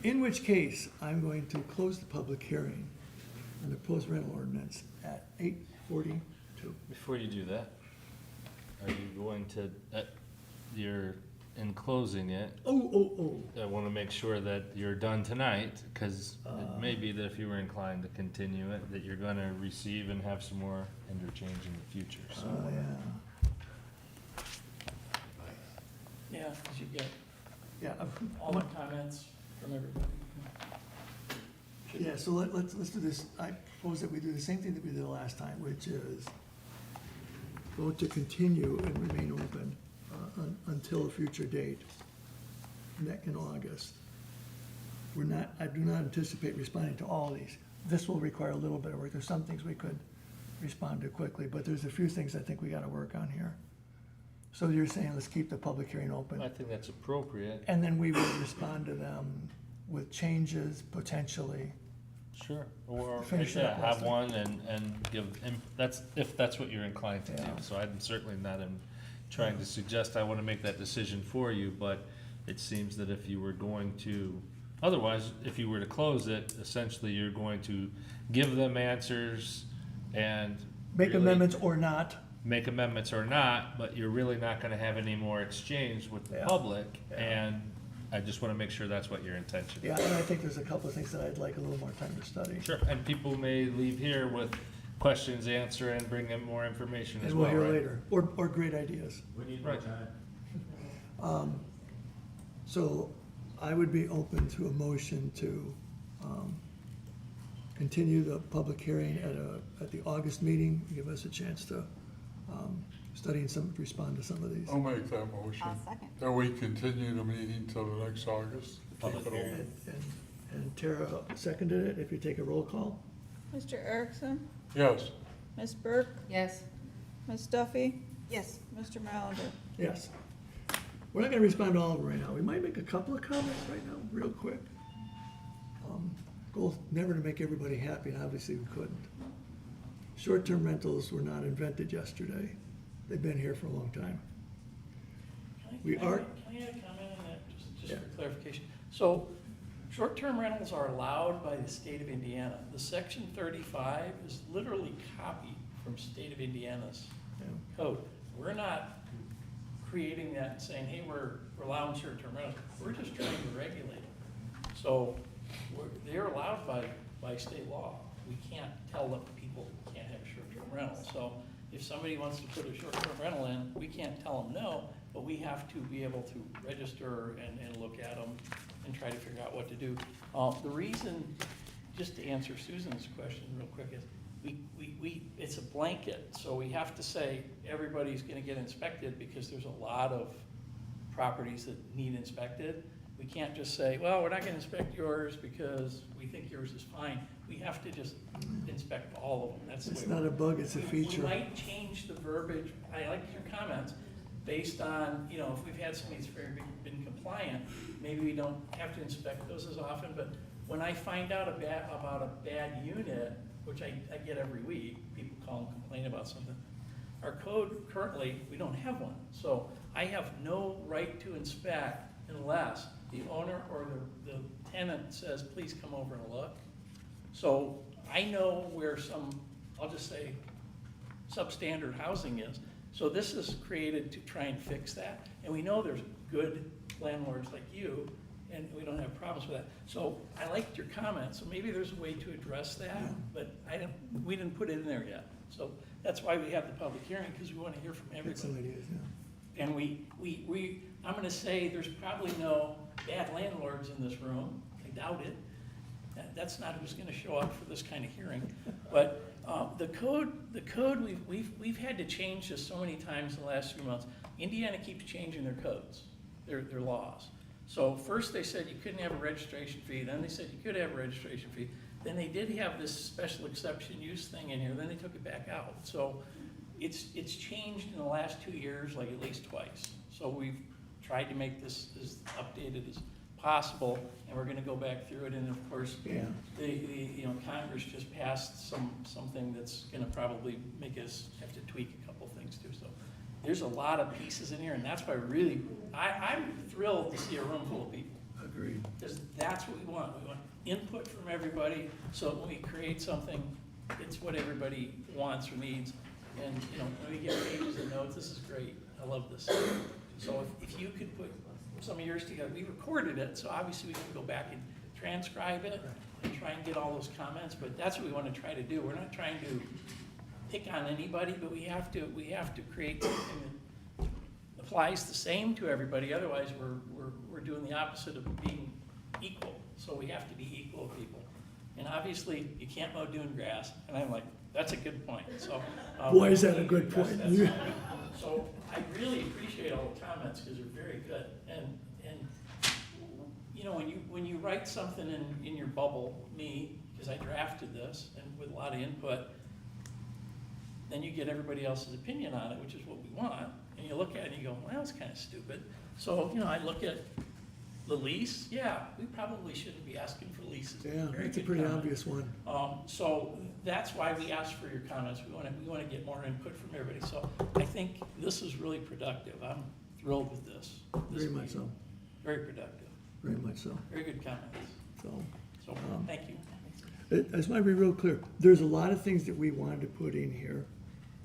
In which case, I'm going to close the public hearing on the proposed rental ordinance at 8:42. Before you do that, are you going to, you're in closing it, Oh. I want to make sure that you're done tonight, because it may be that if you were inclined to continue it, that you're going to receive and have some more interchange in the future, so. Yeah. Yeah, 'cause you get Yeah. all the comments from everybody. Yeah, so let's do this. I propose that we do the same thing that we did the last time, which is vote to continue and remain open until a future date in August. I do not anticipate responding to all of these. This will require a little bit of work. There's some things we could respond to quickly, but there's a few things I think we gotta work on here. So you're saying let's keep the public hearing open? I think that's appropriate. And then we will respond to them with changes potentially. Sure, or, Finish it yeah, up have last one and give, if that's what you're inclined to do. Yeah. So I'm certainly not trying to suggest I want to make that decision for you, but it seems that if you were going to, otherwise, if you were to close it, essentially you're going to give them answers and Make really amendments or not. make amendments or not, but you're really not gonna have any more exchange with the Yeah. public, and I just wanna make sure that's what your intention is. Yeah, and I think there's a couple of things that I'd like a little more time to study. Sure, and people may leave here with questions, answer, and bring in more information as And we'll well, hear right? later, or great ideas. We need more Right. time. So I would be open to a motion to continue the public hearing at the August meeting, give us a chance to study and respond to some of these. I'll make that motion. I'll second. That we continue the meeting till the next August. Public Keep it hearing. open. And Tara seconded it, if you take a roll call. Mr. Erickson, Yes. Ms. Burke, Yes. Ms. Duffy, Yes. Mr. Mallender. Yes. We're not gonna respond to all of them right now. We might make a couple of comments right now, real quick. Goal never to make everybody happy, and obviously we couldn't. Short-term rentals were not invented yesterday. They've been here for a long time. We are- Can I add a comment on that, just Yeah. for clarification? So, short-term rentals are allowed by the state of Indiana. The section 35 is literally copied from state of Indiana's code. We're not creating that and saying, hey, we're allowing short-term rentals. We're just trying to regulate them. So, they're allowed by state law. We can't tell them people can't have a short-term rental. So, if somebody wants to put a short-term rental in, we can't tell them no, but we have to be able to register and look at them and try to figure out what to do. The reason, just to answer Susan's question real quick, is it's a blanket, so we have to say everybody's gonna get inspected because there's a lot of properties that need inspected. We can't just say, well, we're not gonna inspect yours because we think yours is fine. We have to just inspect all of them. That's the way. It's not a bug, it's a We feature. might change the verbiage, I like your comments, based on, if we've had somebody that's been compliant, maybe we don't have to inspect those as often, but when I find out about a bad unit, which I get every week, people call and complain about something, our code currently, we don't have one. So I have no right to inspect unless the owner or the tenant says, please come over and look. So I know where I'll just say, substandard housing is. So this is created to try and fix that. And we know there's good landlords like you, and we don't have problems with that. So I liked your comment, so maybe there's a way to address that, but we didn't put it in there yet. So that's why we have the public hearing, because we want to hear from Get some everybody. ideas, yeah. And I'm gonna say there's probably no bad landlords in this room, I doubt it. That's not who's gonna show up for this kind of hearing. But, the code, we've had to change this so many times in the last 3 months. Indiana keeps changing their codes, their laws. So first they said you couldn't have a registration fee, then they said you could have a registration fee. Then they did have this special exception use thing in here, then they took it back out. So it's changed in the last 2 years, like at least twice. So we've tried to make this as updated as possible, and we're gonna go back through it, and of course, Yeah. Congress just passed something that's gonna probably make us have to tweak a couple things too, so. There's a lot of pieces in here, and that's why I'm thrilled to see a room full of people. Agreed. Because that's what we want. We want input from everybody, so when we create something, it's what everybody wants or needs. And, when we get pages of notes, this is great. I love this. So if you could put some of yours together, we recorded it, so obviously we can go back and transcribe it and try and get all those comments, but that's what we want to try to do. We're not trying to pick on anybody, but we have to create something that applies the same to everybody. Otherwise, we're doing the opposite of being equal. So we have to be equal to people. And obviously, you can't mow dune grass. And I'm like, that's a good point. So Boy, is that a good point. So I really appreciate all the comments because they're very good. And when you write something in your bubble, me, because I drafted this and with a lot of input, then you get everybody else's opinion on it, which is what we want. And you look at it and you go, well, that's kind of stupid. So, I look at the lease, yeah, we probably shouldn't be asking for leases. Yeah, Very that's a good pretty comment. obvious one. So that's why we asked for your comments. We want to get more input from everybody. So I think this is really productive. I'm thrilled with this. Very much so. Very productive. Very much so. Very good comments. So thank you. I just want to be real clear. There's a lot of things that we wanted to put in here,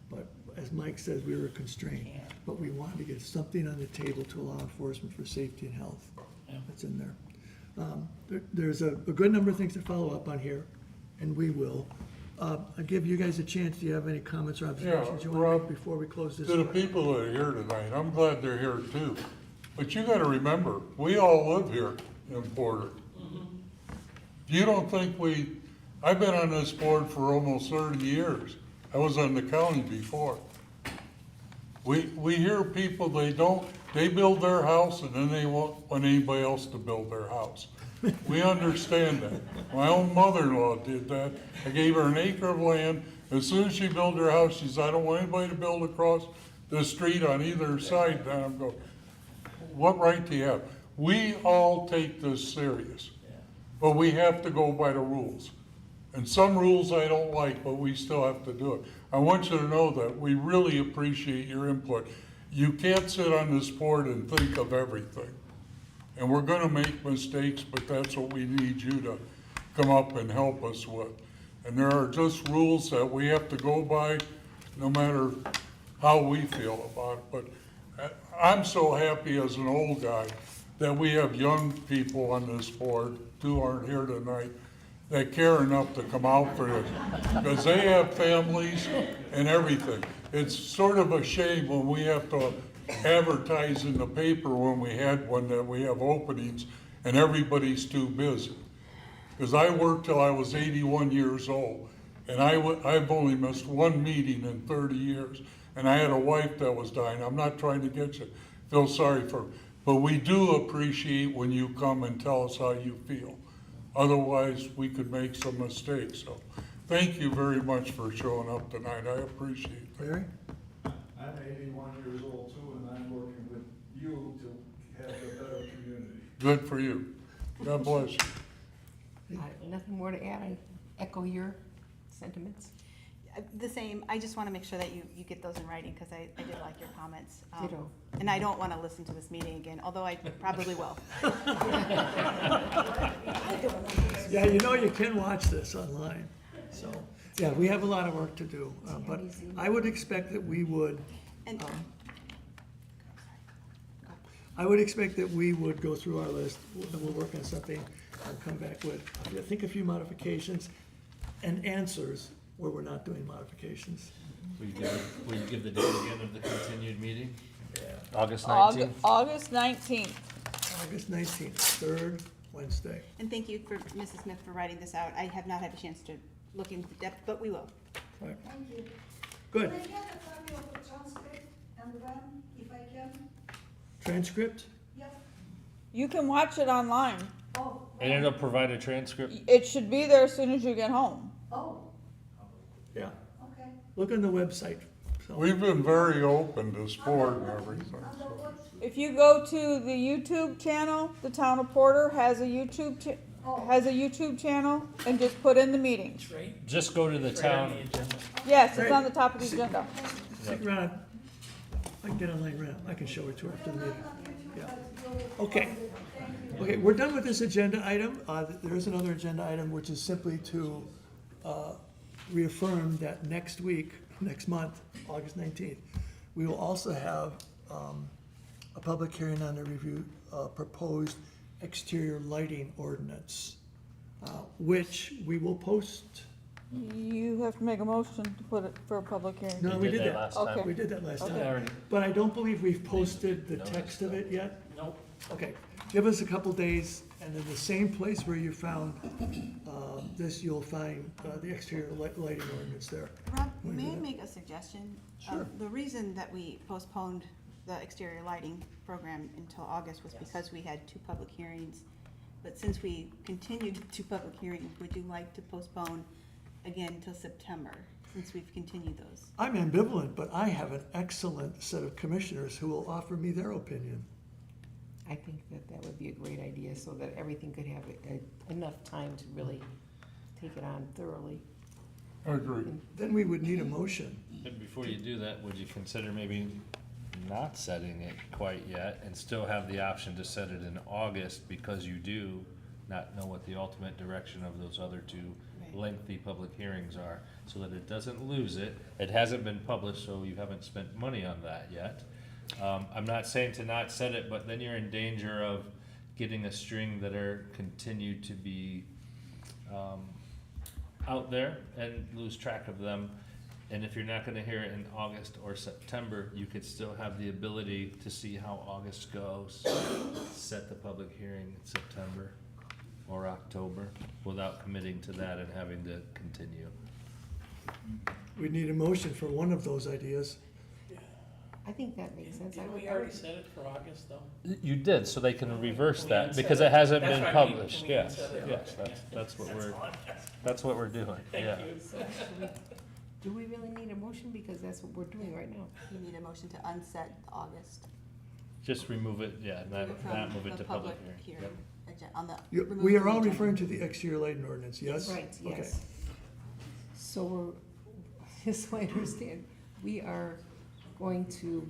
but as Mike says, we were constrained. But we wanted to get something on the table to allow enforcement for safety and health. That's in there. There's a good number of things to follow up on here, and we will. I'll give you guys a chance. Do you have any comments or observations you want to Rob, make before we close this? To the people that are here tonight, I'm glad they're here too. But you gotta remember, we all live here in Porter. You don't think I've been on this board for almost 30 years. I was on the county before. We hear people, they build their house and then they want anybody else to build their house. We understand that. My own mother-in-law did that. I gave her an acre of land. As soon as she built her house, she said, I don't want anybody to build across the street on either side. And I'm going, what right do you have? We all take this serious, but we have to go by the rules. And some rules I don't like, but we still have to do it. I want you to know that we really appreciate your input. You can't sit on this board and think of everything. And we're gonna make mistakes, but that's what we need you to come up and help us with. And there are just rules that we have to go by, no matter how we feel about it. But I'm so happy as an old guy that we have young people on this board, two aren't here tonight, that care enough to come out for this, because they have families and everything. It's sort of a shame when we have to advertise in the paper when we had one that we have openings and everybody's too busy. Because I worked till I was 81 years old, and I've only missed one meeting in 30 years, and I had a wife that was dying. I'm not trying to get you, feel sorry for her, but we do appreciate when you come and tell us how you feel. Otherwise, we could make some mistakes. So thank you very much for showing up tonight. I appreciate that. Larry? I'm 81 years old too, and I'm working with you to have a better community. Good for you. God bless you. Nothing more to add. I echo your sentiments. The same, I just want to make sure that you get those in writing, because I did like your comments. Ditto. And I don't want to listen to this meeting again, although I probably will. Yeah, you can watch this online. So, yeah, we have a lot of work to do. But I would expect that we would, go through our list, and we'll work on something, and come back with, I think, a few modifications and answers where we're not doing modifications. Will you give the date again of the continued meeting? August August 19th. August 19th, third Wednesday. And thank you for, Mrs. Smith, for writing this out. I have not had a chance to look into depth, but we will. Right. Thank you. Good. Can I get a copy of the transcript and when, if I can? Transcript? Yep. You can watch it online. Oh, And it'll provide a transcript. It should be there as soon as you get home. oh, Yeah. okay. Look on the website. So- We've been very open to sport and everything, so. If you go to the YouTube channel, the Town of Porter has a YouTube channel, and just put in the meetings. Right? Just go to the Right on town. the agenda. Yes, it's on the top of the agenda. Stick around. I can get online right now. I can show it to her after the meeting. Yeah. Okay. Okay, we're done with this agenda item. There is another agenda item, which is simply to reaffirm that next week, next month, August 19th, we will also have a public hearing on the review, proposed exterior lighting ordinance, which we will post. You have to make a motion to put it for a public hearing. No, we did that. last Okay. time. We did that last Okay. time. But I don't believe we've posted the text of it yet. Nope. Okay, give us a couple days, and in the same place where you found this, you'll find the exterior lighting ordinance there. Rob, Wanna do may I that? make a suggestion? Sure. The reason that we postponed the exterior lighting program until August was because we had 2 public hearings. But since we continued 2 public hearings, would you like to postpone again until September, since we've continued those? I'm ambivalent, but I have an excellent set of commissioners who will offer me their opinion. I think that that would be a great idea, so that everything could have enough time to really take it on thoroughly. I agree. Then we would need a motion. And before you do that, would you consider maybe not setting it quite yet and still have the option to set it in August, because you do not know what the ultimate direction of those other 2 lengthy public hearings are, so that it doesn't lose it. It hasn't been published, so you haven't spent money on that yet. I'm not saying to not set it, but then you're in danger of getting a string that are continued to be out there and lose track of them. And if you're not gonna hear it in August or September, you could still have the ability to see how August goes, set the public hearing in September or October without committing to that and having to continue. We'd need a motion for one of those ideas. I think that makes sense. I Didn't would- we already set it for August, though? You did, so they can reverse We that, didn't set because it. it hasn't That's been what I mean. published, We didn't yes, set it. yes, that's what we're doing, yeah. Thank you. So do we really need a motion? Because that's what we're doing right now. You need a motion to unset August. Just remove it, yeah, not from move it the to public hearing. Yep. On the. remove We are from all the referring agenda. to the exterior lighting ordinance, yes? Right, Okay. yes. So we're, just so I understand, we are going to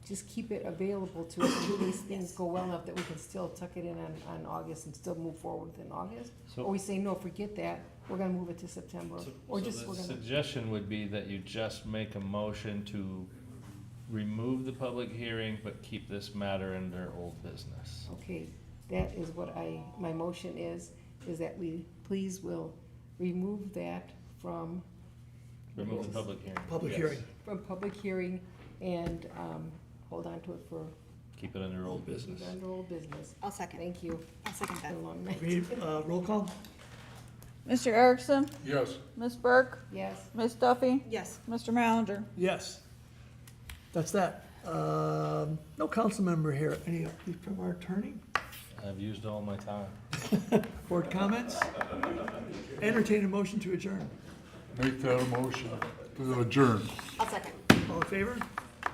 just keep it available to us until these things go well enough that we can still tuck it in on August and still move forward in August? So- Or we say, no, forget that, we're gonna move it to September, or So just, the we're gonna. suggestion would be that you just make a motion to remove the public hearing, but keep this matter under old business. Okay, that is what my motion is that we please will remove that from. Remove the public hearing. Public Yes. hearing. From public hearing and, hold on to it for. Keep it under old business. Keep it under old business. I'll second. Thank you. I'll second that. Been a long night. We need, roll call? Mr. Erickson? Yes. Ms. Burke? Yes. Ms. Duffy? Yes. Mr. Malinger? Yes. That's that. No council member here. Any update from our attorney? I've used all my time. Board comments? Entertain a motion to adjourn. Make that a motion to adjourn. I'll second. All in favor?